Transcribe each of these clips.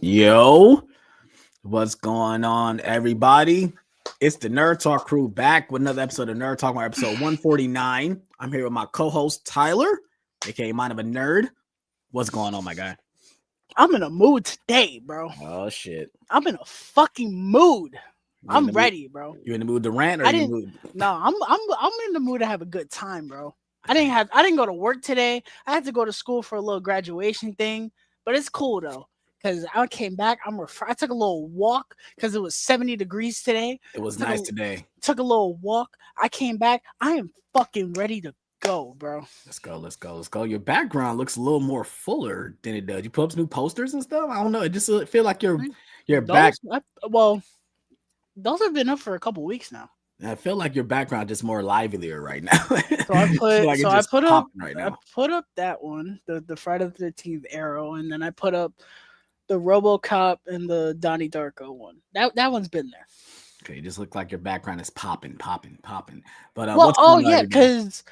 Yo, what's going on, everybody? It's the Nerd Talk crew back with another episode of Nerd Talk, episode 149. I'm here with my co-host Tyler, aka Mind of a Nerd. What's going on, my guy? I'm in a mood today, bro. Oh shit! I'm in a fucking mood. You in I'm the mood? ready, bro. You in the mood to rant, or I you didn't. mood? No, I'm in the mood to have a good time, bro. I didn't go to work today. I had to go to school for a little graduation thing, but it's cool though. Cause I came back, I took a little walk because it was 70 degrees today. It was Took nice a today. took a little walk. I came back. I am fucking ready to go, bro. Let's go. Let's go. Let's go. Your background looks a little more fuller than it does. You put up some new posters and stuff. I don't know. It just feel like your back. Those have been up for a couple weeks now. I feel like your background just more livelier right now. So I put like so it's I just put up popping right I now. put up that one, the Friday the 13th arrow, and then I put up the RoboCop and the Donnie Darko one. That one's been there. Okay, you just look like your background is popping. But Well, what's oh going on, yeah, everybody? because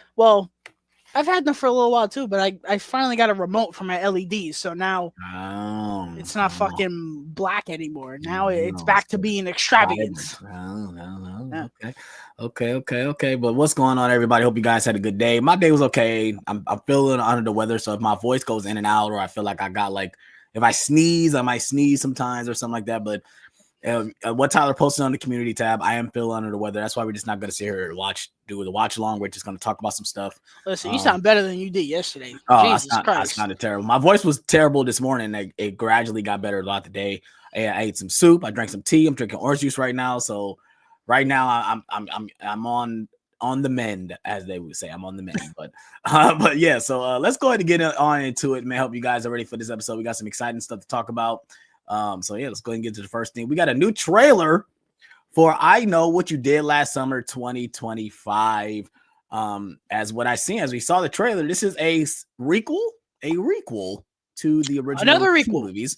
I've had them for a little while too, but I finally got a remote for my LEDs, so now Oh, it's not oh, fucking black anymore. Now it's no, back to so being vibrant. extravagance. No. Yeah. Okay. But what's going on, everybody? Hope you guys had a good day. My day was okay. I'm feeling under the weather, so if my voice goes in and out, or I feel like I got like, if I sneeze, I might sneeze sometimes or something like that. But what Tyler posted on the community tab, I am feeling under the weather. That's why we're just not going to sit here and do the watch along. We're just going to talk about some stuff. Listen, you sound better than you did yesterday. Oh, Jesus I Christ. sounded terrible. My voice was terrible this morning. It gradually got better throughout the day. I ate some soup. I drank some tea. I'm drinking orange juice right now. So right now I'm on the mend, as they would say. I'm on the mend. But yeah. So let's go ahead and get on into it, man. Hope you guys are ready for this episode. We got some exciting stuff to talk about. So yeah, let's go ahead and get to the first thing. We got a new trailer for I Know What You Did Last Summer 2025. As what I seen, as we saw the trailer, this is a requel to the original Another requel movies.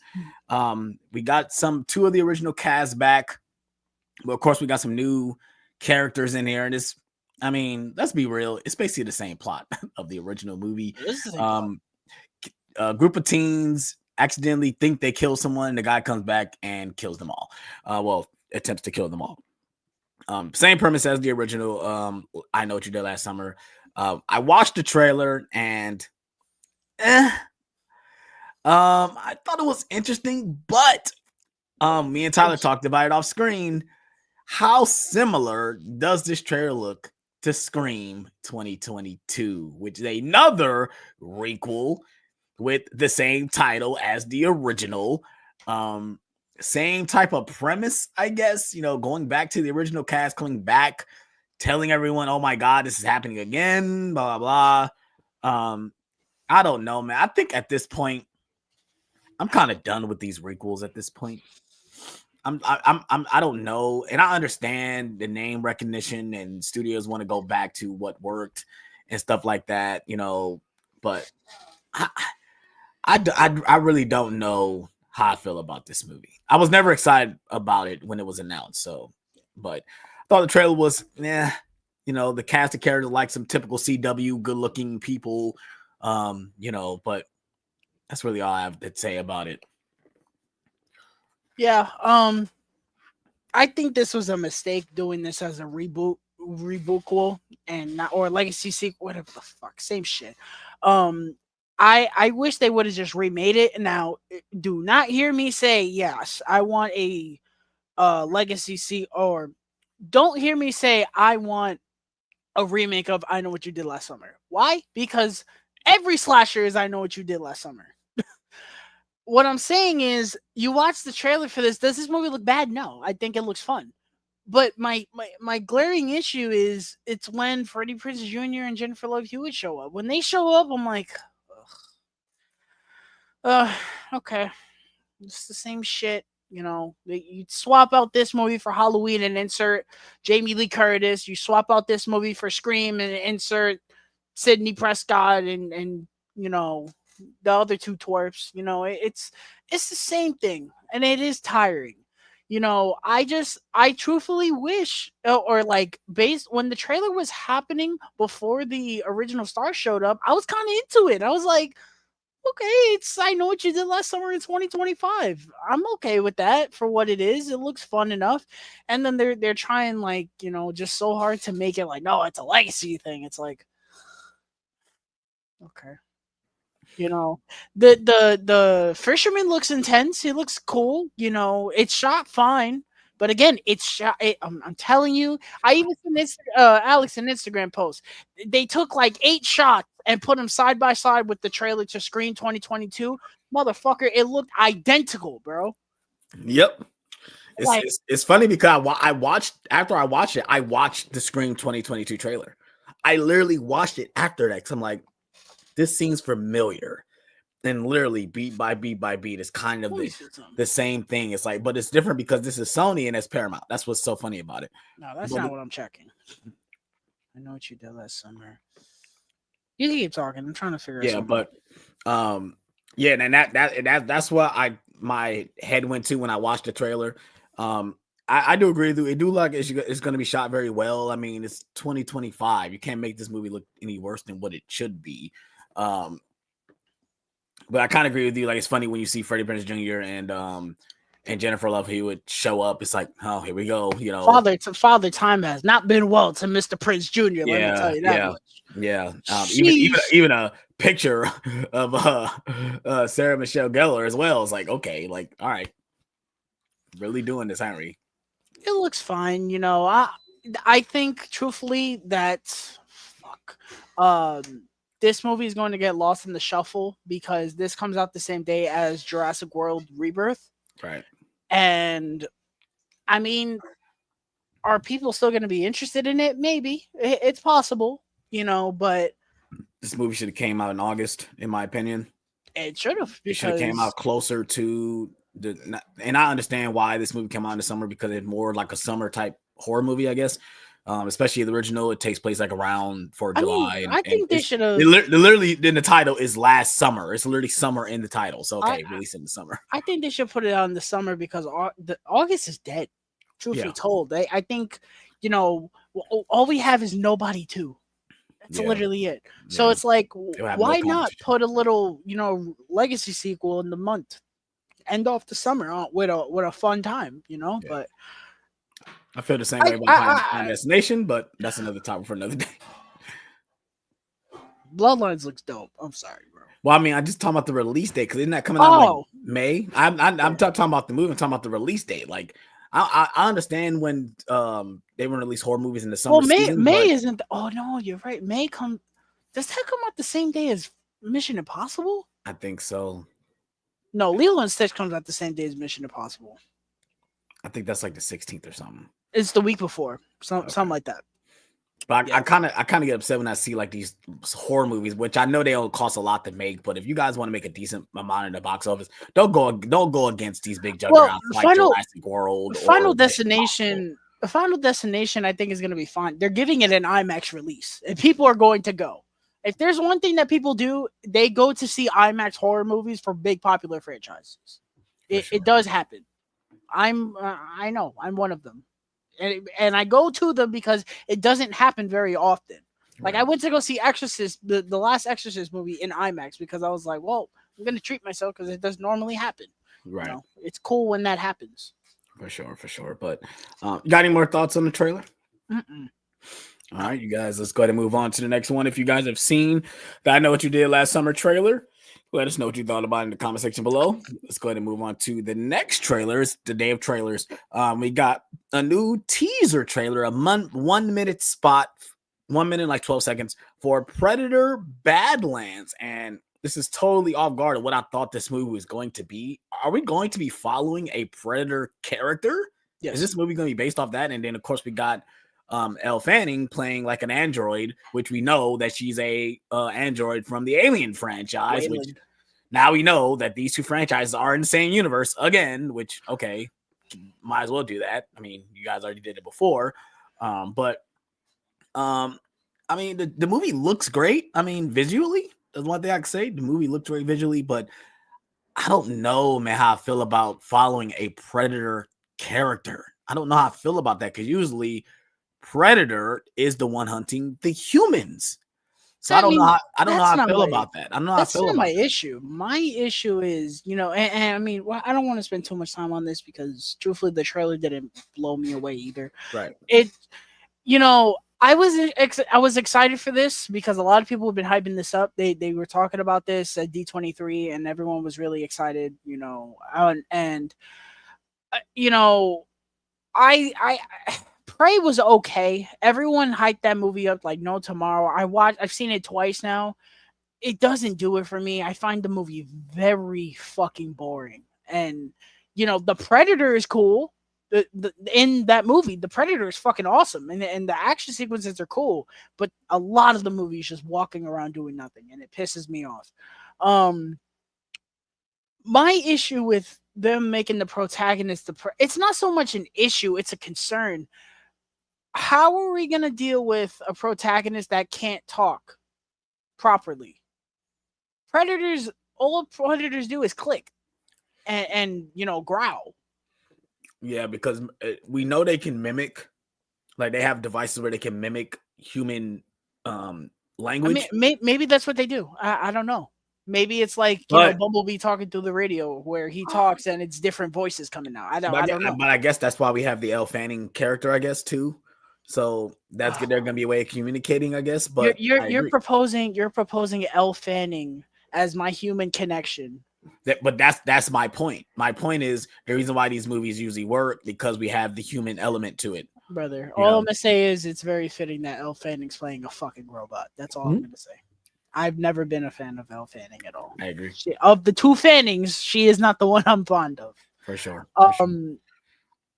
We got two of the original cast back, but of course we got some new characters in here. And this, I mean, let's be real, it's basically the same plot of the original movie. A group of teens accidentally think they kill someone, and the guy comes back and kills them all. Attempts to kill them all. Same premise as the original. I Know What You Did Last Summer. I watched the trailer and I thought it was interesting, but me and Tyler talked about it off screen. How similar does this trailer look to Scream 2022, which is another requel with the same title as the original? Same type of premise, I guess, going back to the original cast, coming back, telling everyone, oh my God, this is happening again, blah, blah, blah. I don't know, man. I think at this point, I'm kind of done with these requels at this point. I don't know. And I understand the name recognition and studios want to go back to what worked and stuff like that, but I really don't know how I feel about this movie. I was never excited about it when it was announced. But I thought the trailer was, the cast of characters like some typical CW, good looking people, but that's really all I have to say about it. Yeah. I think this was a mistake doing this as a rebootquel and not, or legacy sequel, whatever the fuck, same shit. I wish they would have just remade it. Now, do not hear me say yes, I want a legacy or don't hear me say I want a remake of I Know What You Did Last Summer. Why? Because every slasher is I Know What You Did Last Summer. What I'm saying is, you watch the trailer for this. Does this movie look bad? No, I think it looks fun. But my glaring issue is it's when Freddie Prinze Jr. and Jennifer Love Hewitt show up. When they show up, I'm like, okay, it's the same shit. You swap out this movie for Halloween and insert Jamie Lee Curtis. You swap out this movie for Scream and insert Sidney Prescott and the other two twerps. It's the same thing, and it is tiring. I truthfully wish, or like, based when the trailer was happening before the original star showed up, I was kind of into it. I was like, okay, I know what you did last summer in 2025. I'm okay with that for what it is. It looks fun enough. And then they're trying like, just so hard to make it like, no, it's a legacy thing. It's like, okay. The fisherman looks intense. He looks cool. It's shot fine. But again, I'm telling you, I even seen this Alex an Instagram post. They took like 8 shots and put them side by side with the trailer to Screen 2022. Motherfucker, it looked identical, bro. Yep. Like, It's funny because I watched after I watched it. I watched the Scream 2022 trailer. I literally watched it after that because I'm like, this seems familiar. And literally beat by beat by beat is kind of the same thing. It's like, but it's different because this is Sony and it's Paramount. That's what's so funny about it. no, that's not what I'm checking. I know what you did last summer. You can keep talking. I'm trying to figure out something. But yeah, and that's what my head went to when I watched the trailer. I do agree with you. It do look like it's going to be shot very well. I mean, it's 2025. You can't make this movie look any worse than what it should be. But I kind of agree with you. Like, it's funny when you see Freddie Prinze Jr. and Jennifer Love Hewitt show up. It's like, oh, here we go. Father time has not been well to Mr. Prince Jr. Let me tell you that much. Yeah. Even a picture of Sarah Michelle Gellar as well. It's like, okay, like, all right, really doing this, Henry. It looks fine. I think truthfully that this movie is going to get lost in the shuffle because this comes out the same day as Jurassic World Rebirth. Right. And I mean, are people still going to be interested in it? Maybe. It's possible, but this movie should have came out in August, in my opinion. It should have. It should have came out closer to and I understand why this movie came out in the summer because it's more like a summer type horror movie, I guess. Especially the original, it takes place like around July. I think they should have. Literally, in the title is last summer. It's literally summer in the title. So release in the summer. I think they should put it out in the summer because August is dead. Truthfully told, I think all we have is Nobody 2. That's literally it. So it's like, why not put a little legacy sequel in the month, end off the summer with a fun time, But I feel the same way about Final Destination, but that's another topic for another day. Bloodlines looks dope. I'm sorry, bro. Well, I mean, I just talking about the release date because isn't that coming out like May? I'm talking about the movie. I'm talking about the release date. Like, I understand when they want to release horror movies in the summer. Well, May isn't. Oh no, you're right. Does that come out the same day as Mission Impossible? I think so. No, Lilo and Stitch comes out the same day as Mission Impossible. I think that's like the 16th or something. It's the week before, something like that. But I kind of get upset when I see like these horror movies, which I know they all cost a lot to make. But if you guys want to make a decent amount in the box office, don't go against these big juggernauts like Jurassic World. Final Destination, I think is going to be fine. They're giving it an IMAX release, and people are going to go. If there's one thing that people do, they go to see IMAX horror movies for big popular franchises. It does happen. I know I'm one of them. And I go to them because it doesn't happen very often. Like I went to go see Exorcist, the last Exorcist movie in IMAX because I was like, well, I'm going to treat myself because it does normally happen. Right. It's cool when that happens. For sure. But you got any more thoughts on the trailer? Mm-mm. All right, you guys, let's go ahead and move on to the next one. If you guys have seen the I Know What You Did Last Summer trailer, let us know what you thought about it in the comment section below. Let's go ahead and move on to the next trailer. It's the day of trailers. We got a new teaser trailer, a 1 minute spot, 1 minute, like 12 seconds for Predator Badlands. And this is totally off guard of what I thought this movie was going to be. Are we going to be following a Predator character? Yes. Is this movie going to be based off that? And then, of course, we got Elle Fanning playing like an android, which we know that she's a android from the Alien franchise, which now we know that these two franchises are in the same universe again, which, okay, might as well do that. I mean, you guys already did it before. But I mean, the movie looks great. I mean, visually, that's one thing I can say. The movie looked great visually, but I don't know, man, how I feel about following a Predator character. I don't know how I feel about that because usually Predator is the one hunting the humans. So I don't know how That's I not feel my about that. I don't know how I that's feel not my about that. issue. My issue is, and I mean, well, I don't want to spend too much time on this because truthfully, the trailer didn't blow me away either. Right. It, I was excited for this because a lot of people have been hyping this up. They were talking about this at D23, and everyone was really excited. And you know, I Prey was okay. Everyone hyped that movie up like no tomorrow. I've seen it twice now. It doesn't do it for me. I find the movie very fucking boring. And the Predator is cool. In that movie, the Predator is fucking awesome, and the action sequences are cool. But a lot of the movie is just walking around doing nothing, and it pisses me off. Um, my issue with them making the protagonist it's not so much an issue; it's a concern. How are we gonna deal with a protagonist that can't talk properly? Predators, all predators do is click and growl. Yeah, because we know they can mimic, like they have devices where they can mimic human I mean, language. maybe that's what they do. I don't know. Maybe it's like But Bumblebee talking through the radio where he talks and it's different voices coming out. I don't know. but I guess that's why we have the Elle Fanning character, I guess, too. So that's good. There's gonna be a way of communicating, I guess. You're But you're I you're agree. proposing Elle Fanning as my human connection. But that's my point. My point is the reason why these movies usually work because we have the human element to it. Brother. You All know. I'm gonna say is it's very fitting that Elle Fanning's playing a fucking robot. That's all I'm gonna say. I've never been a fan of Elle Fanning at all. I agree. Of the two Fannings, she is not the one I'm fond of. For sure.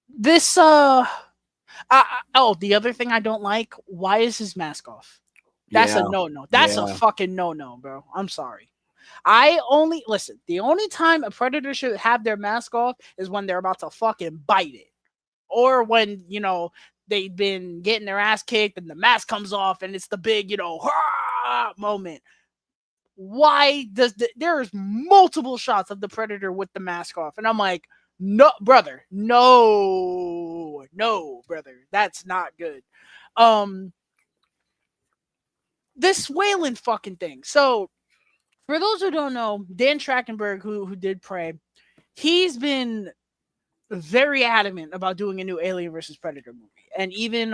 This the other thing I don't like, why is his mask off? That's a no. That's a fucking no, bro. I'm sorry. The only time a predator should have their mask off is when they're about to fucking bite it. Or when, they've been getting their ass kicked and the mask comes off and it's the big, moment. Why there's multiple shots of the predator with the mask off, and I'm like, no, brother, no, brother, that's not good. This Wayland fucking thing. So, for those who don't know, Dan Trachtenberg, who did Prey, he's been very adamant about doing a new Alien versus Predator movie, and even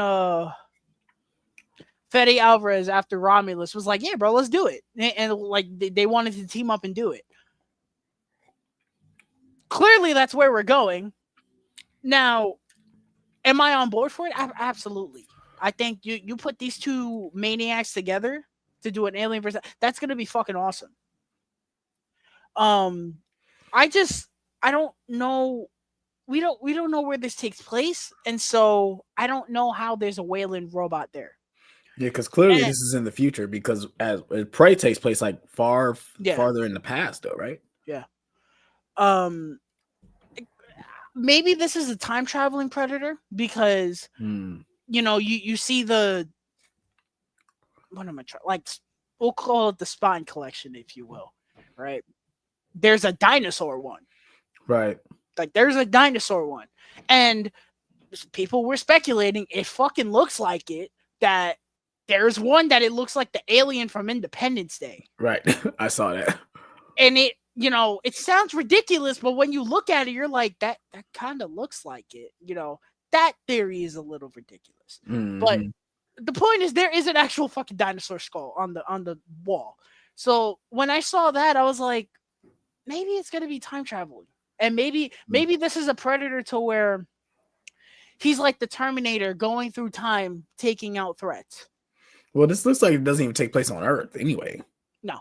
Fede Alvarez after Romulus was like, yeah, bro, let's do it. And like they wanted to team up and do it. Clearly, that's where we're going. Now, am I on board for it? Absolutely. I think you put these two maniacs together to do an Alien versus, that's going to be fucking awesome. I don't know. We don't know where this takes place, and so I don't know how there's a Wayland robot there. Yeah, because clearly this is in the future because as Prey takes place like farther in the past, though, right? Yeah. Maybe this is a time traveling predator because you see the, what am I trying, like, we'll call it the Spine Collection, if you will, right? There's a dinosaur one, right? Like there's a dinosaur one, and people were speculating it fucking looks like it, that there's one that it looks like the alien from Independence Day. Right. I saw that. And it sounds ridiculous, but when you look at it, you're like, that kind of looks like it. That theory is a little ridiculous. Mm-hmm. But the point is there is an actual fucking dinosaur skull on the wall. So when I saw that, I was like, maybe it's going to be time traveling. And maybe this is a predator to where he's like the Terminator going through time, taking out threats. Well, this looks like it doesn't even take place on Earth anyway. No.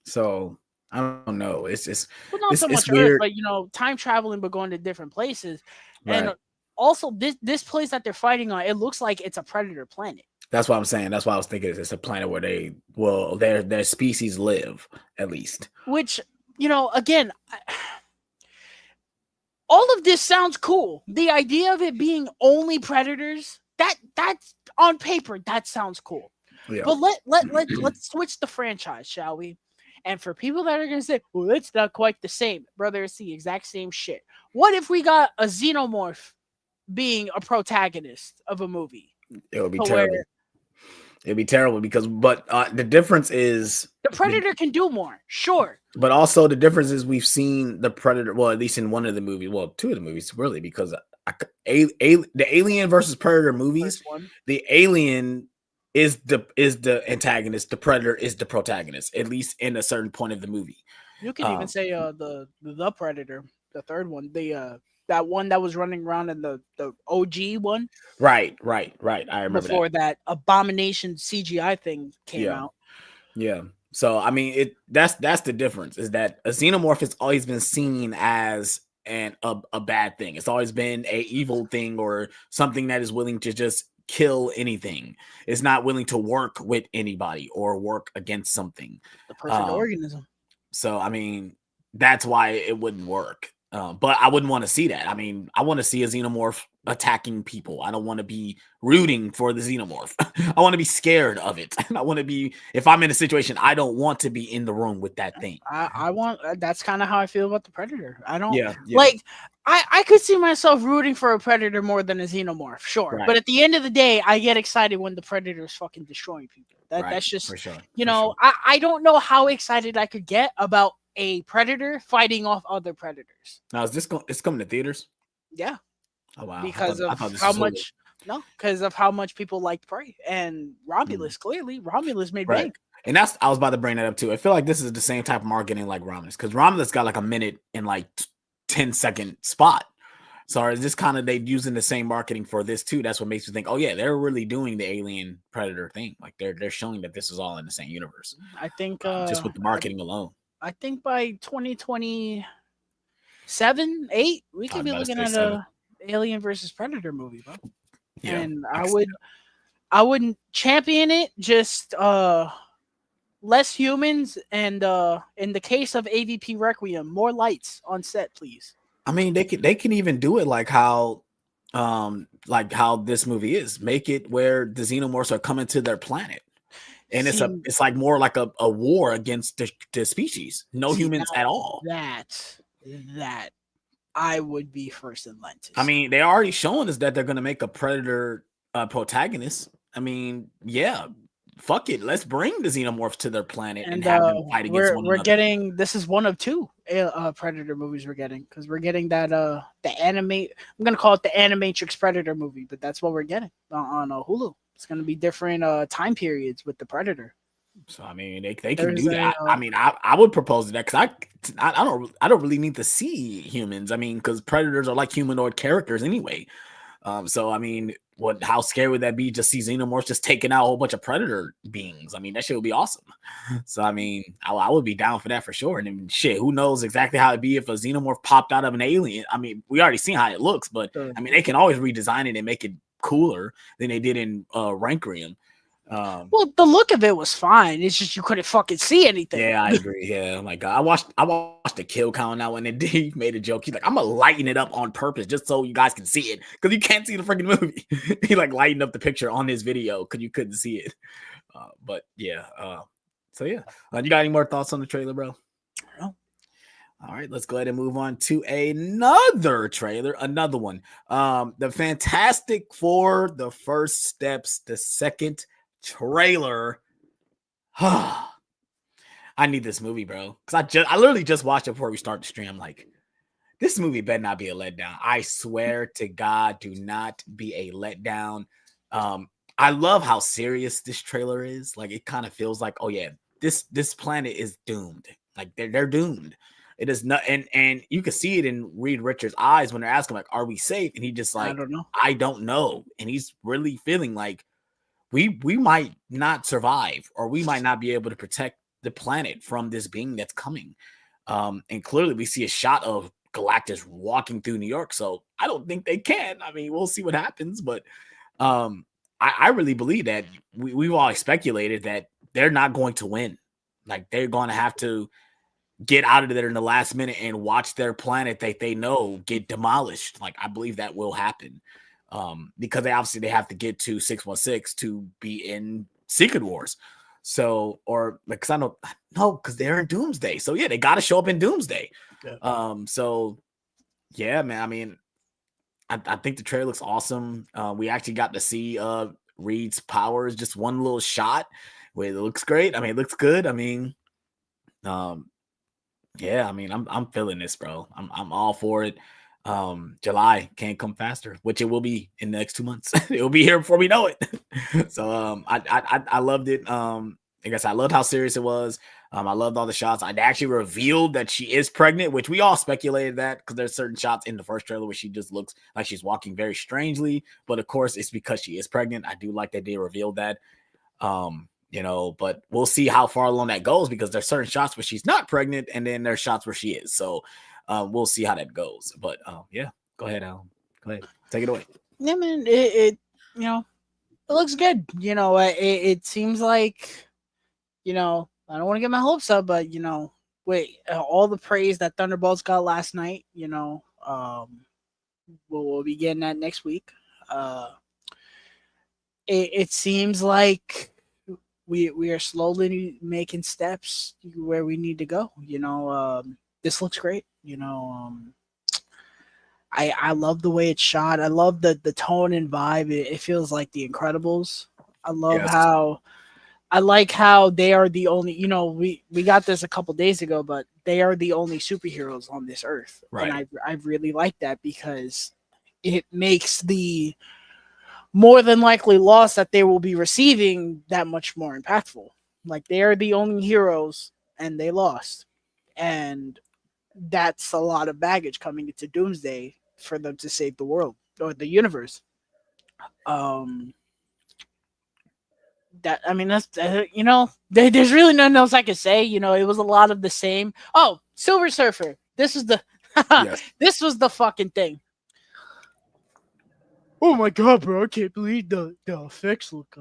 So I don't know. It's just not so much Earth, but time traveling, but going to different places. Right. And also this place that they're fighting on, it looks like it's a predator planet. That's what I'm saying. That's why I was thinking it's a planet where their species live, at least. Which, again, all of this sounds cool. The idea of it being only predators, that's on paper, that sounds cool. Yeah. But let's switch the franchise, shall we? And for people that are going to say, well, it's not quite the same, brother, it's the exact same shit. What if we got a xenomorph being a protagonist of a movie? It would be terrible. It'd be terrible but the difference is The Predator can do more, sure. but also the difference is we've seen the Predator. Well, at least in one of the movies. Well, two of the movies really, because the Alien versus Predator movies, First one. the Alien is the antagonist. The Predator is the protagonist, at least in a certain point of the movie. You can even say the Predator, the third one, the that one that was running around in the OG one Right. I remember that. before that abomination CGI thing came Yeah. out. Yeah. So I mean, that's the difference, is that a xenomorph has always been seen as a bad thing. It's always been a evil thing or something that is willing to just kill anything. It's not willing to work with anybody or work against something. The perfect Um, organism. so I mean, that's why it wouldn't work. But I wouldn't want to see that. I mean, I want to see a xenomorph attacking people. I don't want to be rooting for the xenomorph. I want to be scared of it. I want to be, if I'm in a situation, I don't want to be in the room with that thing. I want that's kind of how I feel about the Predator. I don't Yeah. like I could see myself rooting for a Predator more than a Xenomorph, sure. Right. But at the end of the day, I get excited when the Predator is fucking destroying people. Right. That's just For sure. you For know, sure. I don't know how excited I could get about a Predator fighting off other Predators. Now is this it's coming to theaters? Yeah, Oh wow. because I of thought this how was Hulu. much no, because of how much people liked Prey and Romulus. Clearly, Romulus made Right. bank. And that's, I was about to bring that up too. I feel like this is the same type of marketing like Romulus, because Romulus got like a minute and like 10-second spot. So is this kind of they using the same marketing for this too? That's what makes me think, oh yeah, they're really doing the Alien Predator thing. Like they're showing that this is all in the same universe, I think just with the marketing alone. I think by 2027, 8, we I could was be about to looking say at 7. a Alien versus Predator movie, bro. Yeah. And I wouldn't champion it, just less humans and in the case of AVP Requiem, more lights on set, please. I mean, they can even do it like how this movie is. Make it where the xenomorphs are coming to their planet. And See, it's like more like a war against the species. No see humans now at all. that I would be first in line to I see. mean, they're already showing us that they're gonna make a predator protagonist. I mean, yeah, fuck it. Let's bring the xenomorphs to their planet and And have them fight against one we're another. getting, this is one of two Predator movies we're getting, because we're getting that the anime, I'm gonna call it the Animatrix Predator movie, but that's what we're getting on Hulu. It's gonna be different time periods with the Predator. So I mean, they can There's do a that. I mean, I would propose that because I don't really need to see humans. I mean, because predators are like humanoid characters anyway. So I mean, how scary would that be? Just see xenomorphs just taking out a whole bunch of predator beings. I mean, that shit would be awesome. So I mean, I would be down for that for sure. And then shit, who knows exactly how it'd be if a xenomorph popped out of an alien? I mean, we already seen how it looks, but I mean, they can always redesign it and make it cooler than they did in Rankrium. well, the look of it was fine. It's just you couldn't fucking see anything. Yeah, I agree. Yeah, oh my god, I watched the kill count now, and then he made a joke. He's like, "I'm gonna lighten it up on purpose just so you guys can see it, because you can't see the freaking movie." He like lightened up the picture on his video because you couldn't see it. But yeah, so yeah, you got any more thoughts on the trailer, bro? No. All right, let's go ahead and move on to another trailer, another one. The Fantastic Four: The First Steps, the second trailer. I need this movie, bro. Because I literally just watched it before we start the stream. I'm like, this movie better not be a letdown. I swear to God, do not be a letdown. I love how serious this trailer is. Like, it kind of feels like, oh yeah, this planet is doomed. Like they're doomed. It is not, and you can see it in Reed Richards' eyes when they're asking, like, are we safe? And he just like, I don't know. And he's really feeling like we might not survive, or we might not be able to protect the planet from this being that's coming. And clearly we see a shot of Galactus walking through New York. So I don't think they can. I mean, we'll see what happens, but I really believe that we've all speculated that they're not going to win. Like, they're going to have to get out of there in the last minute and watch their planet that they know get demolished. Like, I believe that will happen. Because they have to get to 616 to be in Secret Wars. So, or like, cause I know, no, because they're in Doomsday. So yeah, they got to show up in Doomsday. Yeah. So yeah, man. I mean, I think the trailer looks awesome. We actually got to see Reed's powers, just one little shot where it looks great. I mean, it looks good. I mean, um, yeah, I mean, I'm feeling this, bro. I'm all for it. July can't come faster, which it will be in the next 2 months. It will be here before we know it. So I loved it. I guess I loved how serious it was. I loved all the shots. I actually revealed that she is pregnant, which we all speculated that because there's certain shots in the first trailer where she just looks like she's walking very strangely. But of course, it's because she is pregnant. I do like that they revealed that. But we'll see how far along that goes because there's certain shots where she's not pregnant, and then there's shots where she is. So we'll see how that goes. But yeah, go ahead, Alan. Go ahead, take it away. Yeah, man, it it looks good. It seems like, I don't want to get my hopes up, but wait, all the praise that Thunderbolts got last night, we'll be getting that next week. It seems like we are slowly making steps where we need to go. This looks great. I love the way it's shot. I love the tone and vibe. It feels like The Incredibles. I love Yes. how I like how they are the only. We got this a couple days ago, but they are the only superheroes on this earth, Right. and I really like that because it makes the more than likely loss that they will be receiving that much more impactful. Like, they are the only heroes and they lost. And that's a lot of baggage coming into Doomsday for them to save the world or the universe. Um that I mean that's there's really nothing else I could say. It was a lot of the same. Oh, Silver Surfer. This is the Yes. this was the fucking thing. Oh my god, bro! I can't believe the effects look.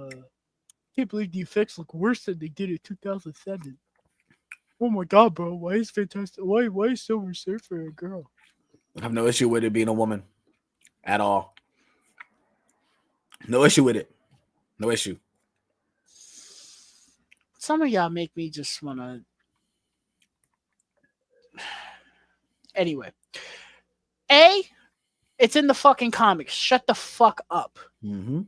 Can't believe the effects look worse than they did in 2007. Oh my god, bro! Why is fantastic? Why is Silver Surfer a girl? I have no issue with it being a woman at all. No issue with it. No issue. Some of y'all make me just wanna. Anyway, it's in the fucking comics. Shut the fuck up. Mm-hmm.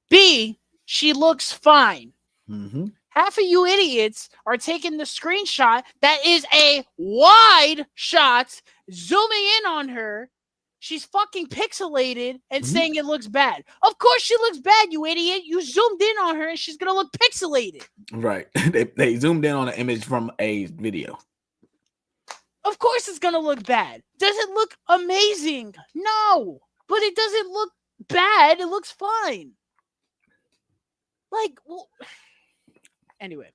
B, she looks fine. Mm-hmm. Half of you idiots are taking the screenshot that is a wide shot, zooming in on her. She's fucking pixelated and saying it looks bad. Of course she looks bad, you idiot. You zoomed in on her and she's going to look pixelated. Right. They zoomed in on an image from a video. Of course it's going to look bad. Does it look amazing? No. But it doesn't look bad. It looks fine. Anyway,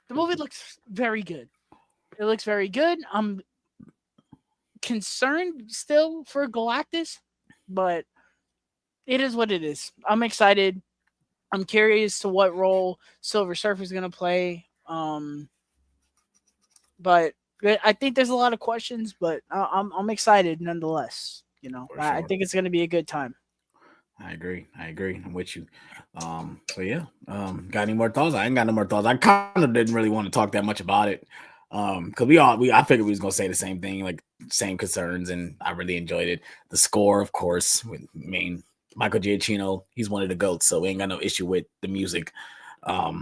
the movie looks very good. It looks very good. I'm concerned still for Galactus, but it is what it is. I'm excited. I'm curious to what role Silver Surfer is going to play. But I think there's a lot of questions, but I'm excited nonetheless. I think it's going to be a good time. I agree. I'm with you. So yeah. Got any more thoughts? I ain't got no more thoughts. I kind of didn't really want to talk that much about it. Because I figured we was gonna say the same thing, like same concerns, and I really enjoyed it. The score, of course, with Michael Giacchino, he's one of the goats, so we ain't got no issue with the music. I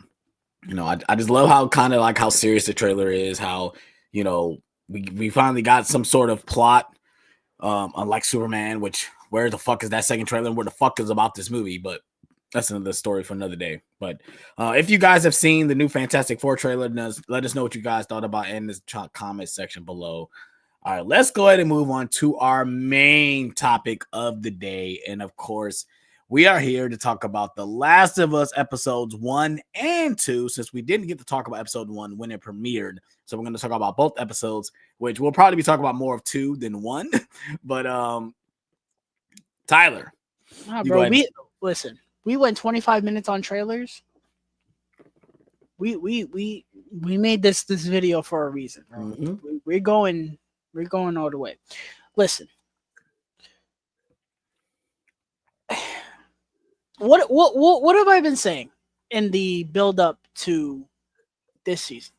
just love how kind of like how serious the trailer is, how we finally got some sort of plot. Unlike Superman, which where the fuck is that second trailer? Where the fuck is about this movie? But that's another story for another day. But if you guys have seen the new Fantastic Four trailer, let us know what you guys thought about in the comment section below. All right, let's go ahead and move on to our main topic of the day. And of course, we are here to talk about The Last of Us episodes 1 and 2, since we didn't get to talk about episode 1 when it premiered. So we're going to talk about both episodes, which we'll probably be talking about more of 2 than 1. But Tyler. Bro, listen. We went 25 minutes on trailers. We made this video for a reason. Mm-hmm. We're going all the way. Listen. What have I been saying in the build up to this season?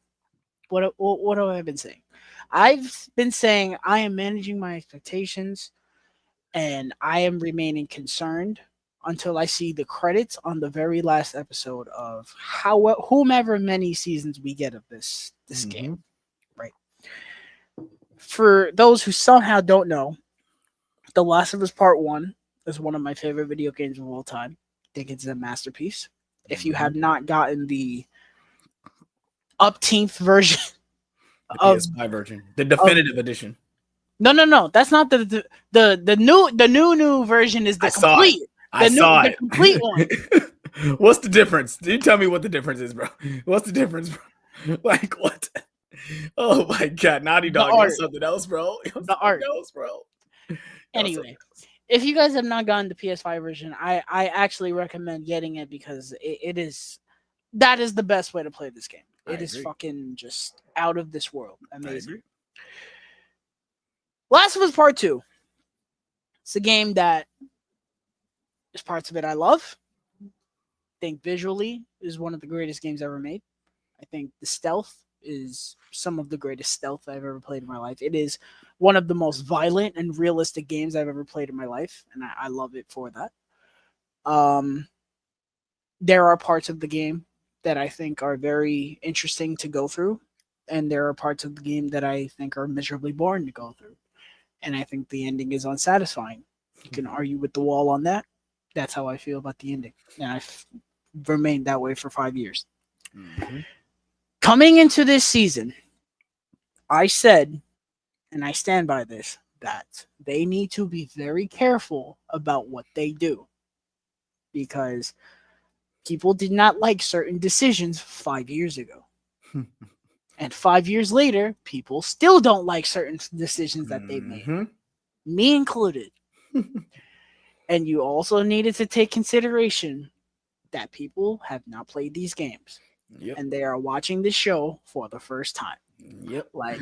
What have I been saying? I've been saying I am managing my expectations and I am remaining concerned until I see the credits on the very last episode of whomever many seasons we get of this game. Right. For those who somehow don't know, The Last of Us Part 1 is one of my favorite video games of all time. I think it's a masterpiece. If you have not gotten the upteenth version The of PS5 version, the definitive edition. No, that's not the new version is the I saw it. complete. I saw The it. complete one. What's the difference? You tell me what the difference is, bro. What's the difference, bro? Like what? Oh my god, Naughty The Dog, art. you're something else, bro. You're The art. else, bro. Anyway, if you guys have not gotten the PS5 version, I actually recommend getting it because that is the best way to play this game. It is fucking just out of this world. Amazing. Last of Us Part 2. It's a game that there's parts of it I love. I think visually is one of the greatest games ever made. I think the stealth is some of the greatest stealth I've ever played in my life. It is one of the most violent and realistic games I've ever played in my life, and I love it for that. There are parts of the game that I think are very interesting to go through, and there are parts of the game that I think are miserably boring to go through. And I think the ending is unsatisfying. You can argue with the wall on that. That's how I feel about the ending. And I've remained that way for 5 years. Mm-hmm. Coming into this season, I said, and I stand by this, that they need to be very careful about what they do. Because people did not like certain decisions 5 years ago. And 5 years later, people still don't like certain decisions that they've made. Me included. And you also needed to take consideration that people have not played these games. Yep. And they are watching this show for the first time. Yep. Like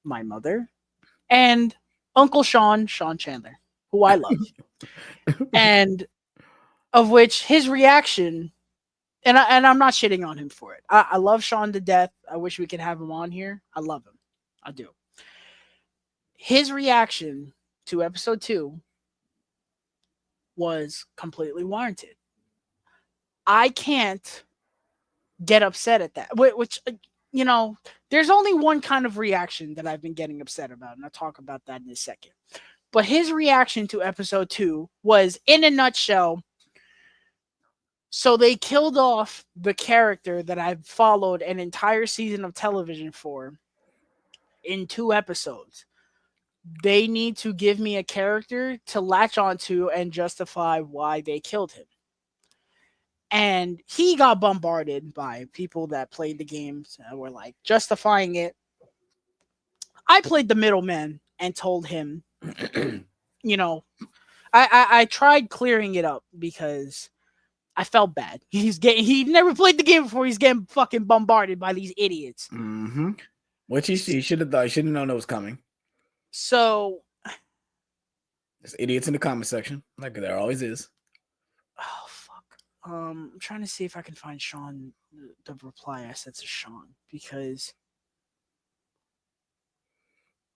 my mother and Uncle Sean Chandler, who I love. And of which his reaction, and I'm not shitting on him for it. I love Sean to death. I wish we could have him on here. I love him. I do. His reaction to episode 2 was completely warranted. I can't get upset at that, which, you know, there's only one kind of reaction that I've been getting upset about, and I'll talk about that in a second. But his reaction to episode 2 was, in a nutshell, so they killed off the character that I've followed an entire season of television for in 2 episodes. They need to give me a character to latch onto and justify why they killed him. And he got bombarded by people that played the games and were like justifying it. I played the middleman and told him, you know, I tried clearing it up because I felt bad. He never played the game before. He's getting fucking bombarded by these idiots. Mm-hmm. Which he should have thought. He should have known it was coming. So there's idiots in the comment section, like there always is. Oh fuck. I'm trying to see if I can find Sean the reply I said to Sean because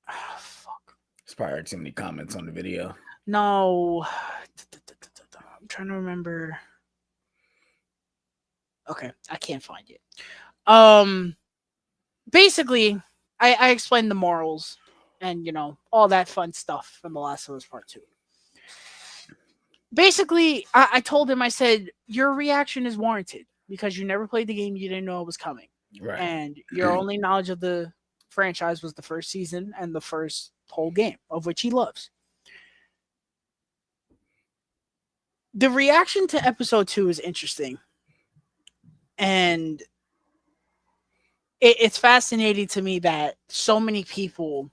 fuck. There's probably too many comments on the video. No. I'm trying to remember. Okay, I can't find it. Basically, I explained the morals and, you know, all that fun stuff from The Last of Us Part 2. Basically, I told him, I said, your reaction is warranted because you never played the game, you didn't know it was coming. Right. And your only knowledge of the franchise was the first season and the first whole game, of which he loves. The reaction to episode 2 is interesting. And it's fascinating to me that so many people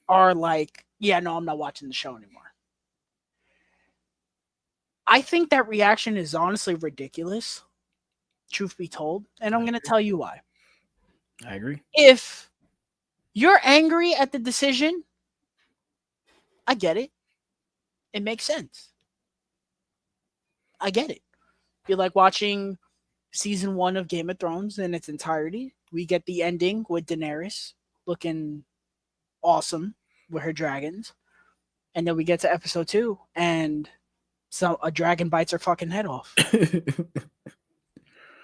are like, yeah, no, I'm not watching the show anymore. I think that reaction is honestly ridiculous, truth be told. And I'm going to tell you why. I agree. If you're angry at the decision, I get it. It makes sense. I get it. You're like watching season 1 of Game of Thrones in its entirety. We get the ending with Daenerys looking awesome with her dragons. And then we get to episode 2 and So a dragon bites her fucking head off.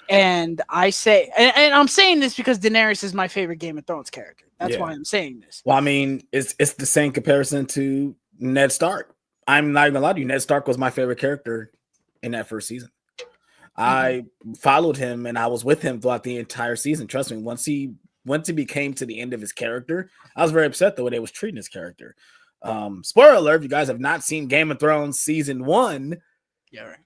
And I say, and I'm saying this because Daenerys is my favorite Game of Thrones character. That's why I'm saying this. Well, I mean, it's the same comparison to Ned Stark. I'm not even gonna lie to you. Ned Stark was my favorite character in that first season. I followed him and I was with him throughout the entire season. Trust me, once he became to the end of his character, I was very upset the way they was treating his character. Spoiler alert, if you guys have not seen Game of Thrones season 1,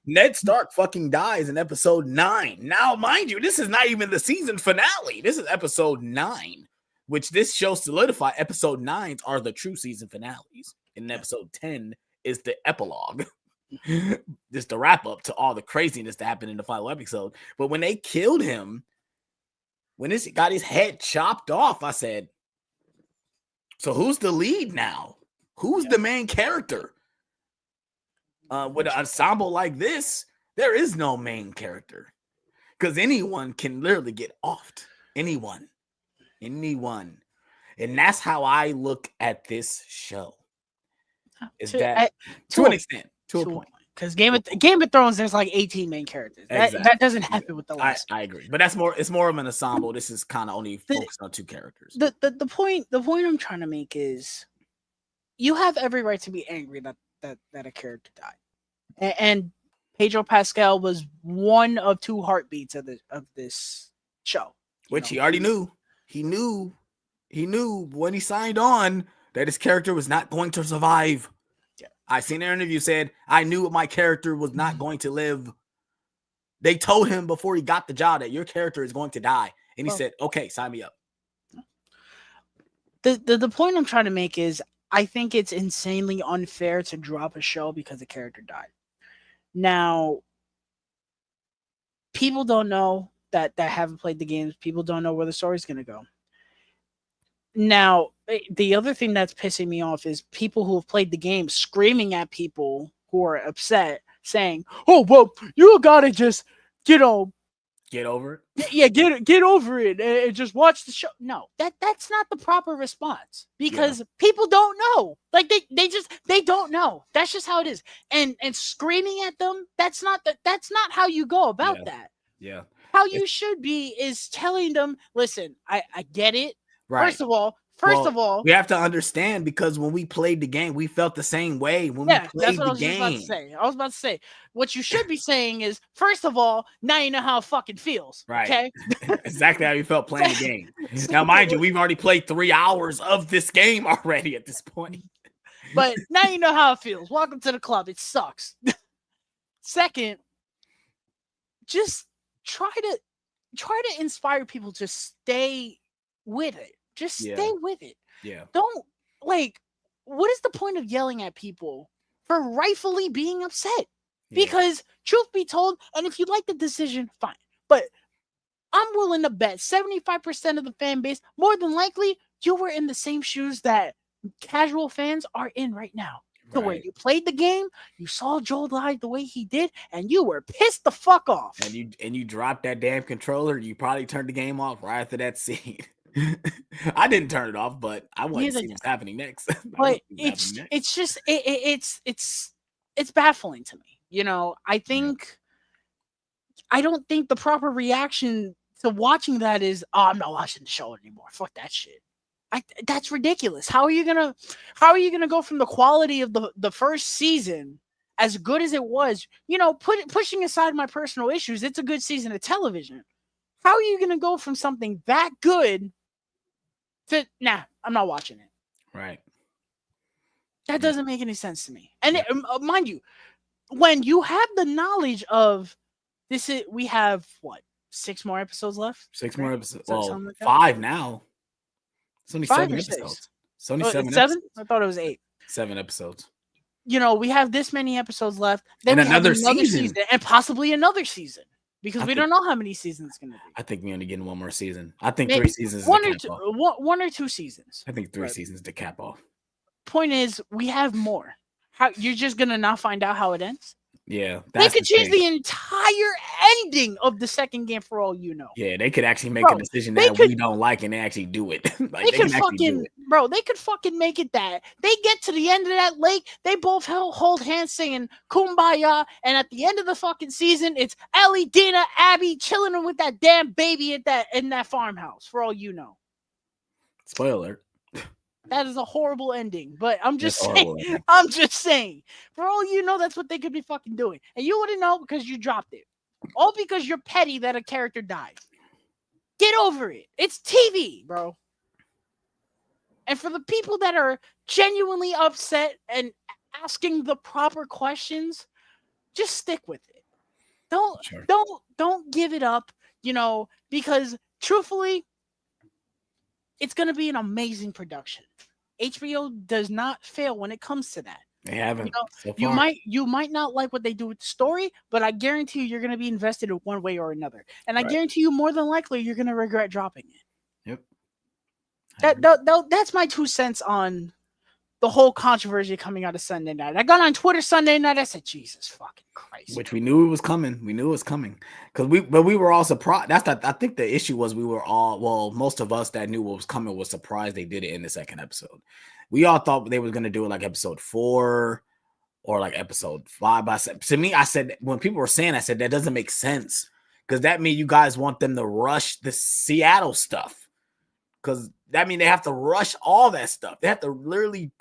Ned Stark fucking dies in episode 9. Now, mind you, this is not even the season finale. This is episode 9, which this show solidify. Episode 9s are the true season finales. And episode 10 is the epilogue. Just the wrap up to all the craziness that happened in the final episode. But when they killed him, when this got his head chopped off, I said, so who's the lead now? Who's the main character? With an ensemble like this, there is no main character because anyone can literally get offed. Anyone. And that's how I look at this show. Is to an extent, to a point. Because Game of Thrones, there's like 18 main characters. That doesn't happen with the last. I agree, but it's more of an ensemble. This is kind of only focused on 2 characters. The point I'm trying to make is, you have every right to be angry that a character died, and Pedro Pascal was one of 2 heartbeats of this show, which he already knew. He knew when he signed on that his character was not going to survive. I seen an interview said, I knew my character was not going to live. They told him before he got the job that your character is going to die. And he said, okay, sign me up. The point I'm trying to make is, I think it's insanely unfair to drop a show because the character died. Now, people don't know that haven't played the games. People don't know where the story's going to go. Now, the other thing that's pissing me off is people who have played the game screaming at people who are upset, saying, "Oh, well, you gotta just, get over it." Yeah, get over it and just watch the show. No, that's not the proper response, because people don't know. Like they don't know. That's just how it is. And screaming at them, that's not how you go about that. Yeah. How you should be is telling them, listen, I get it. Right. First of all, we have to understand, because when we played the game, we felt the same way when we played that's what the I was game. I was about to say, what you should be saying is, first of all, now you know how it fucking feels. Right. Okay. Exactly how you felt playing the game. Now, mind you, we've already played 3 hours of this game already at this point. But now you know how it feels. Welcome to the club. It sucks. Second, just try to inspire people to stay with it. Just stay with it. Yeah. Don't, what is the point of yelling at people for rightfully being upset? Because truth be told, and if you like the decision, fine. But I'm willing to bet 75% of the fan base, more than likely, you were in the same shoes that casual fans are in right now. To where you played the game, you saw Joel die the way he did, and you were pissed the fuck off. And you dropped that damn controller. You probably turned the game off right after that scene. I didn't turn it off, but I wanted to see what's happening next. But it's just it's baffling to me. You know, I don't think the proper reaction to watching that is, oh, I'm not watching the show anymore. Fuck that shit. That's ridiculous. How are you gonna go from the quality of the first season, as good as it was, pushing aside my personal issues, it's a good season of television. How are you gonna go from something that good to, nah, I'm not watching it? Right. That doesn't make any sense to me. And mind you, when you have the knowledge of this, we have 6 more episodes left. 6 more episodes. Well, 5 now. It's only 7 episodes. It's only 7 episodes. I thought it was 8. 7 episodes. We have this many episodes left. Then and another season. And possibly another season. Because we don't know how many seasons it's going to be. I think we're only getting 1 more season. I think 3 seasons. One or two seasons. I think 3 seasons to cap off. Point is, we have more. You're just going to not find out how it ends? Yeah, They that's could the change thing. the entire ending of the second game for all you know. Yeah, they could actually make a Bro, decision they that could we don't like, and they actually do it. Like they they could can actually do fucking it. bro, they could fucking make it that they get to the end of that lake, they both hold hands singing Kumbaya, and at the end of the fucking season, it's Ellie, Dina, Abby chilling with that damn baby at that in that farmhouse. For all you know, Spoiler. that is a horrible ending. But I'm That's just saying, horrible. Ending. I'm just saying. For all you know, that's what they could be fucking doing, and you wouldn't know because you dropped it, all because you're petty that a character died. Get over it. It's TV, bro. And for the people that are genuinely upset and asking the proper questions, just stick with it. Don't Sure. don't give it up, because truthfully, it's going to be an amazing production. HBO does not fail when it comes to that. They haven't so You far. might not like what they do with the story, but I guarantee you're going to be invested in one way or another. And I Right. guarantee you more than likely you're going to regret dropping it. Yep. That's my 2 cents on the whole controversy coming out of Sunday night. I got on Twitter Sunday night. I said, Jesus fucking Christ. Which we knew it was coming. We knew it was coming because we were all surprised. I think the issue was most of us that knew what was coming was surprised they did it in the second episode. We all thought they were going to do it like episode 4 or like episode 5. But to me, I said, when people were saying, I said, that doesn't make sense because that means you guys want them to rush the Seattle stuff, because that means they have to rush all that stuff. They have to literally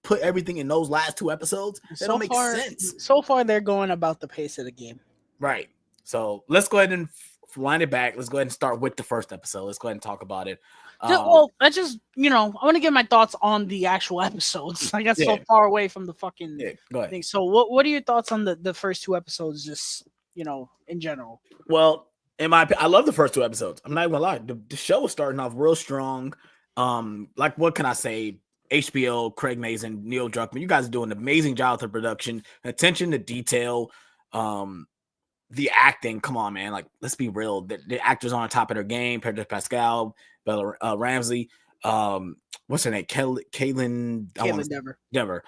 put everything in those last 2 episodes. That don't make sense. So far, they're going about the pace of the game. Right. So let's go ahead and wind it back. Let's go ahead and start with the first episode. Let's go ahead and talk about it. Well, I just, I want to get my thoughts on the actual episodes. I got so far away from the fucking thing. So what are your thoughts on the first 2 episodes, just, in general? Well, I love the first 2 episodes. I'm not even gonna lie. The show was starting off real strong. Like, what can I say? HBO, Craig Mazin, Neil Druckmann, you guys are doing an amazing job with the production, attention to detail, the acting. Come on, man. Like, let's be real. The actors on top of their game. Pedro Pascal, Bella Ramsey, what's her name? Caitlin Dever.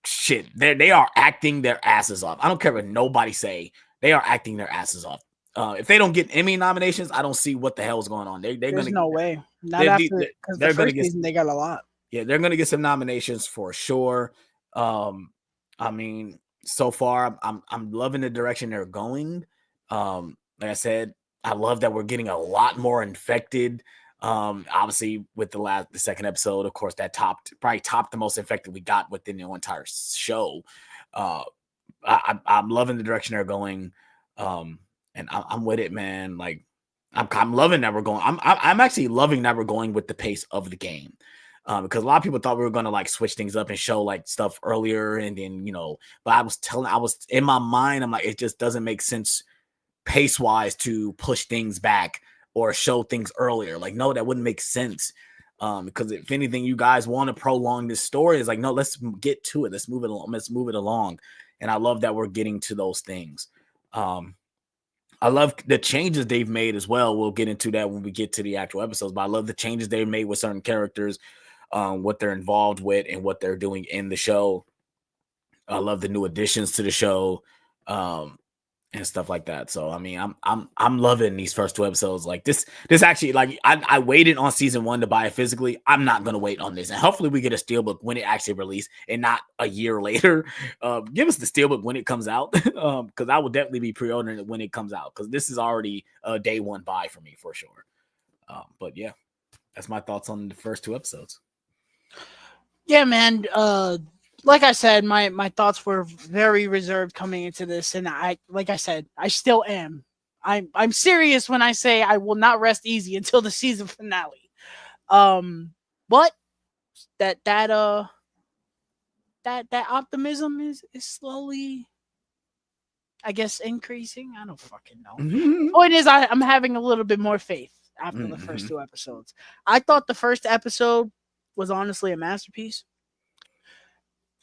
Shit, they are acting their asses off. I don't care what nobody say. They are acting their asses off. If they don't get Emmy nominations, I don't see what the hell is going on. There's no way. Not after, because the first season they got a lot. Yeah, they're going to get some nominations for sure. I mean, so far, I'm loving the direction they're going. Like I said, I love that we're getting a lot more infected. Obviously, with the second episode, of course, that probably topped the most infected we got within the entire show. I'm loving the direction they're going, and I'm with it, man. Like, I'm loving that we're going. I'm actually loving that we're going with the pace of the game. Because a lot of people thought we were going to like switch things up and show like stuff earlier. And then, but I was in my mind, I'm like, it just doesn't make sense pace wise to push things back or show things earlier. Like, no, that wouldn't make sense. Because if anything, you guys want to prolong this story, it's like, no, let's get to it. Let's move it along. Let's move it along. And I love that we're getting to those things. I love the changes they've made as well. We'll get into that when we get to the actual episodes, but I love the changes they've made with certain characters. What they're involved with and what they're doing in the show. I love the new additions to the show, and stuff like that. So I mean, I'm loving these first 2 episodes. Like this actually, like I waited on season 1 to buy it physically. I'm not gonna wait on this, and hopefully we get a steelbook when it actually released and not a year later. Give us the steelbook when it comes out, because I will definitely be pre-ordering it when it comes out, because this is already a day 1 buy for me for sure. But yeah, that's my thoughts on the first 2 episodes. Yeah, man. Like I said, my thoughts were very reserved coming into this, and I still am. I'm serious when I say I will not rest easy until the season finale. But that optimism is slowly, I guess, increasing. I don't fucking know. The point is, I'm having a little bit more faith after the first 2 episodes. I thought the first episode was honestly a masterpiece.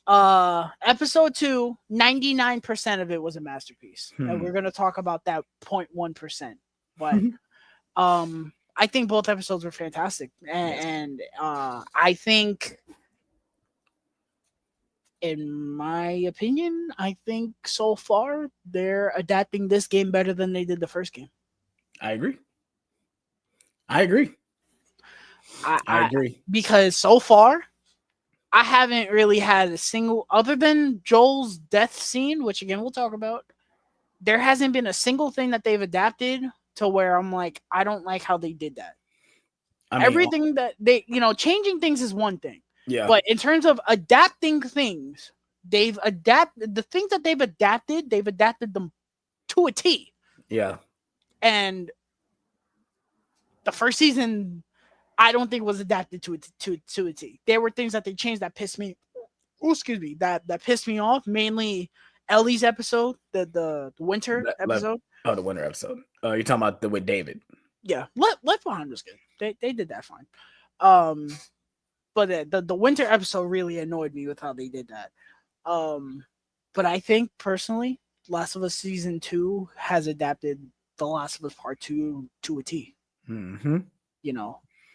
Episode 2, 99% of it was a masterpiece. And we're gonna talk about that 0.1%. But I think both episodes were fantastic. And I think In my opinion, I think so far they're adapting this game better than they did the first game. I agree. I agree. I I agree. because so far I haven't really had a single other than Joel's death scene, which again we'll talk about. There hasn't been a single thing that they've adapted to where I'm like, I don't like how they did that. I mean, Everything that they, changing things is one thing, yeah, but in terms of adapting things, they've adapted the things that they've adapted them to a T. yeah. And the first season, I don't think was adapted to a T. There were things that they changed that pissed me. Oh, excuse me, that pissed me off. Mainly Ellie's episode, the winter episode. Oh, the winter episode. Oh, you're talking about the with David. Yeah, Left Behind was good. They did that fine. Um, but the winter episode really annoyed me with how they did that. But I think personally, Last of Us season 2 has adapted The Last of Us Part 2 to a T. Mm-hmm.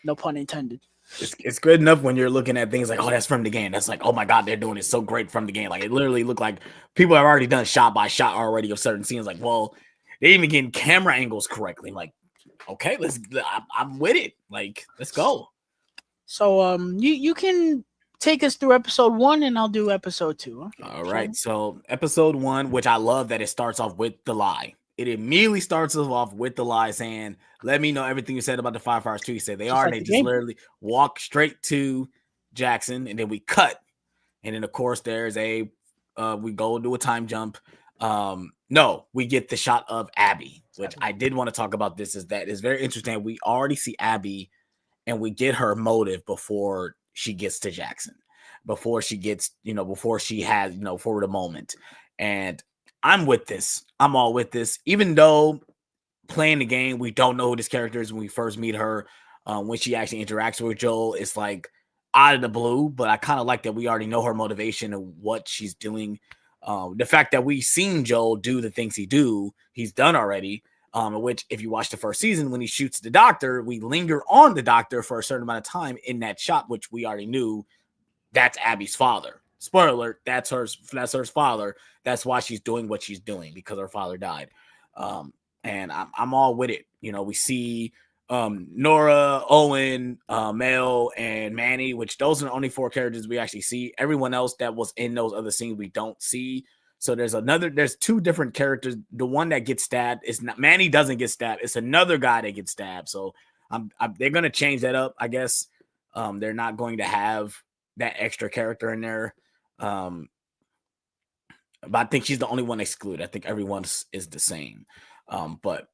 No pun intended. It's good enough when you're looking at things like, oh, that's from the game. That's like, oh my god, they're doing it so great from the game. Like it literally looked like people have already done shot by shot already of certain scenes. Like, well, they even getting camera angles correctly. I'm like, okay, I'm with it. Like, let's go. So you can take us through episode 1 and I'll do episode 2. Huh? All right. So episode 1, which I love that it starts off with the lie. It immediately starts us off with the lie saying, let me know everything you said about the Firefighters 2. He said they Just are. like They the just game. literally walk straight to Jackson, and then we cut. And then, of course, there's we go do a time jump. No, we get the shot of Abby, which I did want to talk about. This is that is very interesting. We already see Abby, and we get her motive before she gets to Jackson, before she gets, before she has, for the moment. And I'm with this. I'm all with this, even though playing the game, we don't know who this character is when we first meet her. When she actually interacts with Joel, it's like out of the blue, but I kind of like that we already know her motivation and what she's doing. The fact that we've seen Joel do the things he's done already. Which, if you watch the first season, when he shoots the doctor, we linger on the doctor for a certain amount of time in that shot, which we already knew that's Abby's father. Spoiler alert, that's her father. That's why she's doing what she's doing, because her father died. And I'm all with it. We see Nora, Owen, Mel, and Manny, which those are the only 4 characters we actually see. Everyone else that was in those other scenes we don't see. So there's 2 different characters. The one that gets stabbed is not Manny, doesn't get stabbed. It's another guy that gets stabbed. So they're gonna change that up, I guess. They're not going to have that extra character in there. But I think she's the only one excluded. I think everyone is the same. But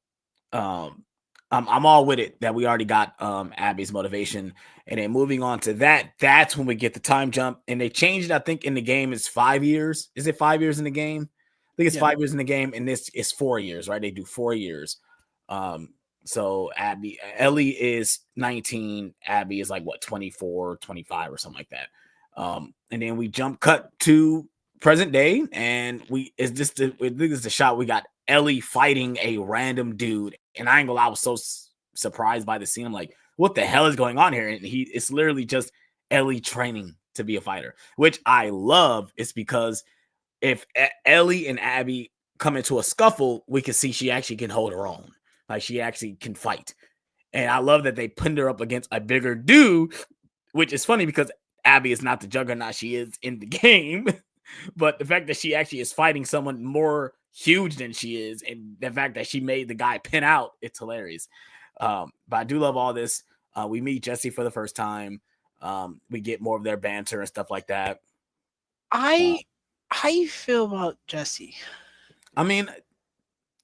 I'm all with it that we already got Abby's motivation. And then moving on to that's when we get the time jump. And they changed it, I think, in the game is 5 years. Is it 5 years in the game? I think it's 5 years in the game, and this is 4 years, right? They do 4 years. So Ellie is 19, Abby is like what, 24, 25 or something like that. And then we cut to present day, and this is the shot we got Ellie fighting a random dude. And I ain't gonna lie, I was so surprised by the scene. I'm like, what the hell is going on here? And it's literally just Ellie training to be a fighter, which I love. It's because if Ellie and Abby come into a scuffle, we can see she actually can hold her own. Like, she actually can fight. And I love that they pinned her up against a bigger dude, which is funny because Abby is not the juggernaut she is in the game. But the fact that she actually is fighting someone more huge than she is, and the fact that she made the guy pin out, it's hilarious. But I do love all this. We meet Jesse for the first time. We get more of their banter and stuff like that. How you feel about Jesse? I mean,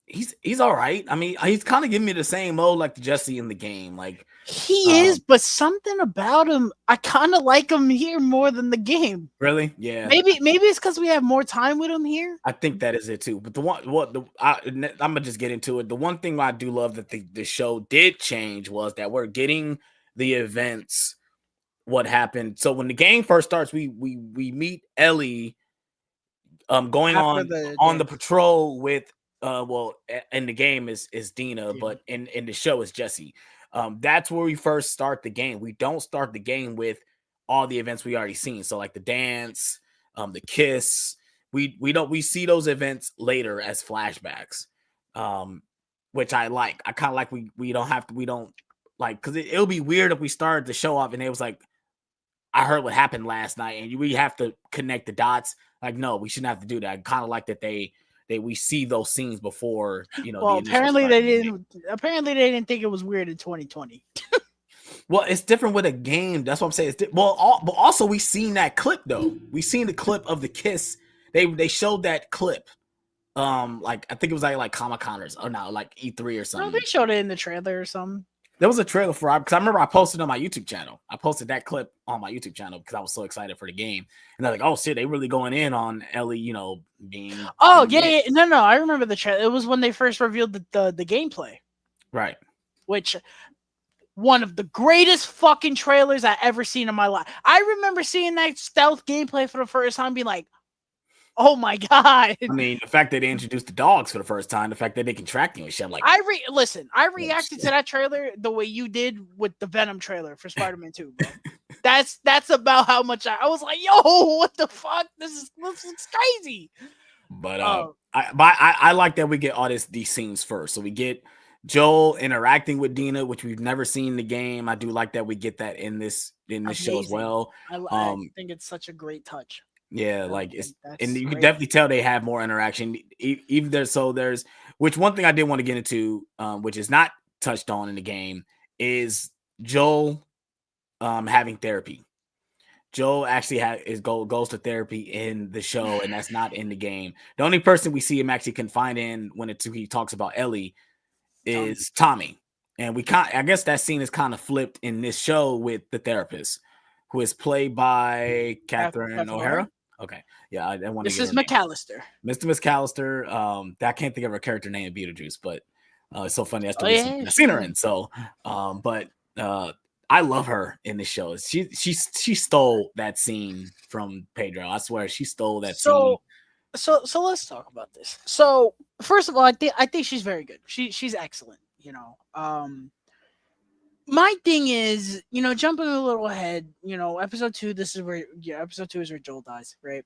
he's all right. I mean, he's kind of giving me the same mode like the Jesse in the game. Like, he is, but something about him, I kind of like him here more than the game. Really? Yeah. Maybe it's because we have more time with him here. I think that is it too. But I'm gonna just get into it. The one thing I do love that the show did change was that we're getting the events. What happened? So when the game first starts, we meet Ellie, going on the patrol with in the game is Dina, but in the show is Jesse. That's where we first start the game. We don't start the game with all the events we already seen. So like the dance, the kiss. We see those events later as flashbacks, which I like. I kind of like we don't like, because it'll be weird if we started the show off and it was like, I heard what happened last night, and we have to connect the dots. Like, no, we shouldn't have to do that. I kind of like that we see those scenes before, Well, the initial start. apparently they didn't think it was weird in 2020. Well, it's different with a game. That's what I'm saying. But also we seen that clip though. We seen the clip of the kiss. They showed that clip. Like I think it was like Comic-Con or not, like E3 or something. No, they showed it in the trailer or something. There was a trailer for it because I remember I posted on my YouTube channel. I posted that clip on my YouTube channel because I was so excited for the game. And they're like, "Oh shit, they really going in on Ellie, being." Oh yeah. No, I remember the trailer. It was when they first revealed the gameplay. Right. Which, one of the greatest fucking trailers I ever seen in my life. I remember seeing that stealth gameplay for the first time, being like, "Oh my god!" I mean, the fact that they introduced the dogs for the first time, the fact that they can track you and shit, like, I reacted to that trailer the way you did with the Venom trailer for Spider-Man 2, bro. That's about how much I was like, "Yo, what the fuck? This looks crazy." But I like that we get all these scenes first. So we get Joel interacting with Dina, which we've never seen in the game. I do like that we get that in this show as well. I think it's such a great touch. Yeah, like and you can definitely tell they have more interaction. Even there's which one thing I did want to get into, which is not touched on in the game, is Joel having therapy. Joel actually goes to therapy in the show, and that's not in the game. The only person we see him actually confide in when he talks about Ellie is Tommy. And I guess that scene is kind of flipped in this show with the therapist, who is played by Catherine O'Hara. Okay, yeah, I want to. This is McAllister, Mr. McAllister. I can't think of her character name in Beetlejuice, but it's so funny. That's the reason I've seen her in. So, but I love her in the show. She stole that scene from Pedro. I swear she stole that scene. So let's talk about this. So first of all, I think she's very good. She's excellent. My thing is, jumping a little ahead, episode 2, episode 2 is where Joel dies, right?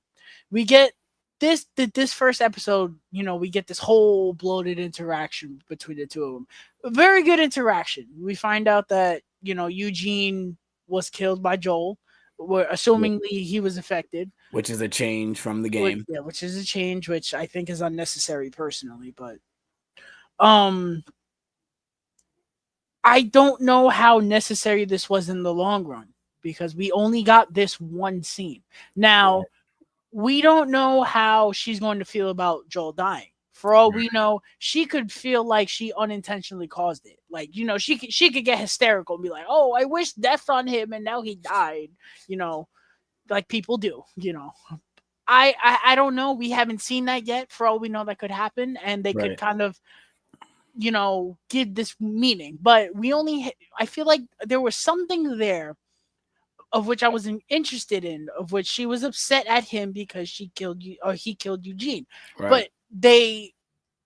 We get this first episode, we get this whole bloated interaction between the two of them. A very good interaction. We find out that, Eugene was killed by Joel. We're assumingly he was affected. Which is a change from the game. Which is a change, which I think is unnecessary personally, but I don't know how necessary this was in the long run, because we only got this one scene. Now, we don't know how she's going to feel about Joel dying. For all we know, she could feel like she unintentionally caused it. Like, she could get hysterical and be like, "Oh, I wish death on him and now he died." Like people do, I don't know. We haven't seen that yet. For all we know, that could happen, and they could kind of give this meaning, but I feel like there was something there of which I wasn't interested in, of which she was upset at him because he killed Eugene. Right. But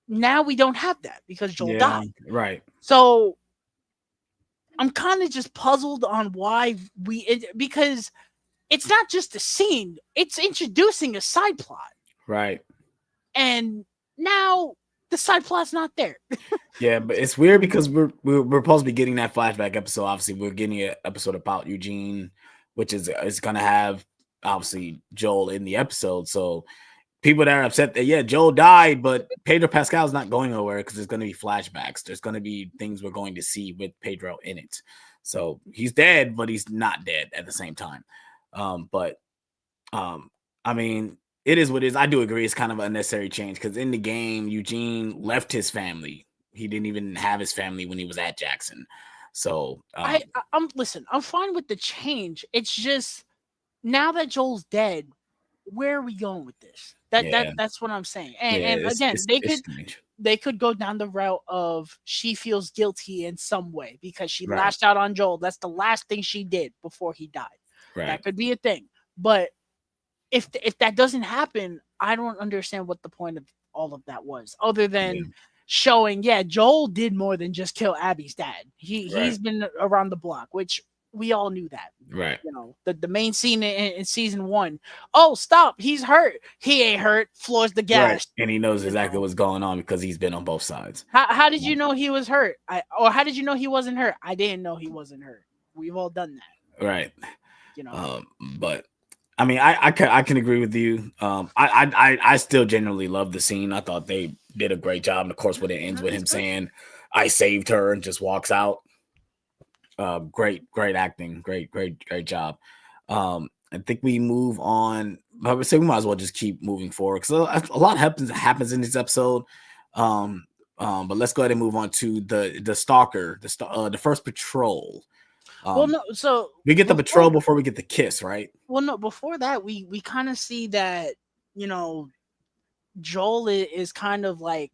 now we don't have that because Joel died. Right. So I'm kind of just puzzled on why because it's not just a scene, it's introducing a side plot. Right. And now the side plot's not there. Yeah, but it's weird because we're supposed to be getting that flashback episode. Obviously, we're getting an episode about Eugene, which is going to have obviously Joel in the episode. So people that are upset that Joel died, but Pedro Pascal's not going nowhere because there's going to be flashbacks. There's going to be things we're going to see with Pedro in it. So he's dead, but he's not dead at the same time. I mean, it is what it is. I do agree. It's kind of an unnecessary change because in the game, Eugene left his family. He didn't even have his family when he was at Jackson. So I'm fine with the change. It's just now that Joel's dead, where are we going with this? That's what I'm saying. And again, they could go down the route of she feels guilty in some way because she lashed out on Joel. That's the last thing she did before he died. Right. That could be a thing. But if that doesn't happen, I don't understand what the point of all of that was, other than showing, Joel did more than just kill Abby's dad. He's been around the block, which we all knew that. Right. You know, the main scene in season 1. Oh, stop! He's hurt. He ain't hurt. Floors the Right. gas. And he knows You exactly know, what's going on because he's been on both sides. how did you know he was hurt? Or how did you know he wasn't hurt? I didn't know he wasn't hurt. We've all done that. Right. You know. But I mean, I can agree with you. I still genuinely love the scene. I thought they did a great job. And of course, when it ends with him saying, "I saved her," and just walks out. Great acting. Great job. I think we move on. I would say we might as well just keep moving forward because a lot happens in this episode. But let's go ahead and move on to the stalker, the first patrol. Well, no. So we get the patrol before we get the kiss, right? Well, no. Before that, we kind of see that, you know, Joel is kind of like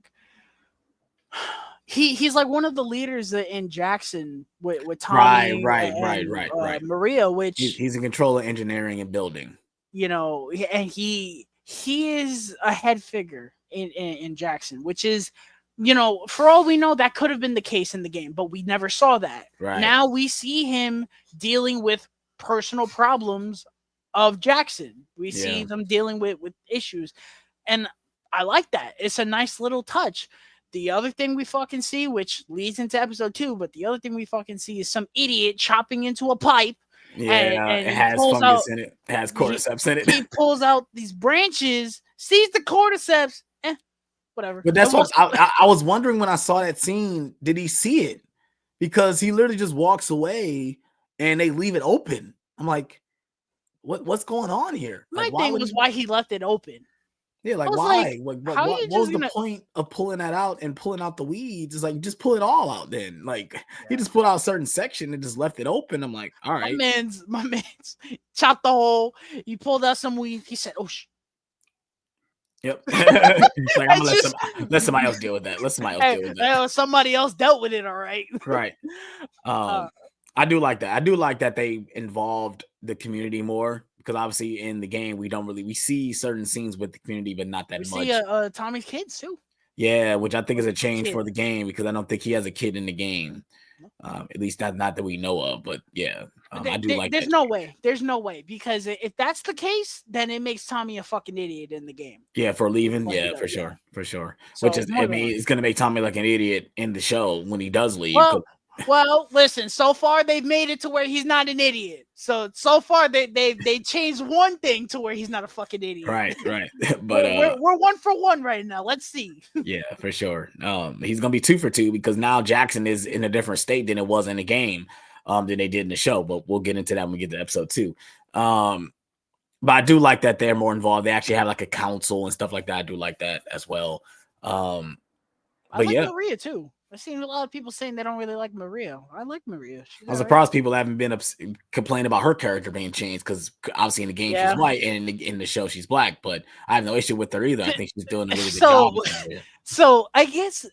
he's like one of the leaders in Jackson with Tommy, right. Maria, which he's in control of engineering and building. You know, and he is a head figure in Jackson, which is, you know, for all we know, that could have been the case in the game, but we never saw that. Right. Now we see him dealing with personal problems of Jackson. We see them dealing with issues, and I like that. It's a nice little touch. The other thing we fucking see, which leads into episode 2, but the other thing we fucking see is some idiot chopping into a pipe. Yeah, and it has fungus in it. It has cordyceps in it. He pulls out these branches, sees the cordyceps, whatever. But that's what I was wondering when I saw that scene. Did he see it? Because he literally just walks away and they leave it open. I'm like, what's going on here? My thing was why he left it open. Yeah, like why? What was the point of pulling that out and pulling out the weeds? It's like just pull it all out then. Like he just pulled out a certain section and just left it open. I'm like, all right. My man's chopped the hole. He pulled out some weed. He said, "Oh shit." Yep. Like, I'm gonna let somebody else deal with that. Let somebody else deal with that. Somebody else dealt with it, all right. Right. I do like that. I do like that they involved the community more. Because obviously in the game we see certain scenes with the community, but not that much. We see Tommy's kids too. Yeah, which I think is a change for the game because I don't think he has a kid in the game. At least not that we know of. But yeah, I do like. There's no way. There's no way because if that's the case, then it makes Tommy a fucking idiot in the game. Yeah, for leaving. Yeah, for sure. So, which is, I mean, it's gonna make Tommy like an idiot in the show when he does leave. Well, listen. So far, they've made it to where he's not an idiot. So far, they changed one thing to where he's not a fucking idiot. Right. But we're 1 for 1 right now. Let's see. Yeah, for sure. He's gonna be 2 for 2 because now Jackson is in a different state than it was in the game, than they did in the show. But we'll get into that when we get to episode 2. But I do like that they're more involved. They actually have like a council and stuff like that. I do like that as well. I like Maria too. I've seen a lot of people saying they don't really like Maria. I like Maria. I'm surprised people haven't been complaining about her character being changed because obviously in the game she's white and in the show she's black. But I have no issue with her either. I think she's doing a really good job. So I guess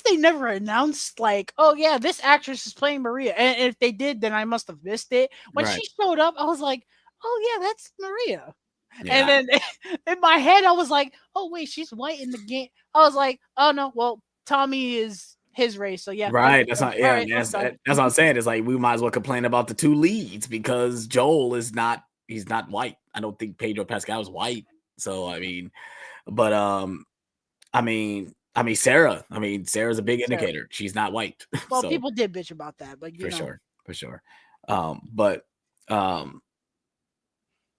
they never announced like, oh yeah, this actress is playing Maria. And if they did, then I must have missed it. When she showed up, I was like, oh yeah, that's Maria. Yeah. And then in my head, I was like, oh wait, she's white in the game. I was like, oh no, well Tommy is his race, so yeah, right. That's not, yeah, right, that's what I'm saying. It's like we might as well complain about the 2 leads because Joel is not. He's not white. I don't think Pedro Pascal is white. So I mean, but I mean Sarah. I mean Sarah's a big indicator. She's not white. Well, so, people did bitch about that, but for sure.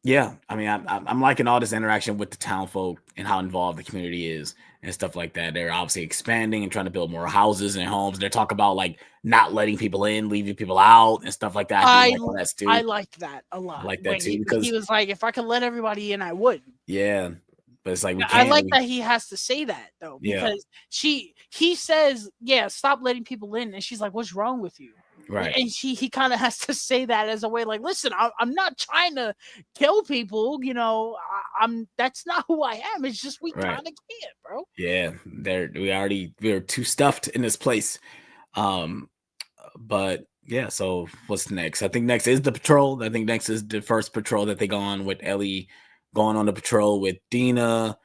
Yeah, I mean, I'm liking all this interaction with the town folk and how involved the community is and stuff like that. They're obviously expanding and trying to build more houses and homes. They talk about like not letting people in, leaving people out, and stuff like that. I liked that a lot. I like that too because he was like, if I could let everybody in, I would. Yeah, but it's like I like that he has to say that though because he says, yeah, stop letting people in, and she's like, what's wrong with you? Right. And he kind of has to say that as a way like, listen, I'm not trying to kill people, you know, that's not who I am. It's just we kind of can't, bro. Yeah, we're too stuffed in this place. But yeah, so what's next? I think next is the patrol. I think next is the first patrol that they go on with Ellie going on the patrol with Dina.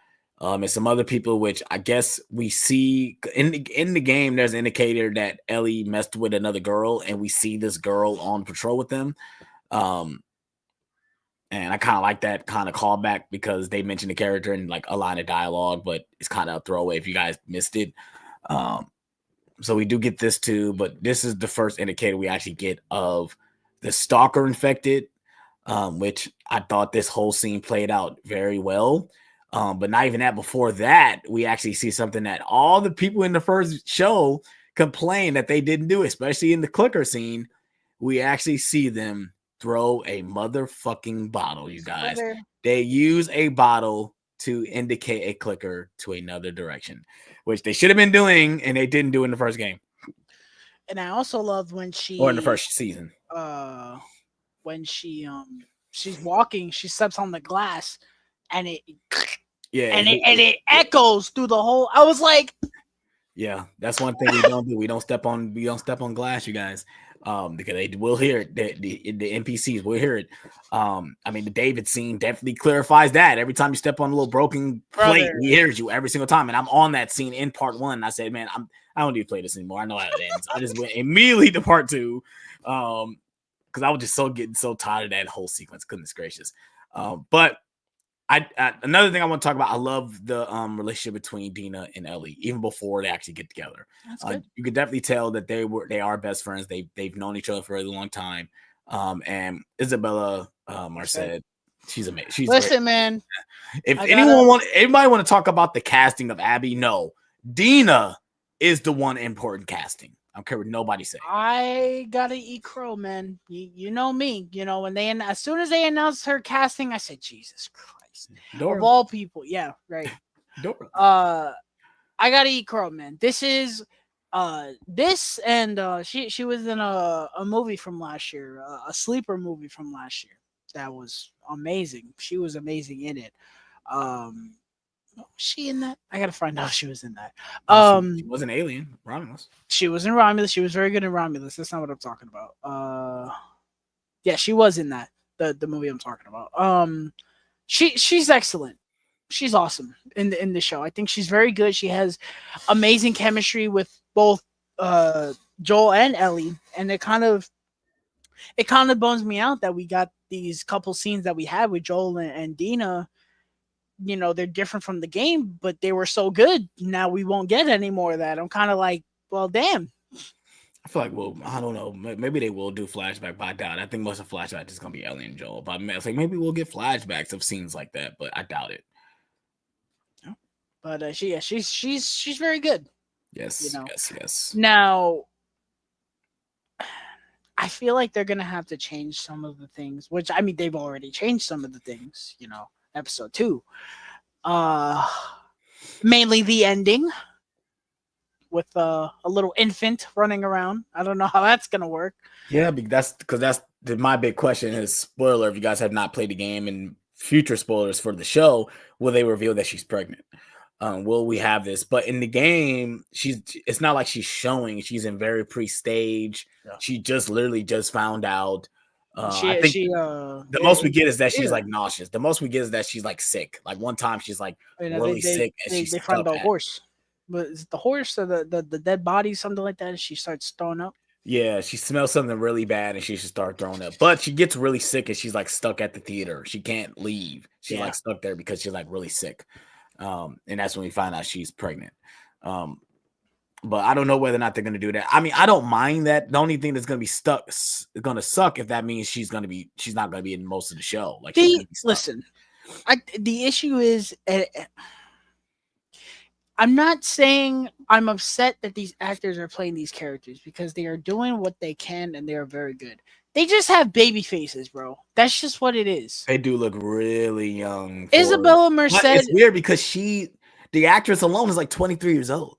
And some other people, which I guess we see in the game. There's an indicator that Ellie messed with another girl, and we see this girl on patrol with them. Um, and I kind of like that kind of callback because they mentioned the character in like a line of dialogue, but it's kind of a throwaway if you guys missed it. Um, so we do get this too, but this is the first indicator we actually get of the stalker infected, which I thought this whole scene played out very well. But not even that. Before that, we actually see something that all the people in the first show complained that they didn't do, especially in the clicker scene. We actually see them throw a motherfucking bottle, you guys. They use a bottle to indicate a clicker to another direction, which they should have been doing, and they didn't do in the first game. And I also love when or in the first season. When she's walking, she steps on the glass, and it it echoes through the whole. I was like, yeah, that's one thing we don't do. We don't step on glass, you guys. Because they will hear it. The NPCs will hear it. I mean, the David scene definitely clarifies that. Every time you step on a little broken plate, he hears you every single time. And I'm on that scene in part 1. And I said, man, I don't need to play this anymore. I know how it ends. I just went immediately to part 2. Because I was just getting so tired of that whole sequence. Goodness gracious. But I another thing I want to talk about. I love the relationship between Dina and Ellie, even before they actually get together. You can definitely tell that they are best friends. They've known each other for a really long time. And Isabella Marced, she's amazing. Listen, great. Man. If anybody want to talk about the casting of Abby, no, Dina is the one important casting. I don't care what nobody says. I gotta eat crow, man. You know me. You know when as soon as they announced her casting, I said, Jesus Christ. Dora. Of all people, yeah, right. Dora. I gotta eat crow, man. This is this and she was in a movie from last year, a sleeper movie from last year that was amazing. She was amazing in it. Was she in that? I gotta find out if she was in that. She was an alien, Romulus. She was in Romulus. She was very good in Romulus. That's not what I'm talking about. Yeah, she was in that. The movie I'm talking about. She's excellent. She's awesome in the show. I think she's very good. She has amazing chemistry with both Joel and Ellie, and it kind of bums me out that we got these couple scenes that we had with Joel and Dina. You know, they're different from the game, but they were so good. Now we won't get any more of that. I'm kind of like, well, damn. I feel like, well, I don't know. Maybe they will do flashback, but I doubt it. I think most of the flashback is going to be Ellie and Joel. But it's like maybe we'll get flashbacks of scenes like that, but I doubt it. But she's very good. Yes, you know? Yes. Now, I feel like they're gonna have to change some of the things. Which I mean, they've already changed some of the things. You know, episode 2, mainly the ending. With a little infant running around. I don't know how that's gonna work. Yeah, that's my big question is, spoiler, if you guys have not played the game, and future spoilers for the show, will they reveal that she's pregnant? Will we have this? But in the game, it's not like she's showing. She's in very pre-stage. Yeah. She just literally just found out. I think the most we get is that she's like nauseous. The most we get is that she's like sick. Like one time she's like really sick. And they find the horse. But is it the horse or the dead body, something like that? And she starts throwing up. Yeah, she smells something really bad and she should start throwing up. But she gets really sick and she's like stuck at the theater. She can't leave. She's like stuck there because she's like really sick. And that's when we find out she's pregnant. But I don't know whether or not they're going to do that. I mean, I don't mind that. The only thing that's going to be going to suck if that means she's not going to be in most of the show. Like, listen, the issue is. I'm not saying I'm upset that these actors are playing these characters because they are doing what they can and they are very good. They just have baby faces, bro. That's just what it is. They do look really young. Isabella Merced. It's weird because the actress alone is like 23 years old.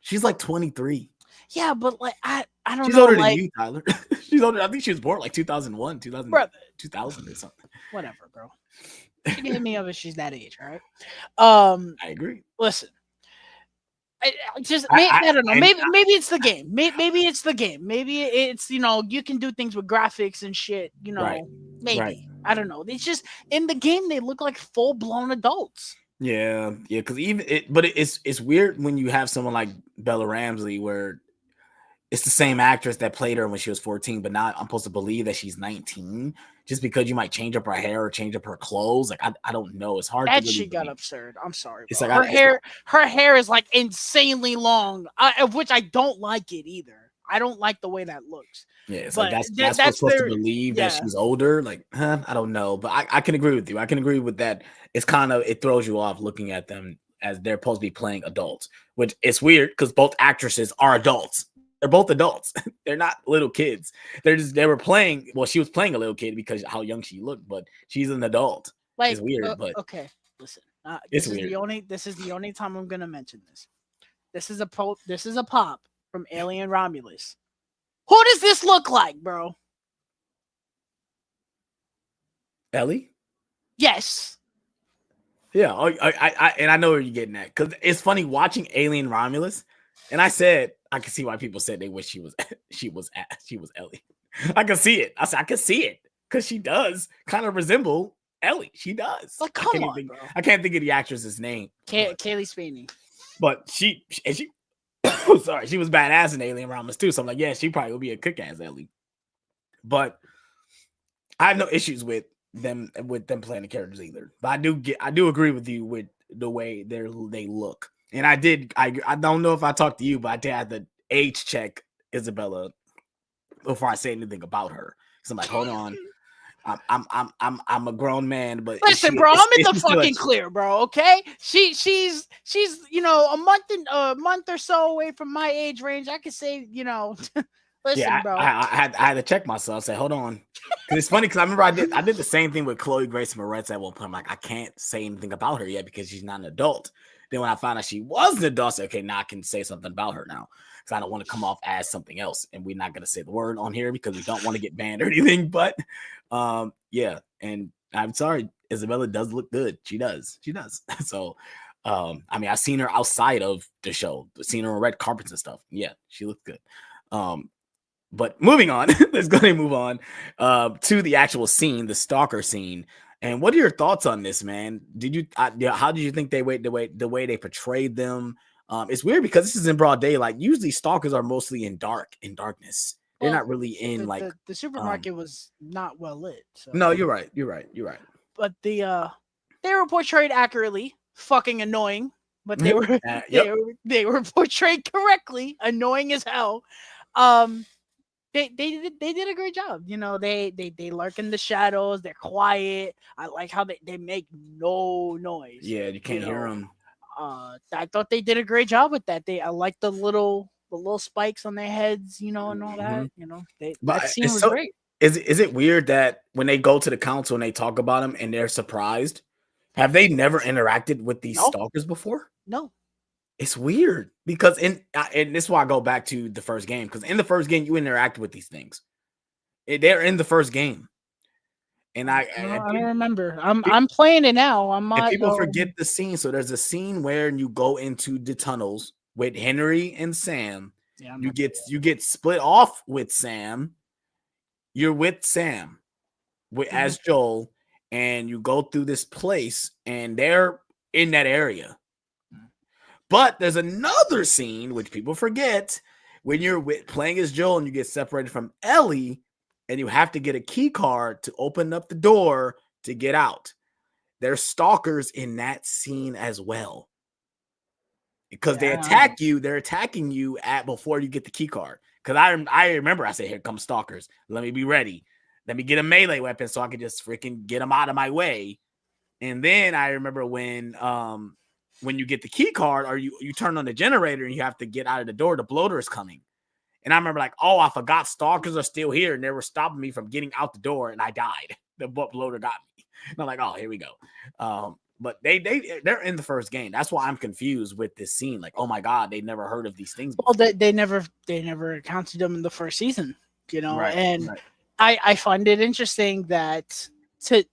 She's like 23. Yeah, but like I don't know. She's older than you, Tyler. She's older. I think she was born like 2001, 2000 or something. Whatever, bro. She can hit me up if she's that age, all right? I agree. Listen, I don't know. Maybe it's the game. Maybe it's the game. Maybe it's you can do things with graphics and shit. Maybe I don't know. It's just in the game they look like full blown adults. Yeah, yeah, because it's weird when you have someone like Bella Ramsey where it's the same actress that played her when she was 14, but now I'm supposed to believe that she's 19 just because you might change up her hair or change up her clothes. Like I don't know. It's hard to That really shit got believe. absurd. I'm sorry, It's bro. like I, it's, Her hair is like insanely long, of which I don't like it either. I don't like the way that looks. yeah, it's like But that's what's that's supposed to their believe that yeah. she's older. Like, I don't know, but I can agree with you. I can agree with that. It's kind of it throws you off looking at them as they're supposed to be playing adults, which it's weird because both actresses are adults. They're both adults. They're not little kids. They were playing. Well, she was playing a little kid because how young she looked, but she's an adult. Like It's weird, but okay, listen. it's weird. This is the only time I'm gonna mention this. This is a pop from Alien Romulus. Who does this look like, bro? Ellie. Yes. Yeah, and I know where you're getting at because it's funny watching Alien Romulus, and I said I can see why people said they wish she was Ellie. I can see it. I said I can see it because she does kind of resemble Ellie. She does. Like, come on, bro. I can't think of the actress's name. Kaylee Sweeney. But she sorry, she was badass in Alien Romulus too. So I'm like, yeah, she probably would be a cook ass Ellie. But I have no issues with them playing the characters either. But I do agree with you with the way they look. And I don't know if I talked to you, but I did have to age check Isabella before I say anything about her. So I'm like, hold on. I'm a grown man, but listen, bro, I'm in the fucking clear, bro. Okay, she's a month or so away from my age range. I could say listen, bro. I had to check myself. Say, hold on, because it's funny because I remember I did the same thing with Chloe Grace Moretz at one point. I'm like, I can't say anything about her yet because she's not an adult. Then when I found out she was an adult, I said, okay, now I can say something about her now because I don't want to come off as something else, and we're not gonna say the word on here because we don't want to get banned or anything. But yeah, and I'm sorry, Isabella does look good. She does. So, I mean, I've seen her outside of the show, seen her on red carpets and stuff. Yeah, she looks good. But moving on, let's go ahead and move on to the actual scene, the stalker scene. And what are your thoughts on this, man? How did you think the way they portrayed them? It's weird because this is in broad daylight. Usually, stalkers are mostly in darkness. They're not really in the supermarket was not well lit. So. No, you're right. But they were portrayed accurately, fucking annoying. But they were they were portrayed correctly, annoying as hell. They did a great job. They lurk in the shadows. They're quiet. I like how they make no noise. Yeah, you can't hear them. I thought they did a great job with that. I like the little spikes on their heads, and all that. That scene was great. Is it weird that when they go to the council and they talk about them and they're surprised? Have they never interacted with these stalkers before? No. It's weird because and this is why I go back to the first game because in the first game you interact with these things. They're in the first game, and I don't remember. I'm playing it now. I'm not. People forget the scene. So there's a scene where you go into the tunnels with Henry and Sam. Yeah, you get split off with Sam. You're with Sam, as Joel, and you go through this place, and they're in that area. But there's another scene which people forget when you're playing as Joel and you get separated from Ellie, and you have to get a key card to open up the door to get out. There's stalkers in that scene as well. Because they attack you, they're attacking you before you get the key card. Because I remember I said, here come stalkers. Let me be ready. Let me get a melee weapon so I can just freaking get them out of my way. And then I remember when you get the key card or you turn on the generator and you have to get out of the door, the bloater is coming. And I remember like, oh, I forgot stalkers are still here and they were stopping me from getting out the door and I died. The bloater got me. And I'm like, oh, here we go. But they're in the first game. That's why I'm confused with this scene. Like, oh my God, they never heard of these things before. Well, they never encountered them in the first season, Right, and right. I find it interesting that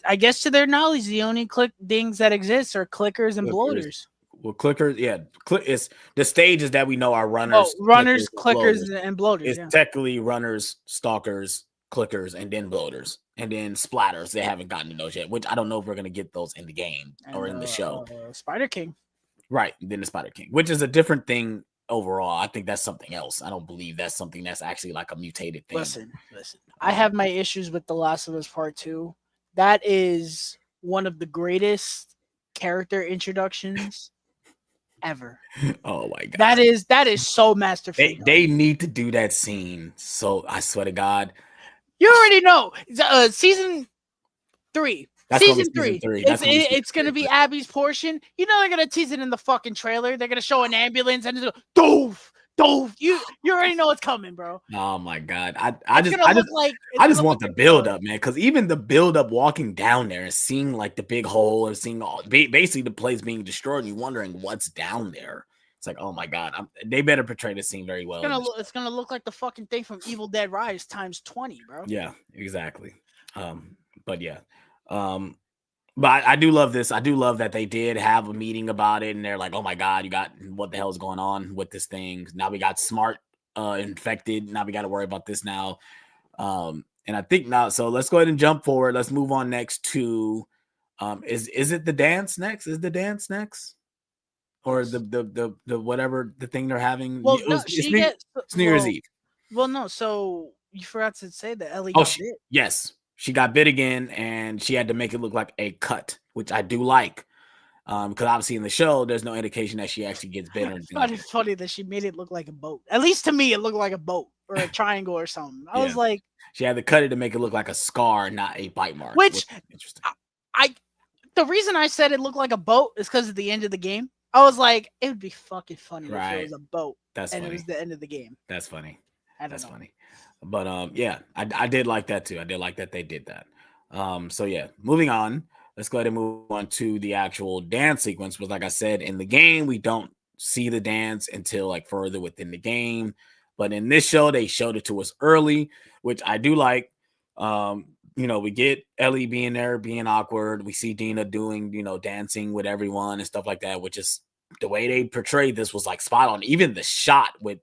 I guess to their knowledge, the only things that exist are clickers and bloaters. Well, clickers, yeah. It's the stages that we know are runners. Oh, runners, clickers, and bloaters. It's technically runners, stalkers, clickers, and then bloaters. and then splatters. They haven't gotten to those yet, which I don't know if we're gonna get those in the game or and in the show. Spider King. Right, then the Spider King, which is a different thing overall. I think that's something else. I don't believe that's something that's actually like a mutated thing. Listen. I have my issues with The Last of Us Part 2. That is one of the greatest character introductions ever. Oh my god, That is so masterfully done. they need to do that scene. So I swear to God, You already know. Season 3. that's gonna be season 3. It's gonna be Abby's portion. You know they're gonna tease it in the fucking trailer. They're gonna show an ambulance and it's doof, doof. You already know it's coming, bro. Oh my god, I just want the build up, man. Because even the build up, walking down there and seeing like the big hole and seeing basically the place being destroyed, and you wondering what's down there. It's like, oh my god, they better portray the scene very well. It's gonna look like the fucking thing from Evil Dead Rise times 20, bro. Yeah, exactly. But yeah, but I do love this. I do love that they did have a meeting about it, and they're like, oh my god, you got what the hell is going on with this thing? Now we got Smart infected. Now we got to worry about this now. And I think now, so let's go ahead and jump forward. Let's move on next to is it the dance next? Is the dance next? Or the whatever the thing they're having. Well, it's New Year's Eve. Well, no. So you forgot to say that Ellie got bit. Yes, she got bit again, and she had to make it look like a cut, which I do like. Because obviously in the show, there's no indication that she actually gets bit or anything. It's funny that she made it look like a boat. At least to me, it looked like a boat or a triangle or something. I was like, she had to cut it to make it look like a scar, not a bite mark. Which interesting. The reason I said it looked like a boat is because at the end of the game. I was like, it would be fucking funny if it was a boat. That's funny. It was the end of the game. That's funny. That's funny. But yeah, I did like that too. I did like that they did that. So yeah, moving on. Let's go ahead and move on to the actual dance sequence. Because like I said, in the game, we don't see the dance until like further within the game. But in this show, they showed it to us early, which I do like. We get Ellie being there, being awkward. We see Dina doing, dancing with everyone and stuff like that, which is the way they portrayed this was like spot on. Even the shot with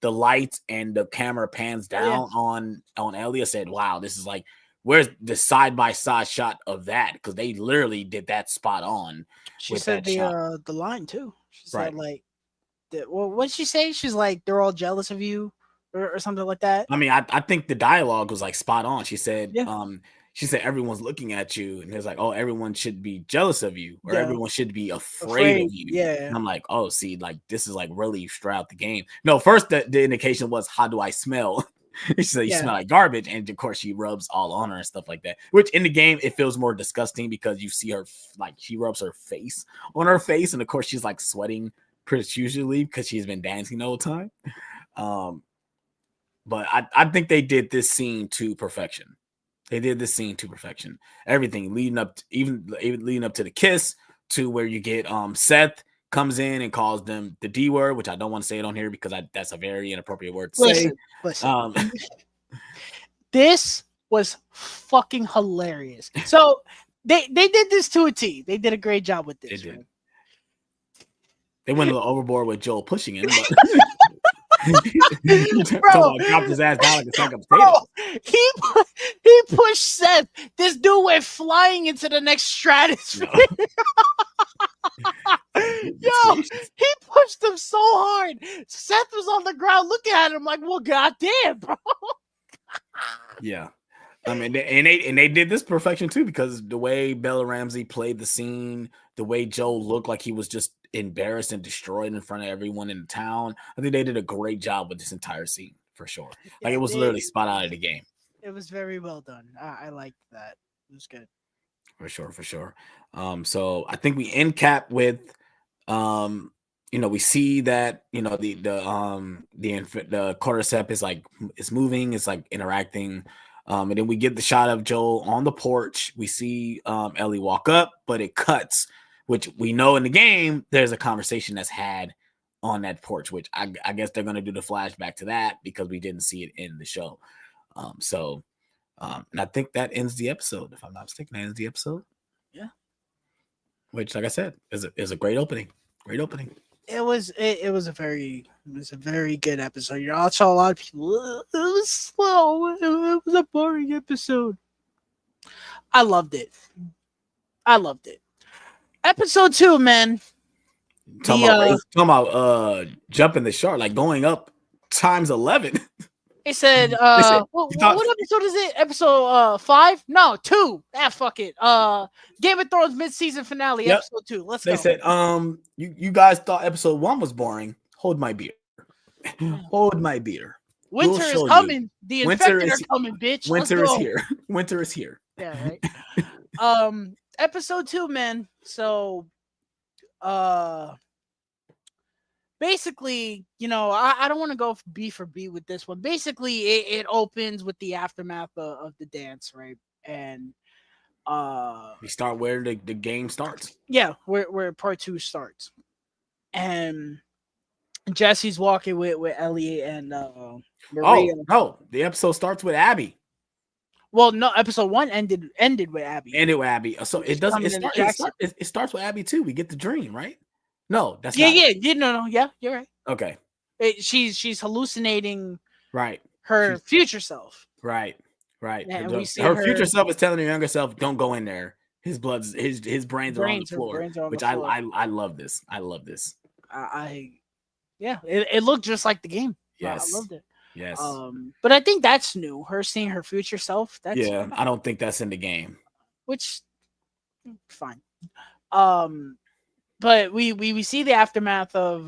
the lights and the camera pans down on Ellie. I said, wow, this is like, where's the side-by-side shot of that? Because they literally did that spot on. She said the line too. She said like, what did she say? She's like, they're all jealous of you. Or something like that. I mean, I think the dialogue was like spot on. She said, everyone's looking at you, and it's like, oh, everyone should be jealous of you, or everyone should be afraid of you. Yeah. And I'm like, oh, see, like this is like really throughout the game. No, first the indication was, how do I smell? She said, you smell like garbage, and of course she rubs all on her and stuff like that. Which in the game it feels more disgusting because you see her like she rubs her face on her face, and of course she's like sweating profusely because she's been dancing the whole time. But I think they did this scene to perfection. Everything leading up to, even leading up to the kiss, to where you get Seth comes in and calls them the D word, which I don't want to say it on here because that's a very inappropriate word to say. Listen. This was fucking hilarious. So they did this to a T. They did a great job with this. They did. They went a little overboard with Joel pushing him. Bro, dropped his ass down like a sack of potatoes. He pushed Seth. This dude went flying into the next stratosphere. Yo, he pushed him so hard. Seth was on the ground looking at him like, well, goddamn, bro. Yeah. I mean, they did this perfection too, because the way Bella Ramsey played the scene, the way Joe looked like he was just embarrassed and destroyed in front of everyone in the town. I think they did a great job with this entire scene for sure. Like it was literally spot out of the game. It was very well done. I liked that. It was good. For sure. So I think we end cap with, we see that the cordyceps is like it's moving, it's like interacting. And then we get the shot of Joel on the porch. We see Ellie walk up, but it cuts, which we know in the game there's a conversation that's had on that porch, which I guess they're going to do the flashback to that because we didn't see it in the show. And I think that ends the episode. If I'm not mistaken, that ends the episode. Yeah. Which, like I said, is a great opening. Great opening. It was a very good episode. I saw a lot of people. It was slow. It was a boring episode. I loved it. I loved it. Episode 2, man. Talking about jumping the shark, like going up times 11. They said, They said what, you thought, what episode is it? Episode 5? No, 2. Ah, fuck it. Game of Thrones mid-season finale, yep. episode 2. Let's They go. said, you guys thought episode 1 was boring. Hold my beer. Hold my beer. We'll Winter is show you. coming. The Winter infected is are coming, bitch. Let's winter is go. here. Winter is here. Yeah, right. Episode 2, man. So, basically, I don't want to go B for B with this one. Basically, it opens with the aftermath of the dance, right? And we start where the game starts. Yeah, where part 2 starts. And Jesse's walking with Ellie and Maria. Oh no, the episode starts with Abby. Well, no, episode 1 ended with Abby. Ended with Abby. So it doesn't. It starts with Abby too. We get the dream, right? No, that's no, you're right. Okay. She's hallucinating. Right. Her future self. Right. And we see her future self is telling her younger self, "Don't go in there. His brains are on the floor." Which I love this. I love this. It looked just like the game. Yes. I loved it. Yes. But I think that's new. Her seeing her future self. I don't think that's in the game. Which, fine. But we see the aftermath of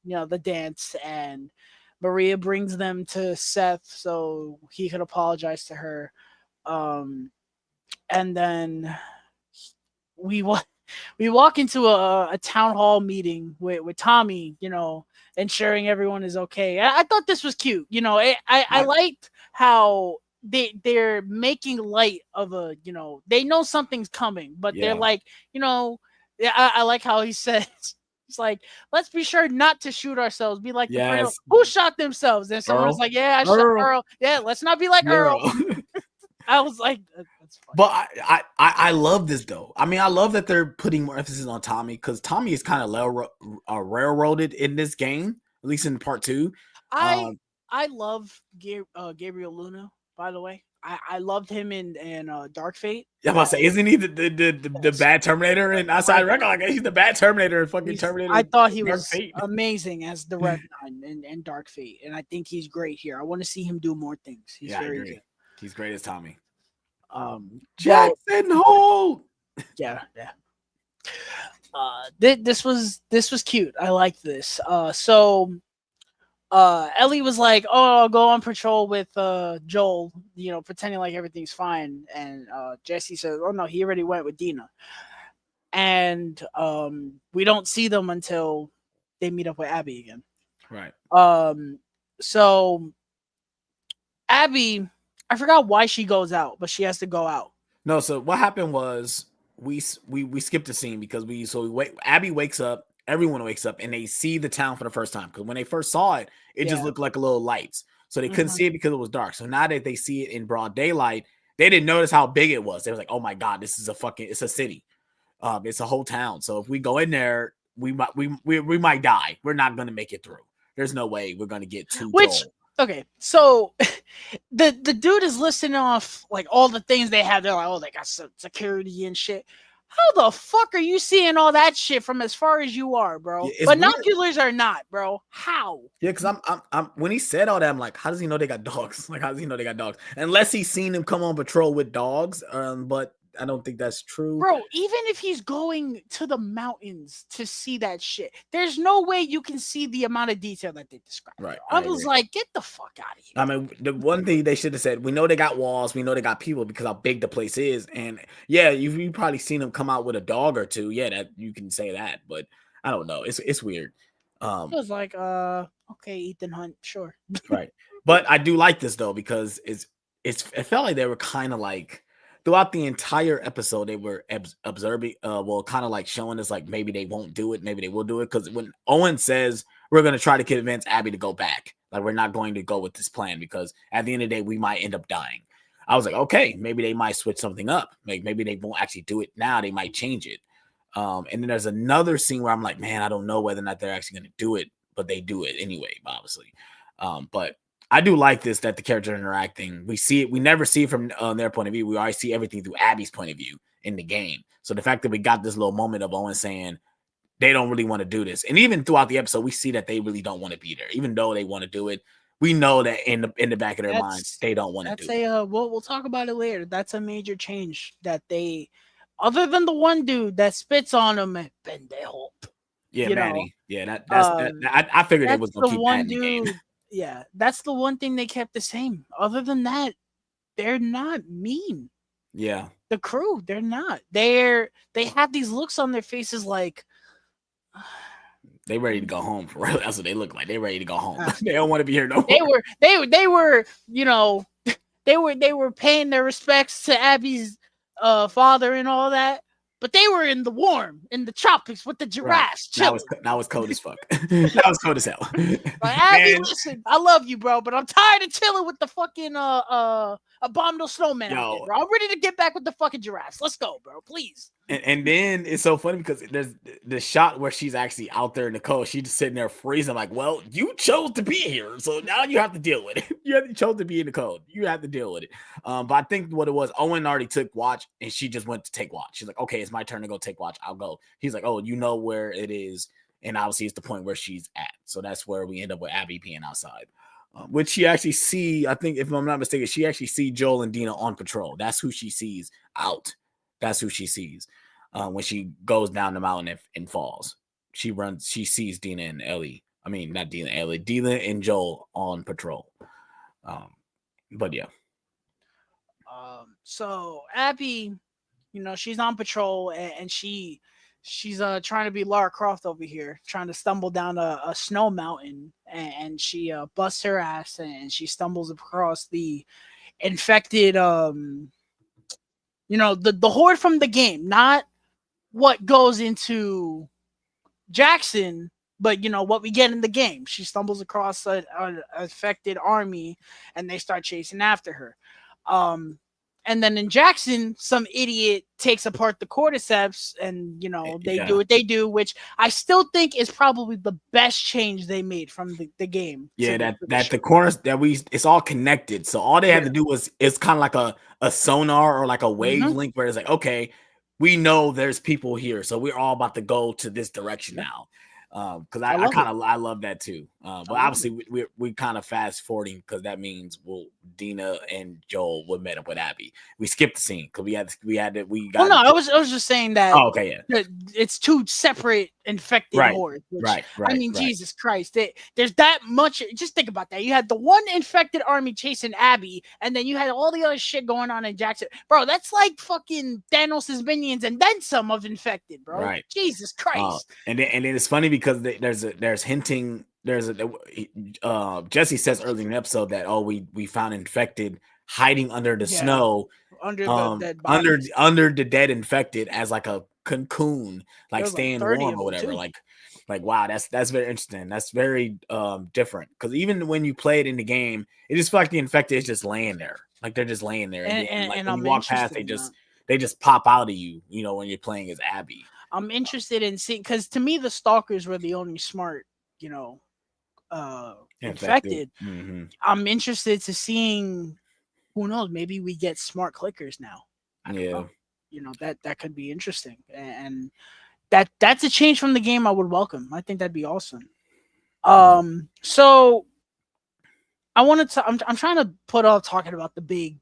the dance, and Maria brings them to Seth so he could apologize to her. And then we walk into a town hall meeting with Tommy, ensuring everyone is okay. I thought this was cute. I liked how they're making light of they know something's coming, but they're like, I like how he says, it's like, let's be sure not to shoot ourselves. Be like the girl who shot themselves. And someone was like, yeah, I shot Earl. Yeah, let's not be like Earl. I was like, that's funny. But I love this though. I mean, I love that they're putting more emphasis on Tommy, because Tommy is kind of railroaded in this game, at least in part 2. I love Gabriel Luna, by the way. I loved him in Dark Fate. Yeah, I'm about to say, isn't he the bad Terminator? And I reckon like he's the bad Terminator in fucking Terminator. I thought he was amazing as the Rev 9 in Dark Fate, and I think he's great here. I want to see him do more things. He's very good. He's great as Tommy. Jackson Holt. Yeah. This was cute. I like this. So Ellie was like, "Oh, I'll go on patrol with Joel, pretending like everything's fine." And Jesse says, "Oh no, he already went with Dina." And we don't see them until they meet up with Abby again. Right. So Abby, I forgot why she goes out, but she has to go out. No, so what happened was we skipped a scene because Abby wakes up, everyone wakes up, and they see the town for the first time, because when they first saw it, it just looked like a little lights. So they couldn't see it because it was dark. So now that they see it in broad daylight, they didn't notice how big it was. They was like, "Oh my God, this is it's a city. It's a whole town. So if we go in there, we might die. We're not going to make it through. There's no way we're going to get to Joel." Okay, so the dude is listing off like all the things they have. They're like, "Oh, they got some security and shit." How the fuck are you seeing all that shit from as far as you are, bro? Binoculars are not, bro. How? Yeah, because I'm when he said all that, I'm like, how does he know they got dogs? Like, how does he know they got dogs? Unless he's seen them come on patrol with dogs. But I don't think that's true. Bro, even if he's going to the mountains to see that shit, there's no way you can see the amount of detail that they described. Right. I was like, get the fuck out of here. I mean, the one thing they should have said, we know they got walls, we know they got people, because how big the place is. And yeah, you probably seen them come out with a dog or two. Yeah, that you can say that, but I don't know. It's weird. It was like, okay, Ethan Hunt, sure. Right. But I do like this though, because it felt like they were kind of like, throughout the entire episode, they were observing, kind of like showing us like maybe they won't do it, maybe they will do it. Because when Owen says we're going to try to convince Abby to go back, like we're not going to go with this plan because at the end of the day we might end up dying. I was like, okay, maybe they might switch something up. Maybe they won't actually do it now. They might change it. And then there's another scene where I'm like, man, I don't know whether or not they're actually going to do it, but they do it anyway, obviously. But I do like this that the characters are interacting. We see it. We never see it from their point of view. We always see everything through Abby's point of view in the game. So the fact that we got this little moment of Owen saying they don't really want to do this, and even throughout the episode, we see that they really don't want to be there, even though they want to do it. We know that in the back of their minds, they don't want to do it. We'll talk about it later. That's a major change that they, other than the one dude that spits on him and pendejo. Yeah, You know, Manny. Yeah, I figured they was that's gonna the keep that one in the game. dude. Yeah, that's the one thing they kept the same. Other than that, they're not mean. Yeah, The crew, they're not. They have these looks on their faces like they ready to go home for real. That's what they look like. They ready to go home. They don't want to be here no they more. were they were, you know, they were paying their respects to Abby's father and all that, but they were in the warm, in the tropics with the Right. giraffes chilling. That was cold as fuck. That was cold as hell. Like, Abby, Man, listen, I love you, bro, but I'm tired of chilling with the fucking abominable snowman out there, yo, bro. I'm ready to get back with the fucking giraffes. Let's go, bro, please. and then it's so funny because there's the shot where she's actually out there in the cold. She's just sitting there freezing, like, well, you chose to be here, so now you have to deal with it. You chose to be in the cold. You have to deal with it. But I think what it was, Owen already took watch, and she just went to take watch. She's like, okay, it's my turn to go take watch. I'll go. He's like, oh, you know where it is, and obviously it's the point where she's at. So that's where we end up with Abby being outside. Which she actually see, I think, if I'm not mistaken, she actually see Joel and Dina on patrol. That's who she sees out. That's who she sees when she goes down the mountain and falls. She runs. She sees Dina and Ellie. I mean, not Dina and Ellie. Dina and Joel on patrol. But yeah. So Abby, you know, she's on patrol and she's trying to be Lara Croft over here, trying to stumble down a snow mountain, and she busts her ass and she stumbles across the infected you know, the horde from the game, not what goes into Jackson, but you know what we get in the game. She stumbles across an affected army, and they start chasing after her. And then in Jackson, some idiot takes apart the cordyceps, and you know they do what they do, which I still think is probably the best change they made from the game. Yeah, the corners that it's all connected. So all they had to do was it's kind of like a sonar or like a wavelength where it's like, okay, we know there's people here, so we're all about to go to this direction now. Because I love that too. But obviously we kind of fast forwarding because that means Dina and Joel would met up with Abby. We skipped the scene because we had Well, no, I was just saying that. Oh, okay, yeah. It's two separate infected hordes. Which, I mean, Jesus Christ, there's that much. Just think about that. You had the one infected army chasing Abby, and then you had all the other shit going on in Jackson, bro. That's like fucking Thanos' minions and then some of infected, bro. Right. Jesus Christ. And then it's funny because there's hinting. Jesse says early in the episode that we found infected hiding under the snow, under the dead bodies. under the dead infected as like a cocoon, like staying warm or whatever. Too. Like wow, that's very interesting. That's very different because even when you play it in the game, it just feels like the infected is just laying there, like they're just laying there, and when you walk past, they just pop out of you. You know, when you're playing as Abby. I'm interested in seeing because to me the stalkers were the only smart, you know, infected. Mm-hmm. I'm interested to seeing. Who knows? Maybe we get smart clickers now. I don't know. You know, that could be interesting, and that's a change from the game I would welcome. I think that'd be awesome. So I wanted to. I'm trying to put off talking about the big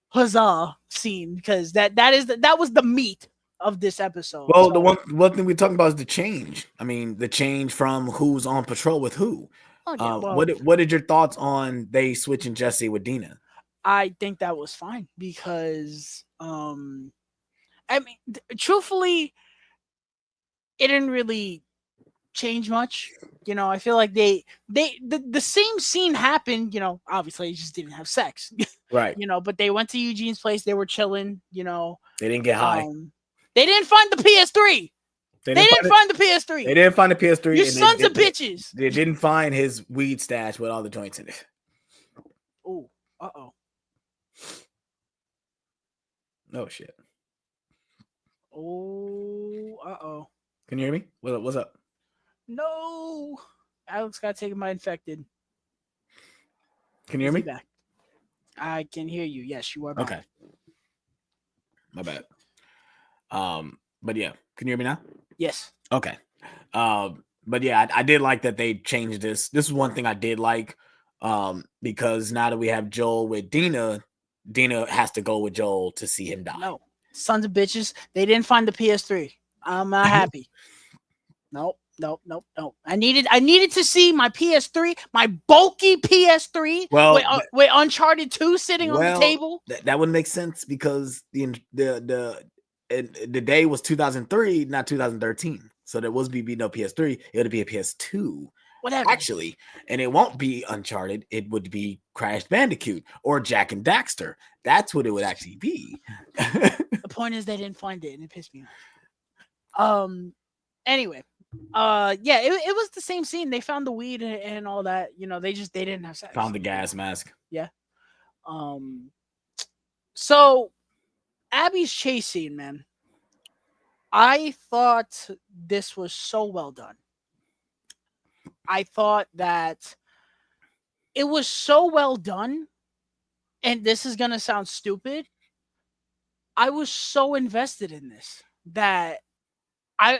huzzah scene because that was the meat of this episode. Well, the one thing we're talking about is the change. I mean, the change from who's on patrol with who. What did your thoughts on they switching Jesse with Dina? I think that was fine because I mean truthfully it didn't really change much. You know, I feel like the same scene happened, you know, obviously they just didn't have sex. Right. You know, but they went to Eugene's place, they were chilling, you know. They didn't get high. They didn't find the PS3. They didn't find the PS3. They didn't find the PS3. You sons of bitches. They didn't find his weed stash with all the joints in it. Oh, uh-oh. No shit. Oh, uh-oh. Can you hear me? What's up? No. Alex got taken by infected. Can you hear Is he me? back? I can hear you. Yes, you are back. Okay, my bad. But yeah, can you hear me now? Yes. Okay. But yeah, I did like that they changed this. This is one thing I did like. Because now that we have Joel with Dina, Dina has to go with Joel to see him die. No. Sons of bitches. They didn't find the PS3. I'm not happy. Nope. I needed to see my PS3, my bulky PS3 Well, with Uncharted 2 sitting on the table. That would make sense because the day was 2003, not 2013. So there was be no PS3. It would be a PS2. Whatever. Actually, and it won't be Uncharted. It would be Crash Bandicoot or Jack and Daxter. That's what it would actually be. The point is they didn't find it, and it pissed me off. Anyway, yeah, it was the same scene. They found the weed and all that. You know, they didn't have sex. Found the gas mask. Yeah. So Abby's chase scene, man. I thought this was so well done. I thought that it was so well done, and this is gonna sound stupid. I was so invested in this that I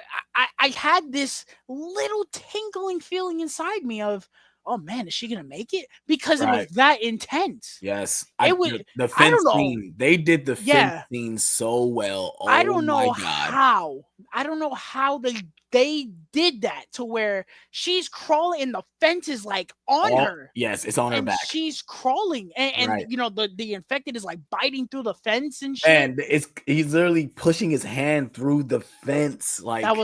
had this little tingling feeling inside me of, oh man, is she gonna make it? Because it was that intense. Yes, It was. The I fence don't know. scene. They did the fence scene so well. Oh I don't know my God. how. I don't know how they did that to where she's crawling and the fence is like on her. Yes, it's on her And back. she's crawling, and you know the infected is like biting through the fence and shit. And he's literally pushing his hand through the fence. Like that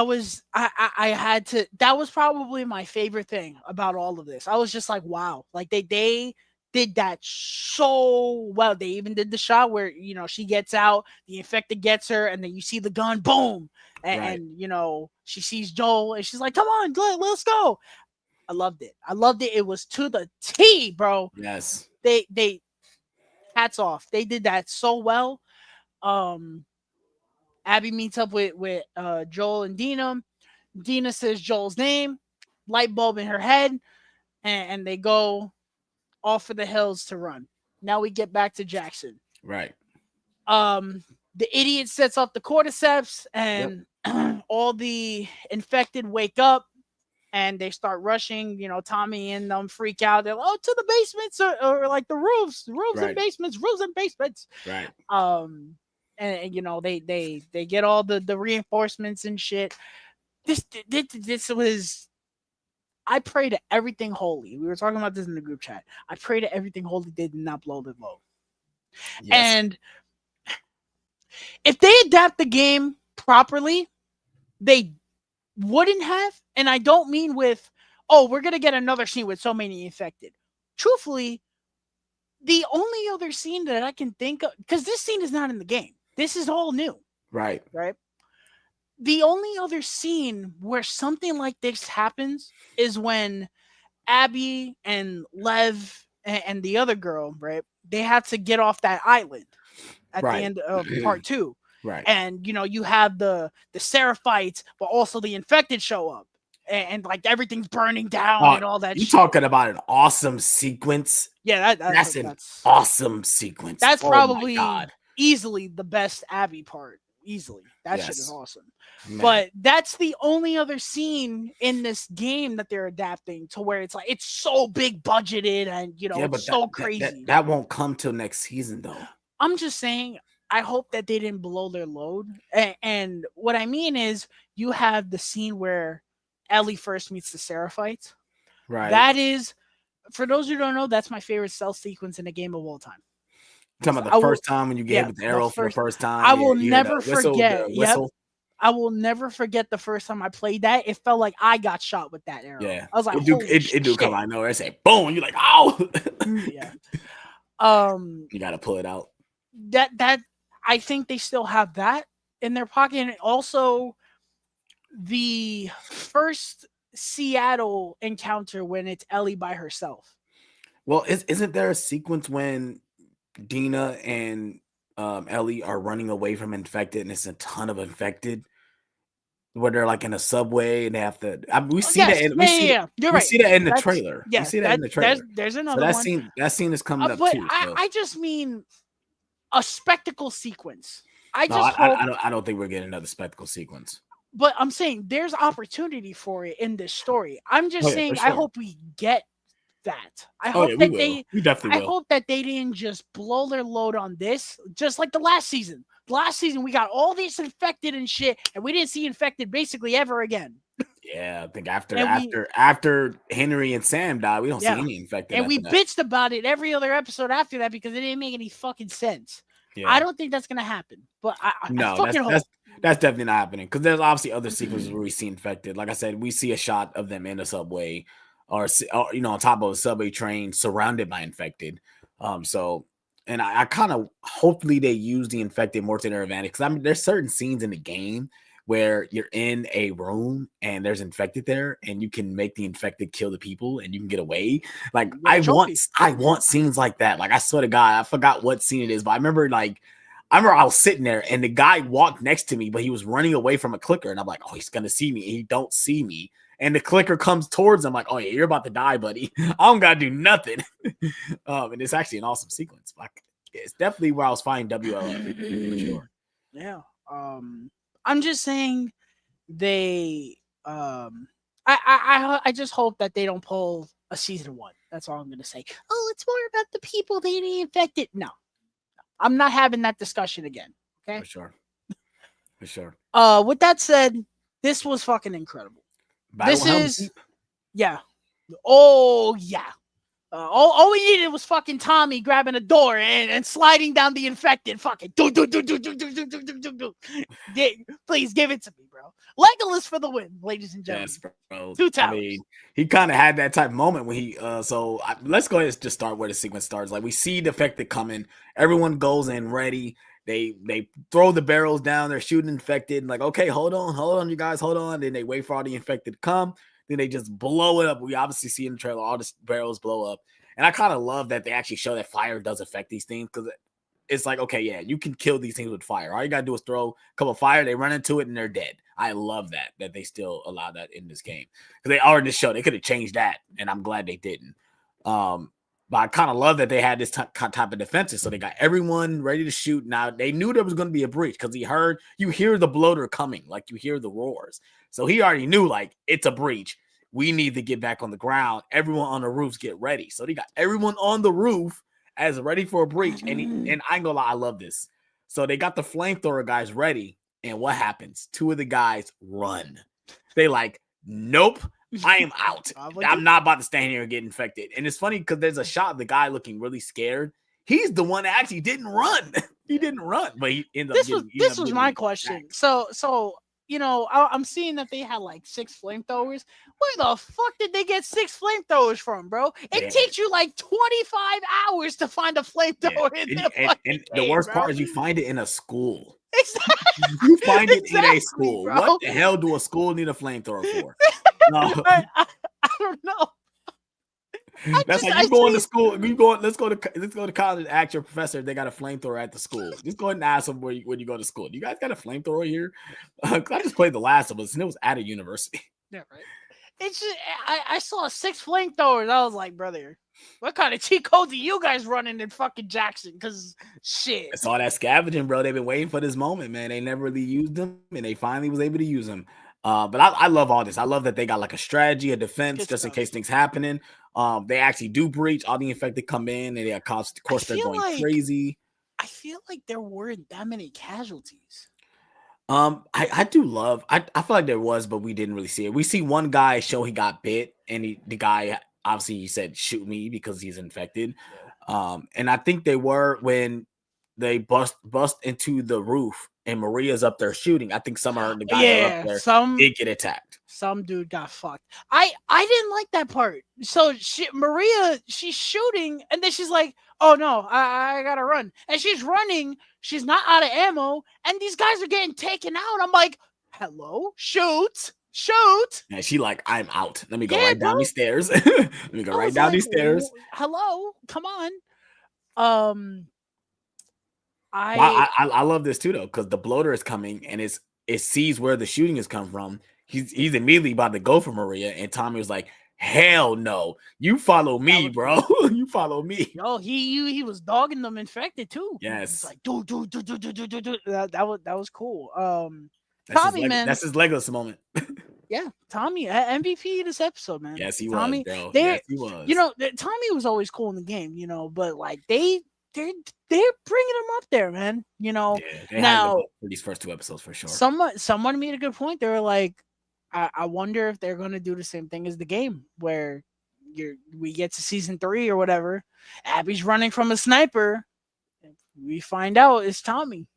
was I had to. That was probably my favorite thing about all of this. I was just like, wow, like they did that so well. They even did the shot where you know she gets out, the infected gets her, and then you see the gun, boom, and you know she sees Joel, and she's like, come on, let's go. I loved it. It was to the T, bro. Yes. They hats off. They did that so well. Abby meets up with Joel and Dina. Dina says Joel's name, light bulb in her head, and they go off for the hills to run. Now we get back to Jackson. Right. The idiot sets off the cordyceps, and all the infected wake up. And they start rushing, you know, Tommy and them freak out. They're like, oh, to the basements or like the roofs and basements, roofs and basements. Right. And you know, they get all the reinforcements and shit. This was, I pray to everything holy. We were talking about this in the group chat. I pray to everything holy they did not blow the load. Yes. And if they adapt the game properly, they wouldn't have, and I don't mean with, oh, we're gonna get another scene with so many infected. Truthfully, the only other scene that I can think of, because this scene is not in the game, this is all new. Right. The only other scene where something like this happens is when Abby and Lev and the other girl, right, they have to get off that island at the end of part 2. Right. And you know, you have the Seraphites, but also the infected show up. And like everything's burning down and all that shit. You're talking about an awesome sequence. Yeah, that's an awesome sequence. That's probably easily the best Abby part. Easily. That shit is awesome. Man. But that's the only other scene in this game that they're adapting to where it's like it's so big budgeted and you know it's so crazy. That won't come till next season though. I'm just saying, I hope that they didn't blow their load. And what I mean is you have the scene where Ellie first meets the Seraphites. Right. That is, for those who don't know, that's my favorite stealth sequence in a game of all time. You're talking about the first time when you gave the arrow for the first time. I will never forget. I will never forget the first time I played that. It felt like I got shot with that arrow. Yeah. I was like, it do come out of nowhere. It say boom. You're like, oh. Yeah. You gotta pull it out. That I think they still have that in their pocket. And also the first Seattle encounter when it's Ellie by herself. Well, isn't there a sequence when Dina and Ellie are running away from infected and it's a ton of infected? where they're like in a subway and they have to. We Oh, see that. yes, yeah. You're We right. see that in the That's trailer. We yeah. see that in That the trailer. there's So another one. that scene is coming up But too. So I just mean a spectacle sequence. I no, just hope, I don't think we're getting another spectacle sequence. but I'm saying there's opportunity for it in this story. I'm Oh just yeah, for saying I sure. hope we get that. Oh yeah, we will. We definitely I will. hope that they didn't just blow their load on this, just like the last season. Last season we got all these infected and shit, and we didn't see infected basically ever again. Yeah, I think And we after Henry and Sam died, we don't see yeah, any infected and we after that. bitched about it every other episode after that because it didn't make any fucking sense. I Yeah. don't think that's gonna happen, but I No, fucking hope. that's definitely not happening because there's obviously other sequences where we see infected. Like I said, we see a shot of them in a subway, or on top of a subway train surrounded by infected. So, and I kind of hopefully they use the infected more to their advantage because I mean there's certain scenes in the game where you're in a room and there's infected there and you can make the infected kill the people and you can get away. Like You get a trophy. I want scenes like that. Like I swear to God, I forgot what scene it is, but I remember I was sitting there and the guy walked next to me, but he was running away from a clicker. And I'm like, oh, he's going to see me. He don't see me. And the clicker comes towards him like, oh, yeah, you're about to die, buddy. I don't got to do nothing. And it's actually an awesome sequence. Like, it's definitely where I was finding WLF for sure. Yeah. I'm just saying they I just hope that they don't pull a season one. That's all I'm gonna say. Oh, it's more about the people they infected. No. I'm not having that discussion again. Okay. For sure. For sure. With that said, this was fucking incredible. Battle yeah. Oh yeah. All we needed was fucking Tommy grabbing a door and sliding down the infected. Fucking do. Please give it to me, bro. Legolas for the win, ladies and gentlemen. Yes, bro. Two towers. I mean, he kind of had that type of moment when he. Let's go ahead and just start where the sequence starts. Like we see the infected coming, everyone goes in ready. They throw the barrels down. They're shooting infected. Like, okay, hold on, you guys, hold on. Then they wait for all the infected to come. Then they just blow it up. We obviously see in the trailer all the barrels blow up. And I kind of love that they actually show that fire does affect these things because it's like, okay, yeah, you can kill these things with fire. All you got to do is throw a couple of fire. They run into it and they're dead. I love that they still allow that in this game because they already showed they could have changed that. And I'm glad they didn't. But I kind of love that they had this type of defenses. So they got everyone ready to shoot. Now they knew there was going to be a breach because you hear the bloater coming, like you hear the roars. So he already knew like it's a breach. We need to get back on the ground. Everyone on the roofs get ready. So they got everyone on the roof as ready for a breach. And I ain't gonna lie, I love this. So they got the flamethrower guys ready. And what happens? Two of the guys run. They like, nope, I am out. I'm not about to stand here and get infected. And it's funny because there's a shot of the guy looking really scared. He's the one that actually didn't run. He didn't run, but he ended up This was my question. So I'm seeing that they had like 6 flamethrowers. Where the fuck did they get 6 flamethrowers from, bro? It takes you like 25 hours to find a flamethrower and the worst part is you find it in a school. Exactly. You find it in a school. Bro. What the hell do a school need a flamethrower for? I don't know. That's like you go into school. Let's go to college and ask your professor if they got a flamethrower at the school. Just go ahead and ask them when you go to school. Do you guys got a flamethrower here? I just played The Last of Us and it was at a university. Yeah, right. It's just I saw 6 flamethrowers. I was like, brother, what kind of cheat codes are you guys running in fucking Jackson? Because shit. It's all that scavenging, bro. They've been waiting for this moment, man. They never really used them, and they finally was able to use them. But I love all this. I love that they got like a strategy, a defense, just in case things happening. They actually do breach. All the infected come in, and of course they're going crazy. I feel like there weren't that many casualties. I do love. I feel like there was, but we didn't really see it. We see one guy show he got bit, and the guy obviously he said shoot me because he's infected. And I think they were when they bust into the roof and Maria's up there shooting. I think some of the guys are up there did get attacked. Some dude got fucked. I didn't like that part. So Maria, she's shooting, and then she's like, "Oh no, I gotta run." And she's running. She's not out of ammo, and these guys are getting taken out. I'm like, "Hello, shoot!" And she like, "I'm out. Let me go down these stairs. Let me go down these stairs." Hello, come on. I love this too though because the bloater is coming and it's it sees where the shooting has come from, he's immediately about to go for Maria, and Tommy was like, "Hell no, you follow That me, was bro. You follow me." yo. He was dogging them infected too. He's Yes, like, do. That was cool. that's his Tommy, man, That's his Legolas moment. yeah, Tommy, MVP this episode, man. Yes, he was, Tommy, bro. Yes, they, he was. Tommy was always cool in the game, but like they're bringing him up there, man. Yeah, they had to Now go for these first 2 episodes for sure. someone made a good point. They were like, I wonder if they're going to do the same thing as the game, where we get to season 3 or whatever. Abby's running from a sniper. We find out it's Tommy.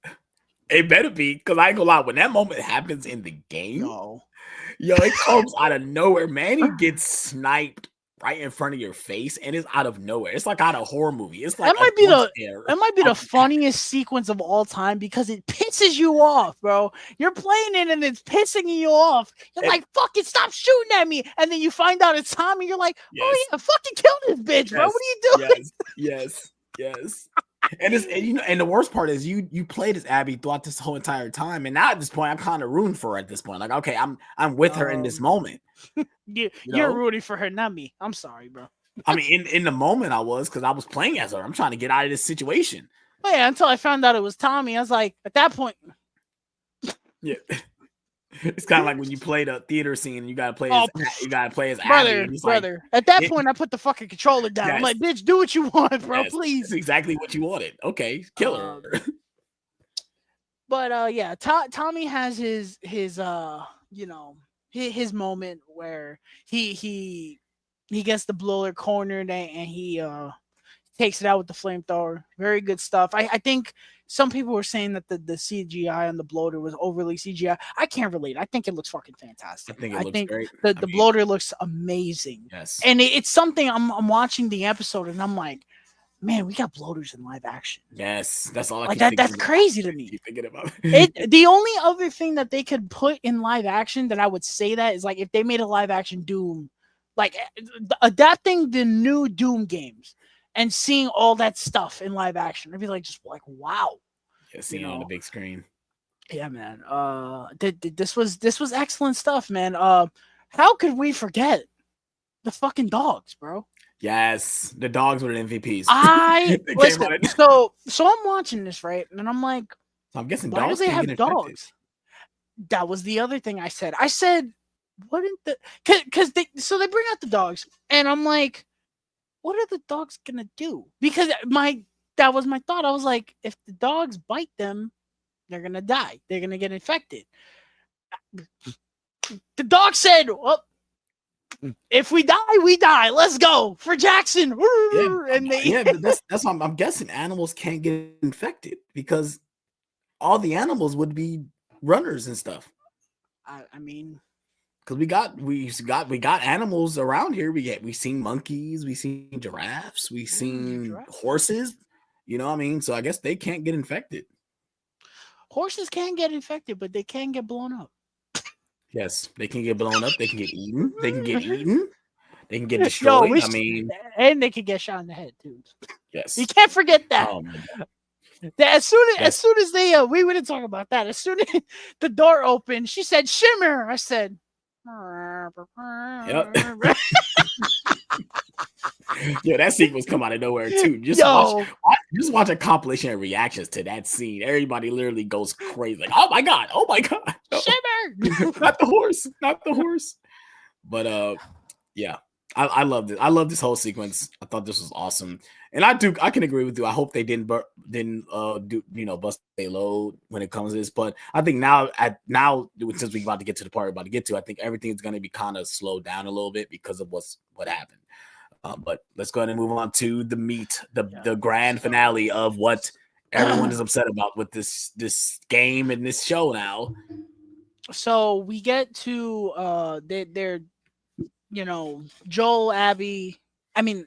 It better be, because I ain't gonna lie, when that moment happens in the game, Yo, it comes out of nowhere. Manny gets sniped right in front of your face, and it's out of nowhere. It's like out of a horror movie. It's like that a might be jump the scare. that might be the funniest sequence of all time because it pisses you off, bro. You're playing it and it's pissing you off. You're like, fucking stop shooting at me. And then you find out it's Tommy. You're like, oh Yes, yeah, fucking kill this bitch, bro. What are you doing? yes. And the worst part is you played as Abby throughout this whole entire time, and now at this point, I'm kind of rooting for her at this point. Like, okay, I'm with her in this moment. You're rooting for her, not me. I'm sorry, bro. I mean, in the moment, I was, because I was playing as her. I'm trying to get out of this situation. But yeah, until I found out it was Tommy, I was like, at that point, Yeah. It's kind of like when you play the theater scene and you gotta play as brother, Abby. brother. At that point, I put the fucking controller down. I'm like, bitch, do what you want, bro. Please. That's exactly what you wanted. Okay, kill her. But yeah, Tommy has his moment where he gets the blower cornered and he takes it out with the flamethrower. Very good stuff. I think some people were saying that the CGI on the bloater was overly CGI. I can't relate. I think it looks fucking fantastic. I think it looks great. The bloater looks amazing. Yes. And it's something I'm watching the episode and I'm like, man, we got bloaters in live action. Yes, that's all I like that. That's crazy to me. Keep thinking about The only other thing that they could put in live action that I would say that is like if they made a live action Doom, like adapting the new Doom games and seeing all that stuff in live action, I'd be like, just like, wow. Yeah, seeing it on the big screen. Yeah, man. This was excellent stuff, man. How could we forget the fucking dogs, bro? Yes, the dogs were the MVPs. Listen. So I'm watching this, right, and I'm like, so I'm guessing why dogs do they have dogs? That was the other thing I said. I said, wouldn't the because they bring out the dogs, and I'm like, what are the dogs gonna do? Because that was my thought. I was like, if the dogs bite them, they're gonna die. They're gonna get infected. The dog said, well, if we die, we die. Let's go for Jackson. That's why I'm guessing animals can't get infected because all the animals would be runners and stuff. I mean, because we got animals around here. We seen monkeys, we seen giraffes, we seen horses. You know what I mean? So I guess they can't get infected. Horses can get infected, but they can get blown up. Yes, they can get blown up. They can get eaten. They can get destroyed. And they can get shot in the head too. Yes, you can't forget that. As soon as they we didn't talk about that. As soon as the door opened, she said shimmer. I said, yep. Yo, that sequence come out of nowhere too. Just watch a compilation of reactions to that scene. Everybody literally goes crazy. Like, oh my god, shimmer. not the horse. But yeah, I loved it. I love this whole sequence. I thought this was awesome, and I can agree with you. I hope they didn't bust a load when it comes to this. But I think now since we're about to get to the part we're about to get to, I think everything's going to be kind of slowed down a little bit because of what happened. But let's go ahead and move on to the meat, the grand finale of what everyone is upset about with this game and this show now. So we get to they're Joel, Abby, and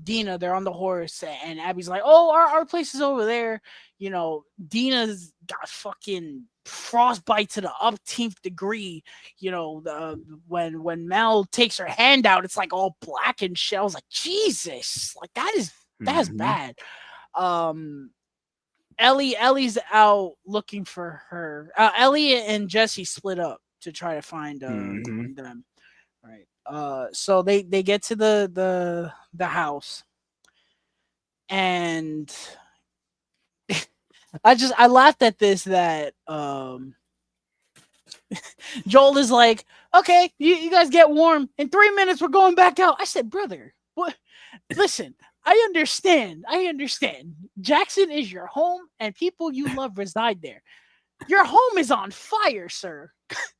Dina, they're on the horse, and Abby's like, oh, our place is over there. Dina's got fucking frostbite to the upteenth degree. When Mel takes her hand out, it's like all black and shells. Like, Jesus, like that's bad. Ellie's out looking for her. Ellie and Jesse split up to try to find Mm-hmm. them. Right. So they get to the house, and I laughed at this that Joel is like, okay, you guys get warm. In 3 minutes, we're going back out. I said, brother, what? Listen, I understand. I understand. Jackson is your home, and people you love reside there. Your home is on fire, sir.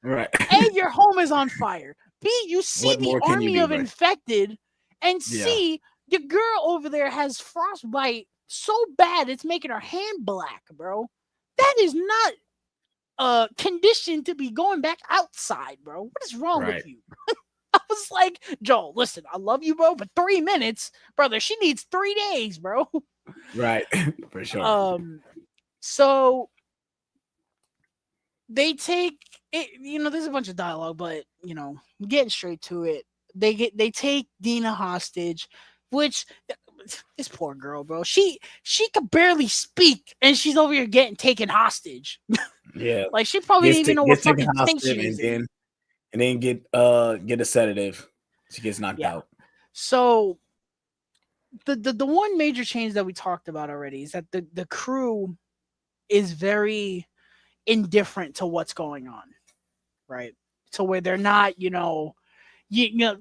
Right. A, your home is on fire. B, you see What the more can you army do, of bro? infected. And Yeah. C, the girl over there has frostbite so bad it's making her hand black, bro. That is not conditioned to be going back outside, bro. What is wrong Right. with you? I was like, Joel, listen, I love you, bro, but 3 minutes, brother, she needs 3 days, bro. Right. For sure. So they take it, there's a bunch of dialogue, but getting straight to it. They take Dina hostage, which this poor girl, bro. She could barely speak, and she's over here getting taken hostage. Yeah. Like she probably didn't even know what Gets taken fucking state she hostage was in. and then get a sedative. She gets knocked Yeah. out. So the one major change that we talked about already is that the crew is very indifferent to what's going on, right? So where they're not,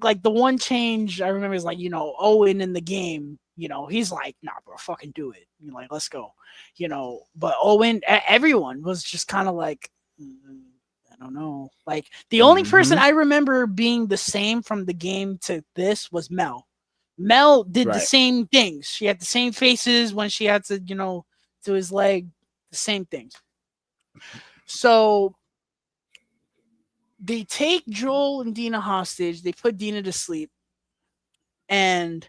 like the one change I remember is like, Owen in the game, he's like, nah, bro, fucking do it. You're like, let's go, but Owen, everyone was just kind of like, I don't know. Like the only person Mm-hmm. I remember being the same from the game to this was Mel. Mel did the Right. same things. She had the same faces when she had to, to his leg, the same things. So they take Joel and Dina hostage. They put Dina to sleep. And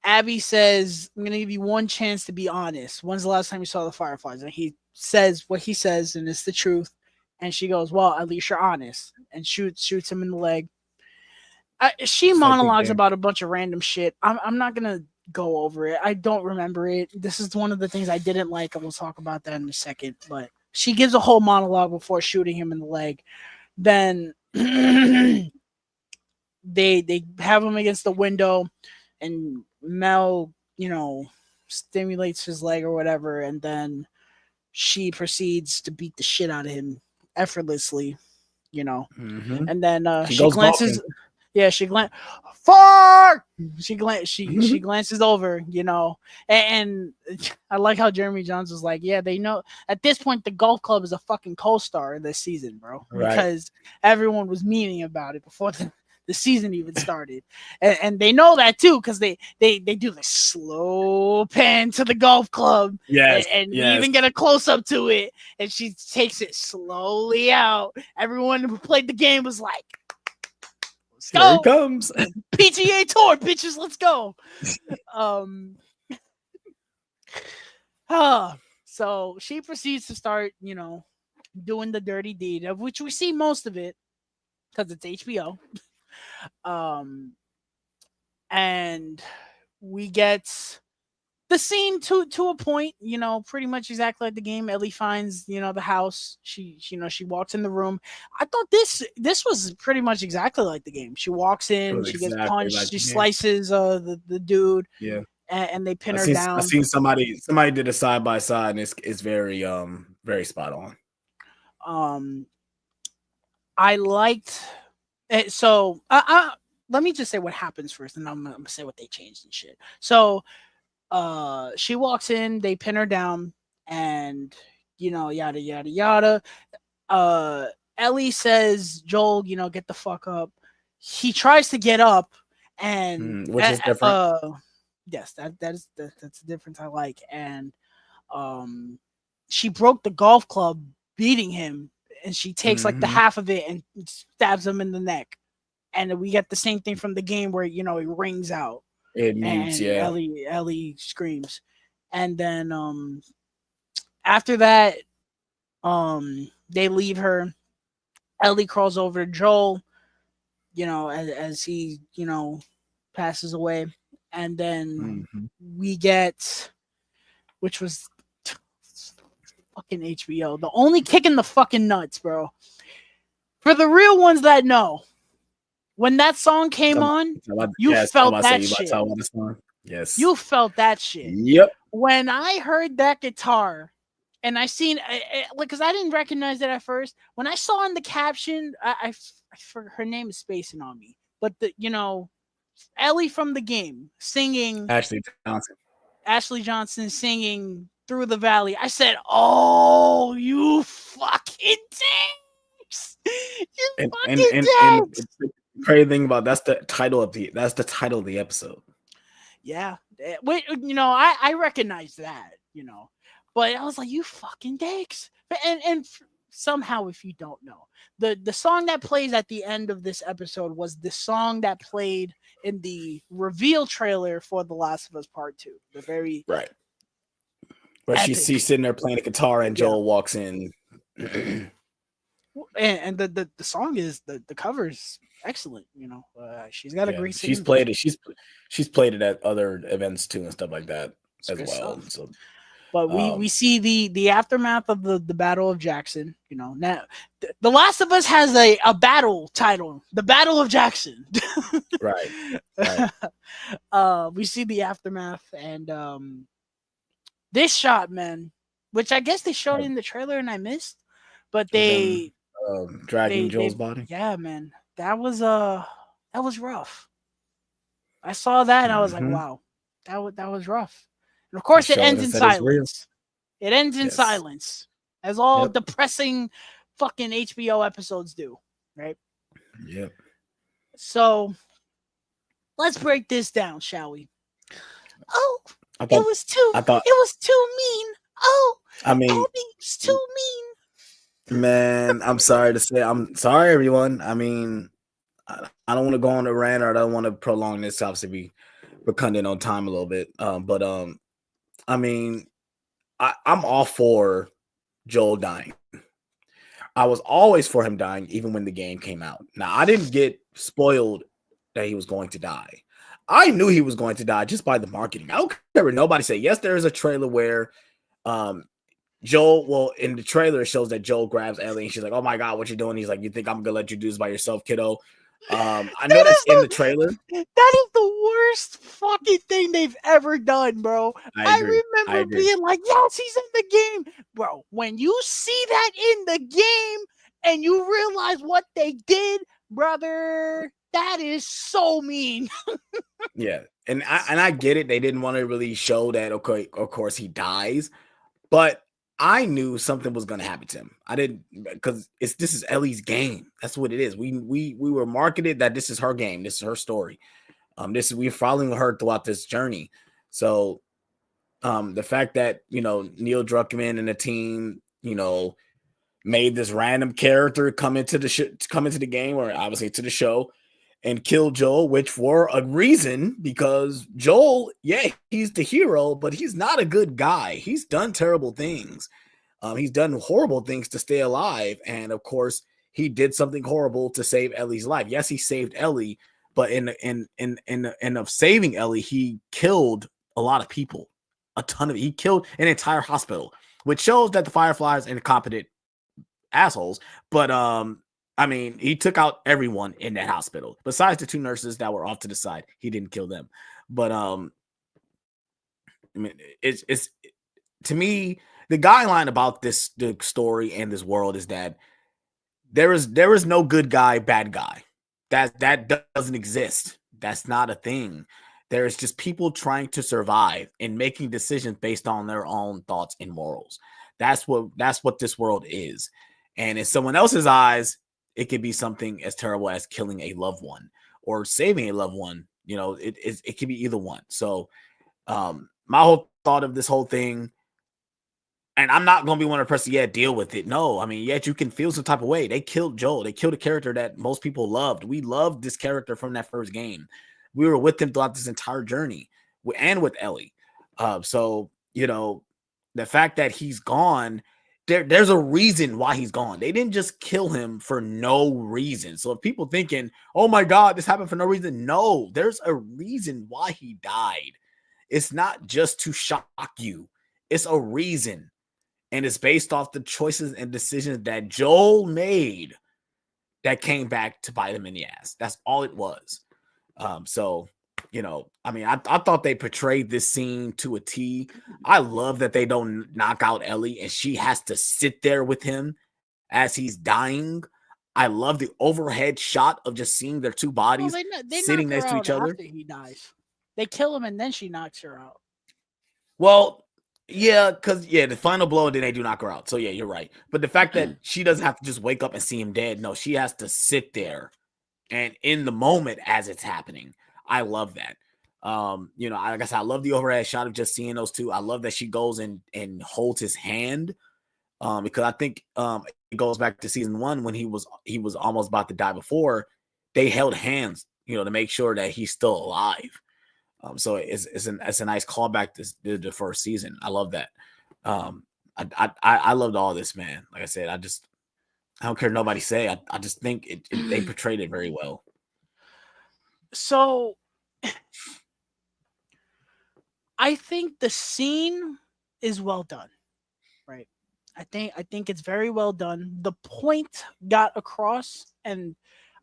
Abby says, I'm going to give you one chance to be honest. When's the last time you saw the Fireflies? And he says what he says, and it's the truth. And she goes, well, at least you're honest. And shoots him in the leg. She Just like Big monologues Bang. about a bunch of random shit. I'm not going to go over it. I don't remember it. This is one of the things I didn't like, and we'll talk about that in a second. But she gives a whole monologue before shooting him in the leg. Then they have him against the window, and Mel, stimulates his leg or whatever, and then she proceeds to beat the shit out of him effortlessly, Mm-hmm. and then She she goes golfing. glances. Yeah, far. She glances over, and I like how Jeremy Jones was like, yeah, they know at this point the golf club is a fucking co-star this season, bro, Right. because everyone was memeing about it before the season even started, and they know that too because they do the slow pan to the golf club, Yes. and we Yes. even get a close up to it, and she takes it slowly out. Everyone who played the game was like, let's Here he go. comes. PGA Tour, bitches, let's go. Um, so she proceeds to start, doing the dirty deed, of which we see most of it because it's HBO. Um, and we get the scene to a point, pretty much exactly like the game. Ellie finds, the house. She walks in the room. I thought this was pretty much exactly like the game. She walks It in, was she gets exactly punched, like she the game. slices the dude, Yeah. and they pin I her seen I down. seen somebody did a side by side, and it's very spot on. Um, I liked it. So let me just say what happens first, and I'm gonna say what they changed and shit. So she walks in, they pin her down, and yada yada yada. Uh Ellie says, Joel, get the fuck up. He tries to get up, and Which is different. yes, that's the difference I like. And um she broke the golf club beating him, and she takes like the Mm-hmm. half of it and stabs him in the neck. And we get the same thing from the game where he rings out, It mutes, and yeah. Ellie screams. And then after that, they leave her. Ellie crawls over to Joel, as he, passes away. And then Mm-hmm. we get, which was fucking HBO. The only kick in the fucking nuts, bro. For the real ones that know, when that song came on, you yes, I'm felt about to say that you about to shit. talk about this song. Yes. You felt that shit. Yep. When I heard that guitar and I seen, like, because I didn't recognize it at first. When I saw in the caption, her name is spacing on me, but Ellie from the game singing, Ashley Johnson singing Through the Valley. I said, "Oh, you fucking dicks! You fucking dicks!" The crazy thing about that's the title of the episode. Yeah, wait, I recognize that, but I was like, "You fucking dicks!" And somehow, if you don't know, the song that plays at the end of this episode was the song that played in the reveal trailer for The Last of Us Part 2. The very right. But she's sitting there playing the guitar, and Joel walks in. and the song is the cover's excellent. She's got a great singing. She's played it. She's played it at other events too and stuff like that as well. Stuff. So, but we see the aftermath of the Battle of Jackson. Now The Last of Us has a battle title, the Battle of Jackson. right. We see the aftermath, and this shot, man, which I guess they showed in the trailer and I missed, but they dragging Joel's body. Yeah, man, that was rough. I saw that and I was like, wow, that was rough. And of course, it ends in silence. It ends in silence, as all depressing fucking HBO episodes do, right? Yep. So let's break this down, shall we? Oh, it was too mean. Oh, I mean, Abby's too mean. Man, I'm sorry to say. I'm sorry, everyone. I mean, I don't want to go on a rant, or I don't want to prolong this. Obviously, we're cutting in on time a little bit. I mean, I'm all for Joel dying. I was always for him dying, even when the game came out. Now, I didn't get spoiled that he was going to die. I knew he was going to die just by the marketing. I don't care what nobody say. Yes, there is a trailer where Joel, well, in the trailer, it shows that Joel grabs Ellie and she's like, "Oh my God, what you doing?" He's like, "You think I'm gonna let you do this by yourself, kiddo?" I know that's in the trailer. That is the worst fucking thing they've ever done, bro. I remember being like, "Yes, he's in the game." Bro, when you see that in the game and you realize what they did, brother, that is so mean. Yeah, and I get it. They didn't want to really show that. Okay, of course he dies, but I knew something was going to happen to him. I didn't, because this is Ellie's game. That's what it is. We were marketed that this is her game. This is her story. We're following her throughout this journey. So, the fact that Neil Druckmann and the team made this random character come into the game, or obviously to the show, and kill Joel, which for a reason, because Joel, he's the hero, but he's not a good guy. He's done terrible things. He's done horrible things to stay alive. And of course, he did something horrible to save Ellie's life. Yes, he saved Ellie, but in of saving Ellie, he killed a lot of people. He killed an entire hospital, which shows that the Fireflies are incompetent assholes. But I mean, he took out everyone in that hospital besides the two nurses that were off to the side. He didn't kill them. But I mean, it's to me, the guideline about the story and this world is that there is no good guy, bad guy. That doesn't exist. That's not a thing. There's just people trying to survive and making decisions based on their own thoughts and morals. That's what this world is. And in someone else's eyes, it could be something as terrible as killing a loved one or saving a loved one. It could be either one. So my whole thought of this whole thing, and I'm not going to be one of the person, deal with it. No, I mean, you can feel some type of way. They killed Joel. They killed a character that most people loved. We loved this character from that first game. We were with him throughout this entire journey, and with Ellie. So, the fact that he's gone, there's a reason why he's gone. They didn't just kill him for no reason. So if people thinking, "Oh my God, this happened for no reason," no, there's a reason why he died. It's not just to shock you. It's a reason. and it's based off the choices and decisions that Joel made that came back to bite him in the ass. That's all it was. So, I mean, I thought they portrayed this scene to a T. I love that they don't knock out Ellie and she has to sit there with him as he's dying. I love the overhead shot of just seeing their two bodies they sitting knock her next to out each other. after he dies. They kill him and then she knocks her out. Well, yeah, because the final blow, then they do knock her out. So yeah, you're right. But the fact that she doesn't have to just wake up and see him dead, no, she has to sit there and in the moment as it's happening. I love that. Like I said, I love the overhead shot of just seeing those two. I love that she goes and holds his hand. Because I think it goes back to season 1 when he was almost about to die before. They held hands, to make sure that he's still alive. So it's a nice callback to the first season. I love that. I loved all this, man. Like I said, I don't care what nobody say. I just think they portrayed it very well. So I think the scene is well done, right? I think it's very well done. The point got across, and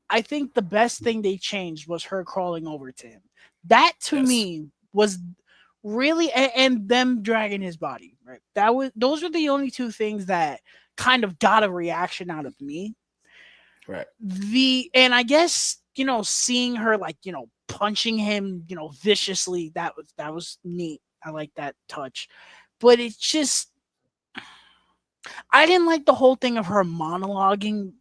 I think the best thing they changed was her crawling over to him. That to me was really and them dragging his body, right? Those are the only two things that kind of got a reaction out of me. Right. And I guess, seeing her punching him, viciously, that was neat. I like that touch. But it just I didn't like the whole thing of her monologuing.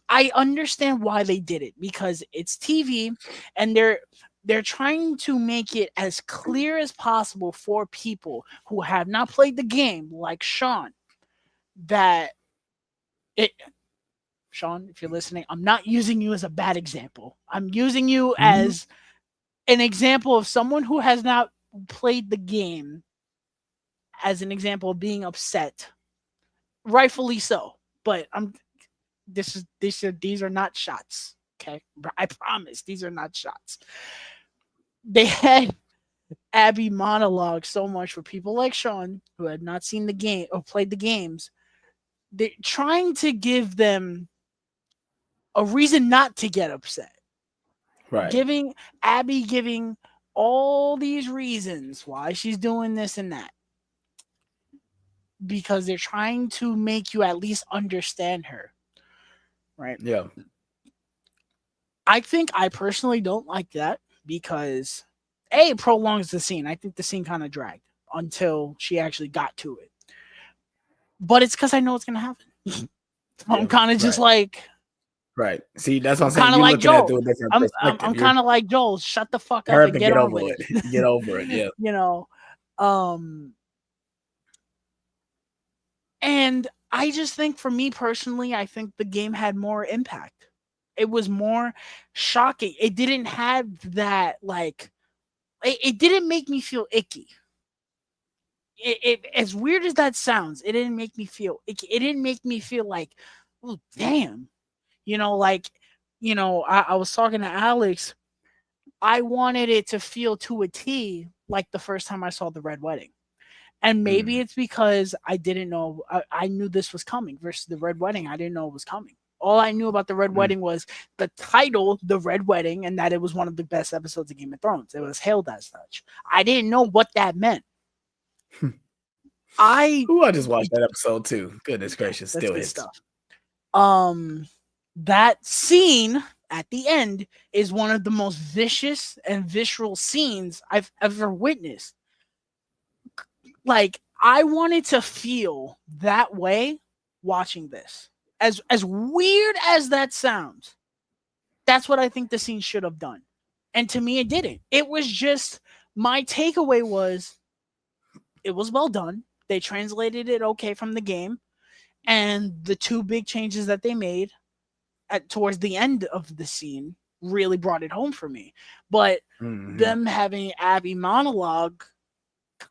I understand why they did it because it's TV and they're trying to make it as clear as possible for people who have not played the game, like Sean, that Sean, if you're listening, I'm not using you as a bad example. I'm using you as an example of someone who has not played the game as an example of being upset. Rightfully so. But these are not shots. Okay. I promise these are not shots. They had Abby monologue so much for people like Sean who had not seen the game or played the games. They're trying to give them a reason not to get upset. Right. Giving all these reasons why she's doing this and that. Because they're trying to make you at least understand her. Right? Yeah. I think I personally don't like that because it prolongs the scene. I think the scene kind of dragged until she actually got to it. But it's because I know it's going to happen. So I'm kind of just like... Right. See, that's what I'm saying. Kind of You're like looking Joel. at the different perspective. I'm kind of like Joel. Shut the fuck up and get over it. Get over it. Yeah. And I just think for me personally, I think the game had more impact. It was more shocking. It didn't have that, it didn't make me feel icky. It as weird as that sounds, it didn't make me feel icky. It didn't make me feel like, oh, damn. I was talking to Alex. I wanted it to feel to a T like the first time I saw the Red Wedding. And maybe it's because I didn't know, I knew this was coming versus the Red Wedding. I didn't know it was coming. All I knew about the Red Wedding was the title, The Red Wedding, and that it was one of the best episodes of Game of Thrones. It was hailed as such. I didn't know what that meant. I just watched that episode too. Goodness gracious, still hits. Stuff. That scene at the end is one of the most vicious and visceral scenes I've ever witnessed. I wanted to feel that way watching this. As weird as that sounds, that's what I think the scene should have done. And to me, it didn't. It was just, my takeaway was, it was well done. They translated it okay from the game. And the two big changes that they made towards the end of the scene really brought it home for me. But them having Abby monologue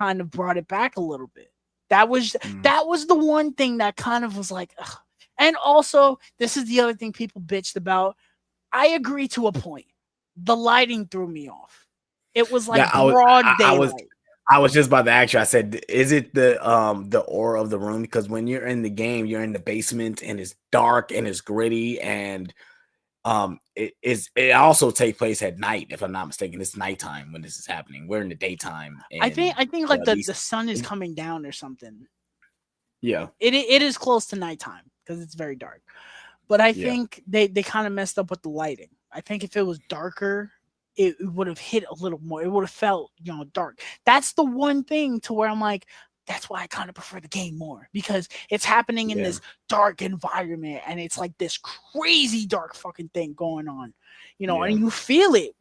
kind of brought it back a little bit. That was the one thing that kind of was like, ugh. And also, this is the other thing people bitched about. I agree to a point. The lighting threw me off. It was like broad daylight. I was just about to ask you. I said, is it the aura of the room? Because when you're in the game, you're in the basement and it's dark and it's gritty and it also takes place at night, if I'm not mistaken. It's nighttime when this is happening. We're in the daytime, and I think or like at the least sun is coming down or something. yeah, It is close to nighttime because it's very dark. But I yeah, think they kind of messed up with the lighting. I think if it was darker, it would have hit a little more. It would have felt, dark. That's the one thing to where I'm like, that's why I kind of prefer the game more because it's happening in yeah, this dark environment and it's like this crazy dark fucking thing going on, and yeah, you feel it,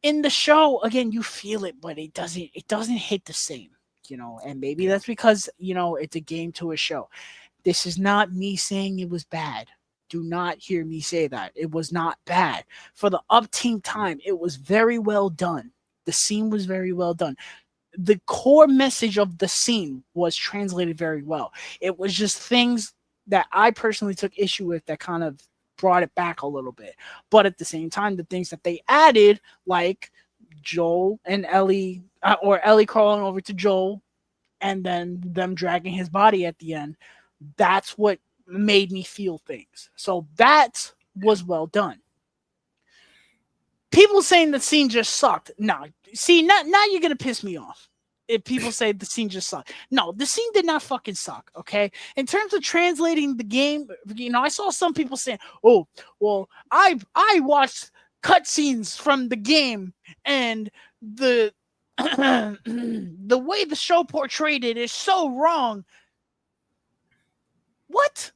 in the show again, you feel it, but it doesn't hit the same, and maybe yeah, that's because, it's a game to a show. This is not me saying it was bad. Do not hear me say that. It was not bad. For the upteen time, it was very well done. The scene was very well done. The core message of the scene was translated very well. It was just things that I personally took issue with that kind of brought it back a little bit. But at the same time, the things that they added, like Joel and Ellie, or Ellie crawling over to Joel and then them dragging his body at the end, that's what made me feel things. So that was well done. People saying the scene just sucked. No, see, now you're gonna piss me off. If people say the scene just sucked, no, the scene did not fucking suck. Okay, in terms of translating the game, I saw some people saying, "Oh, well, I watched cutscenes from the game and the the way the show portrayed it is so wrong." What?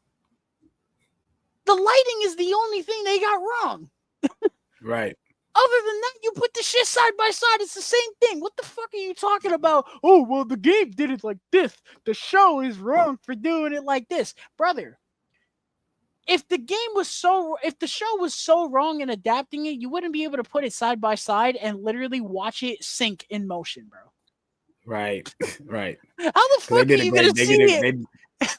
The lighting is the only thing they got wrong. right. Other than that, you put the shit side by side. It's the same thing. What the fuck are you talking about? Oh, well, the game did it like this. The show is wrong for doing it like this. Brother, if the show was so wrong in adapting it, you wouldn't be able to put it side by side and literally watch it sink in motion, bro. Right, right. How the Because they fuck are did a you gonna great, see it?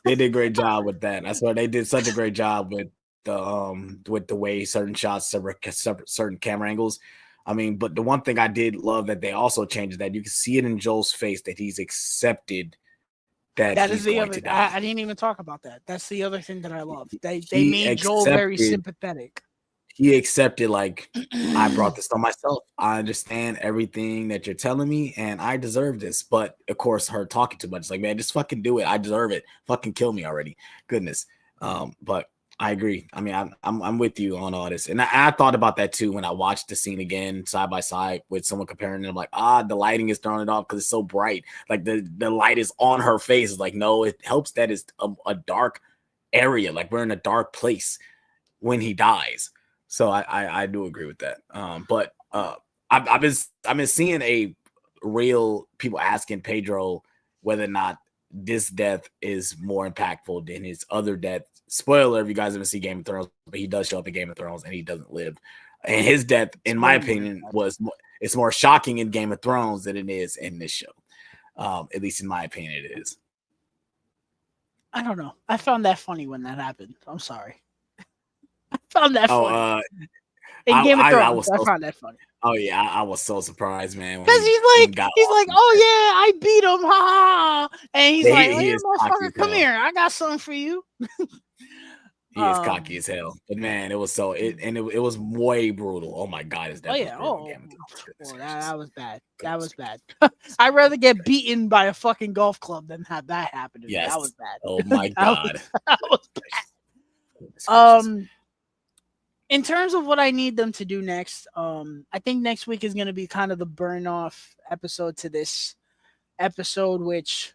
they did a great job with that. That's why they did such a great job with the way certain shots, certain camera angles. I mean, but the one thing I did love that they also changed is that you can see it in Joel's face that he's accepted that That is he's the going other. to die. I didn't even talk about that. That's the other thing that I love. They He made Joel very accepted sympathetic. he accepted like I brought this on myself. I understand everything that you're telling me, and I deserve this. But of course, her talking too much. It's like, man, just fucking do it. I deserve it. Fucking kill me already. Goodness. But I agree. I mean, I'm with you on all this, and I thought about that too when I watched the scene again side by side with someone comparing it. I'm like, the lighting is throwing it off because it's so bright. Like the light is on her face. It's like, no, it helps that it's a dark area. Like we're in a dark place when he dies. So I do agree with that. But I've been seeing a real people asking Pedro whether or not this death is more impactful than his other death. Spoiler if you guys haven't seen Game of Thrones, but he does show up in Game of Thrones and he doesn't live. And his death, in It's my way more opinion, impactful. it's more shocking in Game of Thrones than it is in this show. At least in my opinion, it is. I don't know. I found that funny when that happened. I'm sorry. I found that Oh, funny. In Game of I Thrones, was I so found that funny. oh yeah, I was so surprised, man, when Cause he got he's off like, on oh that. yeah, I beat him, ha ha, ha. And he's Yeah, like, oh he yeah, is cocky motherfucker, as come hell. here, I got something for you. He is cocky Um, as hell. But man, it was so it was way brutal. Oh my god, his oh death was yeah, brutal in oh, Game of Thrones. Goodness well, gracious. that was bad. That Goodness was gracious. bad. I'd rather get beaten by a fucking golf club than have that happen to me. That was Yes. Oh bad. my god. That was Goodness gracious. um. In terms of what I need them to do next, I think next week is going to be kind of the burn off episode to this episode, which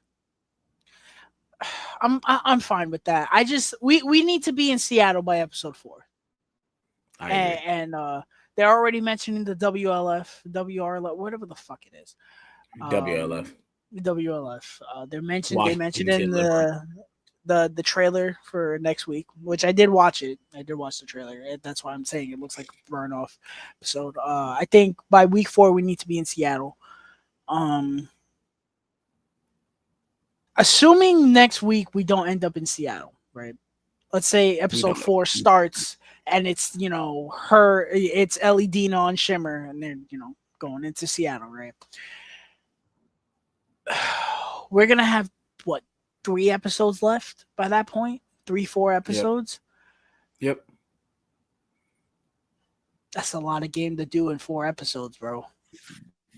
I'm fine with that. I just we need to be in Seattle by episode 4, I agree. and they're already mentioning the WLF, WRLF, whatever the fuck it is. WLF. WLF. They mentioned Washington in State Liberty. the trailer for next week, which I did watch it. I did watch the trailer. That's why I'm saying it looks like a burn off episode. I think by week 4 we need to be in Seattle. Um, assuming next week we don't end up in Seattle, right? Let's say We episode don't 4 know. starts and it's it's Ellie, Dina, and Shimmer, and they're going into Seattle, right? we're gonna have what 3 episodes left by that point. 4 Yep. episodes. Yep. That's a lot of game to do in 4 episodes, bro.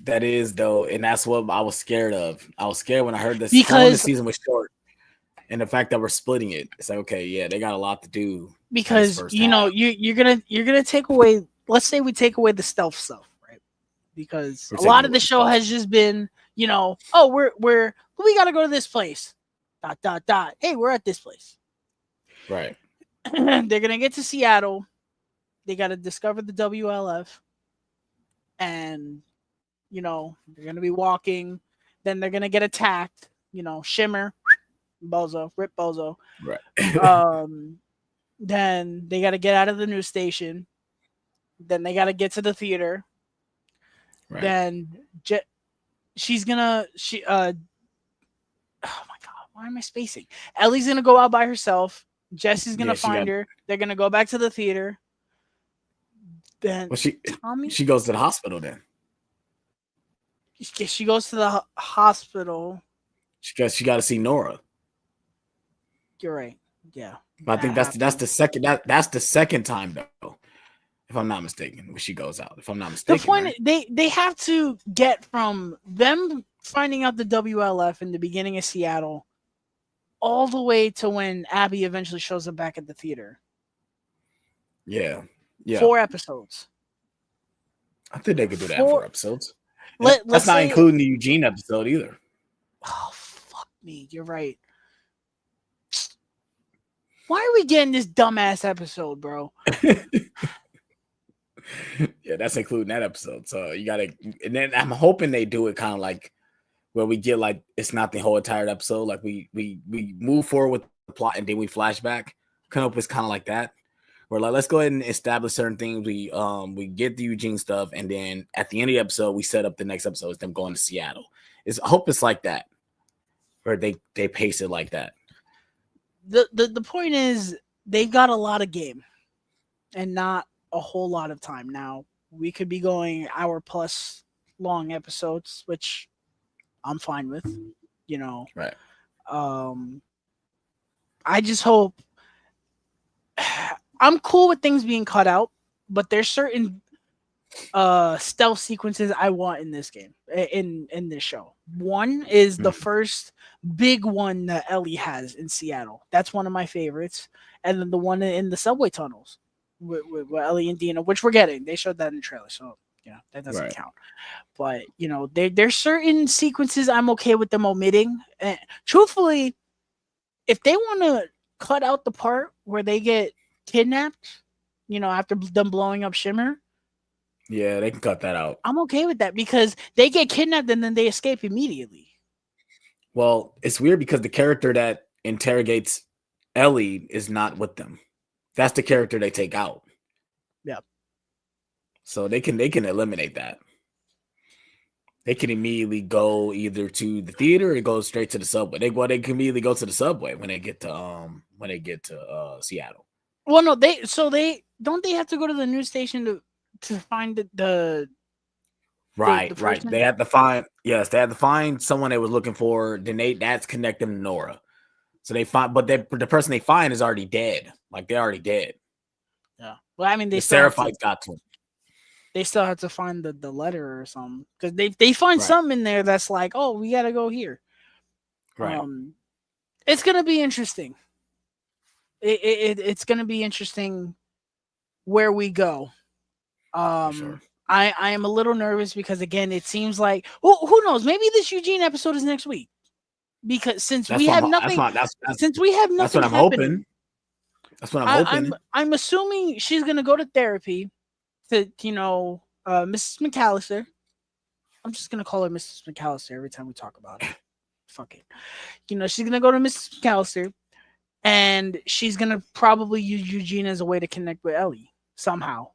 That is though, and that's what I was scared of. I was scared when I heard this. Because when the Because season was short, and the fact that we're splitting it, it's like okay, yeah, they got a lot to do in this because first you half. know you're gonna take away. Let's say we take away the stealth stuff, right? Because We're a taking lot of away the the show stuff, has just been, oh, we gotta go to this place. Dot dot dot. Hey, we're at this place. right? They're gonna get to Seattle. They gotta discover the WLF, and they're gonna be walking. Then they're gonna get attacked. Shimmer, Bozo, Rip Bozo. Right. Um, then they gotta get out of the news station. Then they gotta get to the theater. Right. Then she's gonna oh my god, why am I spacing? Ellie's gonna go out by herself. Jesse's gonna Yeah, she find got. her. They're gonna go back to the theater. Then Well, Tommy, she goes to the hospital. Then she goes to the hospital. she got to see Nora. You're right. Yeah, But I think that's happens. the second that's the second time though, if I'm not mistaken, when she goes out. If I'm not The mistaken, point right? they have to get from them finding out the WLF in the beginning of Seattle all the way to when Abby eventually shows up back at the theater. Yeah, yeah. 4 episodes. I think they could do that in 4 Four. episodes. And Let's that's not say. including the Eugene episode either. Oh fuck me! You're right. Why are we getting this dumbass episode, bro? Yeah, that's including that episode. So you gotta, and then I'm hoping they do it kind of like where we get like it's not the whole entire episode. Like we move forward with the plot and then we flashback. Kind of it's kind of like that. Where like let's go ahead and establish certain things. We get the Eugene stuff, and then at the end of the episode, we set up the next episode. It's them going to Seattle. I hope it's like that, where they pace it like that. The point is they've got a lot of game and not a whole lot of time. Now we could be going hour plus long episodes, which I'm fine with. Right. I just hope I'm cool with things being cut out, but there's certain stealth sequences I want in this game, in this show. One is the first big one that Ellie has in Seattle. That's one of my favorites. And then the one in the subway tunnels with Ellie and Dina, which we're getting. They showed that in the trailer, so that doesn't count. But there's certain sequences I'm okay with them omitting. And truthfully, if they want to cut out the part where they get kidnapped, after them blowing up Shimmer, yeah, they can cut that out. I'm okay with that because they get kidnapped and then they escape immediately. Well, it's weird because the character that interrogates Ellie is not with them. That's the character they take out. Yeah. So they can eliminate that. They can immediately go either to the theater or go straight to the subway. They can immediately go to the subway when they get to Seattle. Well, no, they don't have to go to the news station to find the right. person? They had to find someone they was looking for. Then that's connect them to Nora. So they find, but the person they find is already dead. Like they're already dead. Yeah. Well, I mean, the Seraphites got to him. They still have to find the letter or something because they find something in there that's like, oh, we got to go here. Right. It's gonna be interesting. It's gonna be interesting where we go. Sure. I am a little nervous because again, it seems like who knows? Maybe this Eugene episode is next week because since we have nothing. That's what I'm hoping. That's what I'm hoping. I'm assuming she's gonna go to therapy to Mrs. McAllister. I'm just gonna call her Mrs. McAllister every time we talk about it. Fuck it. She's gonna go to Mrs. McAllister, and she's gonna probably use Eugene as a way to connect with Ellie somehow.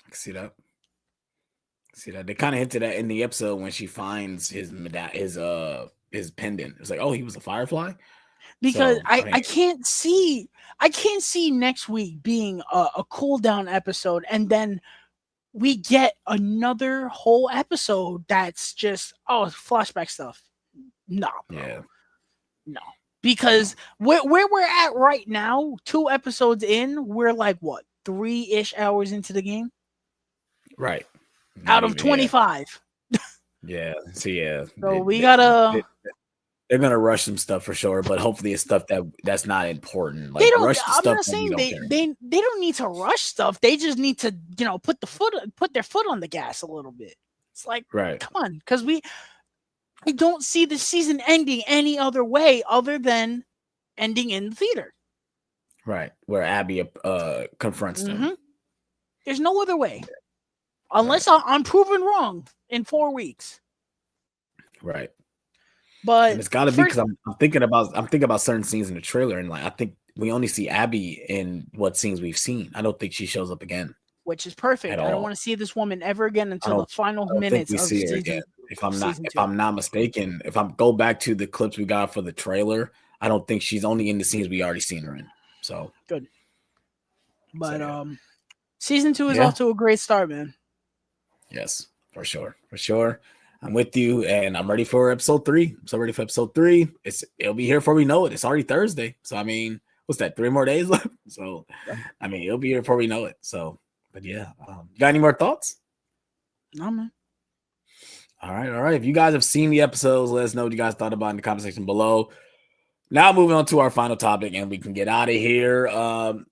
I can see that. They kind of hinted at in the episode when she finds his pendant. It's like, oh, he was a Firefly. Because so, I can't see next week being a cool down episode, and then we get another whole episode that's just flashback stuff. Nah, bro. Yeah. No. Because where we're at right now, 2 episodes in, we're like what, 3-ish hours into the game? Right. Out Not of even. Yeah. 25. Yeah. So yeah, So we gotta they're gonna rush some stuff for sure, but hopefully it's stuff that's not important. they Like don't rush the I'm stuff not that we saying don't care. they don't need to rush stuff. They just need to, put their foot on the gas a little bit. It's like, Right. come on, because I don't see the season ending any other way other than ending in the theater. Right. Where Abby confronts them. There's no other way. Unless I'm proven wrong in 4 weeks. Right. But And it's got to be because I'm thinking about certain scenes in the trailer, and like I think we only see Abby in what scenes we've seen. I don't think she shows up again, which is perfect. at I don't all. want to see this woman ever again I until the final don't think minutes we of see her again. season If 2. I'm not mistaken, if I go back to the clips we got for the trailer, I don't think she's only in the scenes we already seen her in. So good. But yeah. season 2 is off to a great start, man. Yes, for sure. I'm with you, and I'm ready for episode 3. I'm so ready for episode 3. It'll be here before we know it. It's already Thursday, so I mean, what's that? 3 more days left. So, I mean, it'll be here before we know it. So, but yeah, you got any more thoughts? No, man. All right. If you guys have seen the episodes, let us know what you guys thought about in the comment section below. Now moving on to our final topic, and we can get out of here.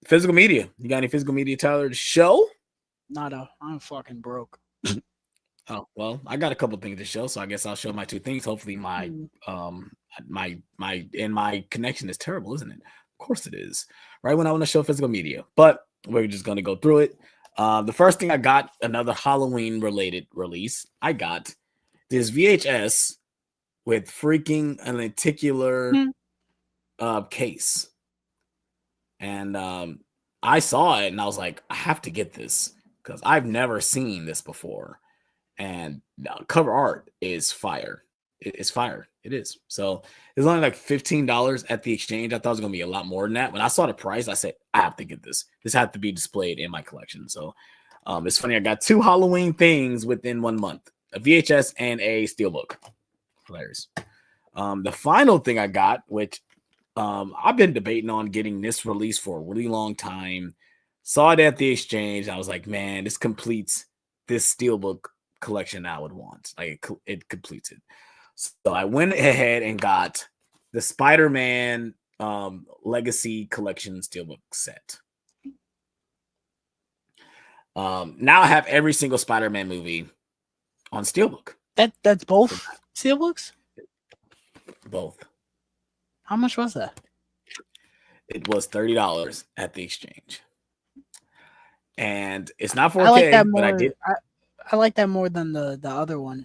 Physical media. You got any physical media, Tyler, to show? Nada. I'm fucking broke. Oh, well, I got a couple things to show, so I guess I'll show my 2 things. Hopefully my connection is terrible, isn't it? Of course it is. Right when I want to show physical media. But we're just going to go through it. The first thing I got, another Halloween related release. I got this VHS with freaking a lenticular case. And I saw it and I was like, I have to get this because I've never seen this before. And cover art is fire. It's fire. It is. So it's only like $15 at the exchange. I thought it was going to be a lot more than that. When I saw the price, I said, I have to get this. This had to be displayed in my collection. So it's funny. I got 2 Halloween things within 1 month, a VHS and a steelbook. Hilarious. The final thing I got, which I've been debating on getting this release for a really long time. Saw it at the exchange. I was like, man, this completes this steelbook collection I would want. Like it completes it. So I went ahead and got the Spider-Man Legacy Collection Steelbook set. Now I have every single Spider-Man movie on Steelbook. That's both Steelbooks? Both. How much was that? It was $30 at the exchange. And it's not 4K, I like that more, but I did. I like that more than the other one.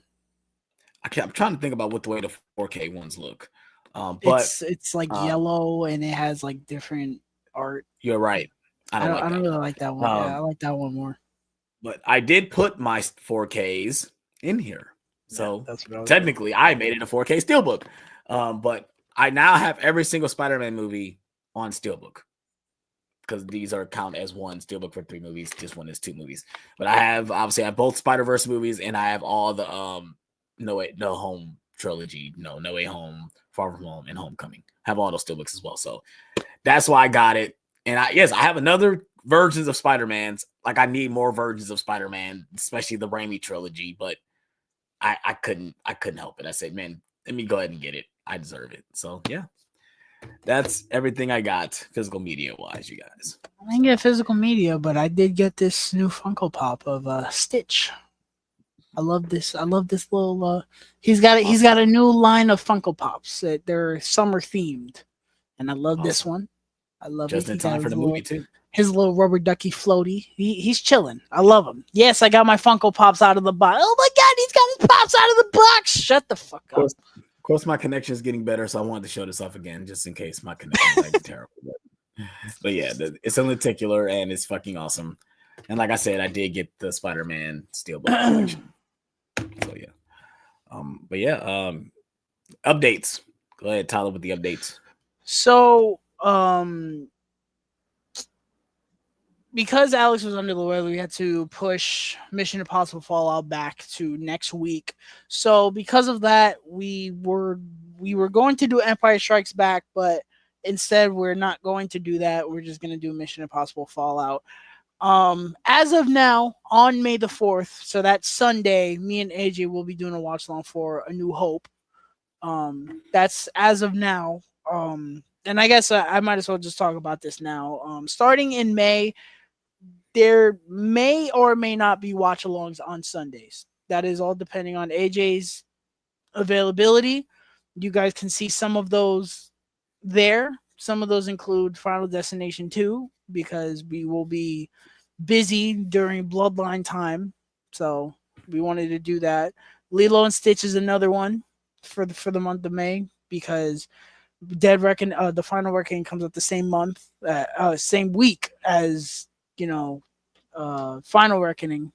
I'm trying to think about what the way the 4K ones look. But it's like yellow and it has like different art. You're right. I don't really like that one. Yeah, I like that one more. But I did put my 4Ks in here. So that's what technically I made it a 4K steelbook. But I now have every single Spider-Man movie on steelbook. Because these are count as one steelbook for 3 movies. This one is 2 movies. But I have both Spider-Verse movies, and I have all the No Home trilogy, No Way Home, Far From Home, and Homecoming. I have all those steelbooks as well. So that's why I got it. And I have another versions of Spider-Man's. Like I need more versions of Spider-Man, especially the Raimi trilogy. But I couldn't help it. I said, man, let me go ahead and get it. I deserve it. So yeah. That's everything I got physical media wise, you guys. I didn't get physical media, but I did get this new Funko Pop of Stitch. I love this little he's got a new line of Funko Pops. They're summer themed. And I love this one. I love just it. in time for the movie too. His little rubber ducky floaty. He's chilling. I love him. Yes, I got my Funko Pops out of the box. Oh my god, he's got his pops out of the box. Shut the fuck up. Of course, my connection is getting better, so I wanted to show this off again, just in case my connection is like terrible. But yeah, it's a lenticular and it's fucking awesome. And like I said, I did get the Spider-Man steelbook collection. So yeah, but yeah, updates. Go ahead, Tyler, with the updates. So, because Alex was under the weather, we had to push Mission Impossible Fallout back to next week. So because of that, we we were going to do Empire Strikes Back, but instead we're not going to do that. We're just going to do Mission Impossible Fallout. As of now, on May the 4th, so that's Sunday, me and AJ will be doing a watch along for A New Hope. That's as of now. And I guess I might as well just talk about this now. Starting in May, there may or may not be watch alongs on Sundays. That is all depending on AJ's availability. You guys can see some of those there. Some of those include Final Destination 2 because we will be busy during Bloodline time. So we wanted to do that. Lilo and Stitch is another one for the month of May because the Final Reckoning comes out the same month, same week as Final Reckoning,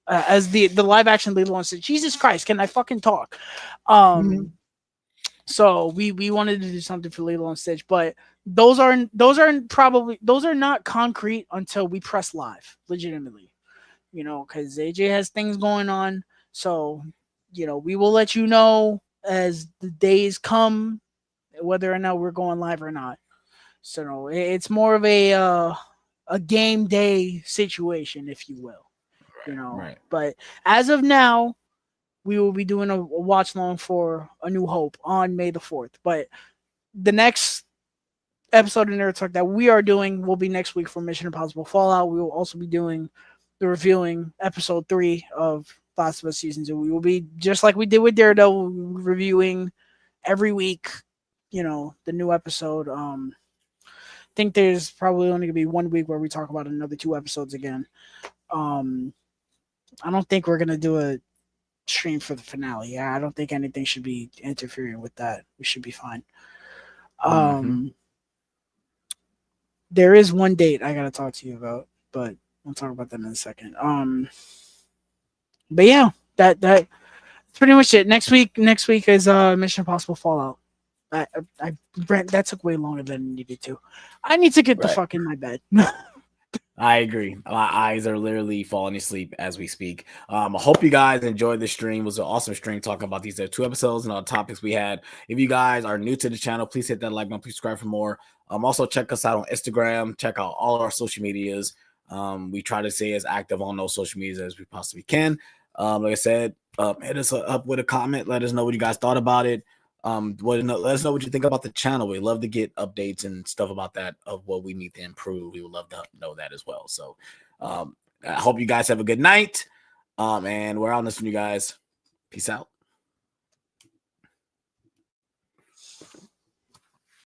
as the live action Lilo and Stitch. Jesus Christ, can I fucking talk? So we wanted to do something for Lilo and Stitch, but those are not concrete until we press live, legitimately. Because AJ has things going on. So, we will let you know as the days come whether or not we're going live or not. So it's more of a game day situation, if you will. Right. But as of now, we will be doing a watch long for A New Hope on May the 4th. But the next episode of Nerd Talk that we are doing will be next week for Mission Impossible Fallout. We will also be doing the reviewing episode 3 of Last of Us Season 2. We will be, just like we did with Daredevil, reviewing every week, the new episode. I think there's probably only going to be 1 week where we talk about another 2 episodes again. I don't think we're going to do a stream for the finale. Yeah, I don't think anything should be interfering with that. We should be fine. There is one date I gotta talk to you about, but we'll talk about that in a second. But yeah, that's pretty much it. Next week is Mission Impossible Fallout. Brent, that took way longer than it needed to. I need to get the fuck in my bed. I agree. My eyes are literally falling asleep as we speak. I hope you guys enjoyed the stream. It was an awesome stream talking about these 2 episodes and all the topics we had. If you guys are new to the channel, please hit that like button. Please subscribe for more. Also check us out on Instagram. Check out all our social medias. We try to stay as active on those social medias as we possibly can. Like I said, hit us up with a comment. Let us know what you guys thought about it. Let us know what you think about the channel. We love to get updates and stuff about that of what we need to improve. We would love to know that as well. So I hope you guys have a good night. And we're on this one, you guys. Peace out.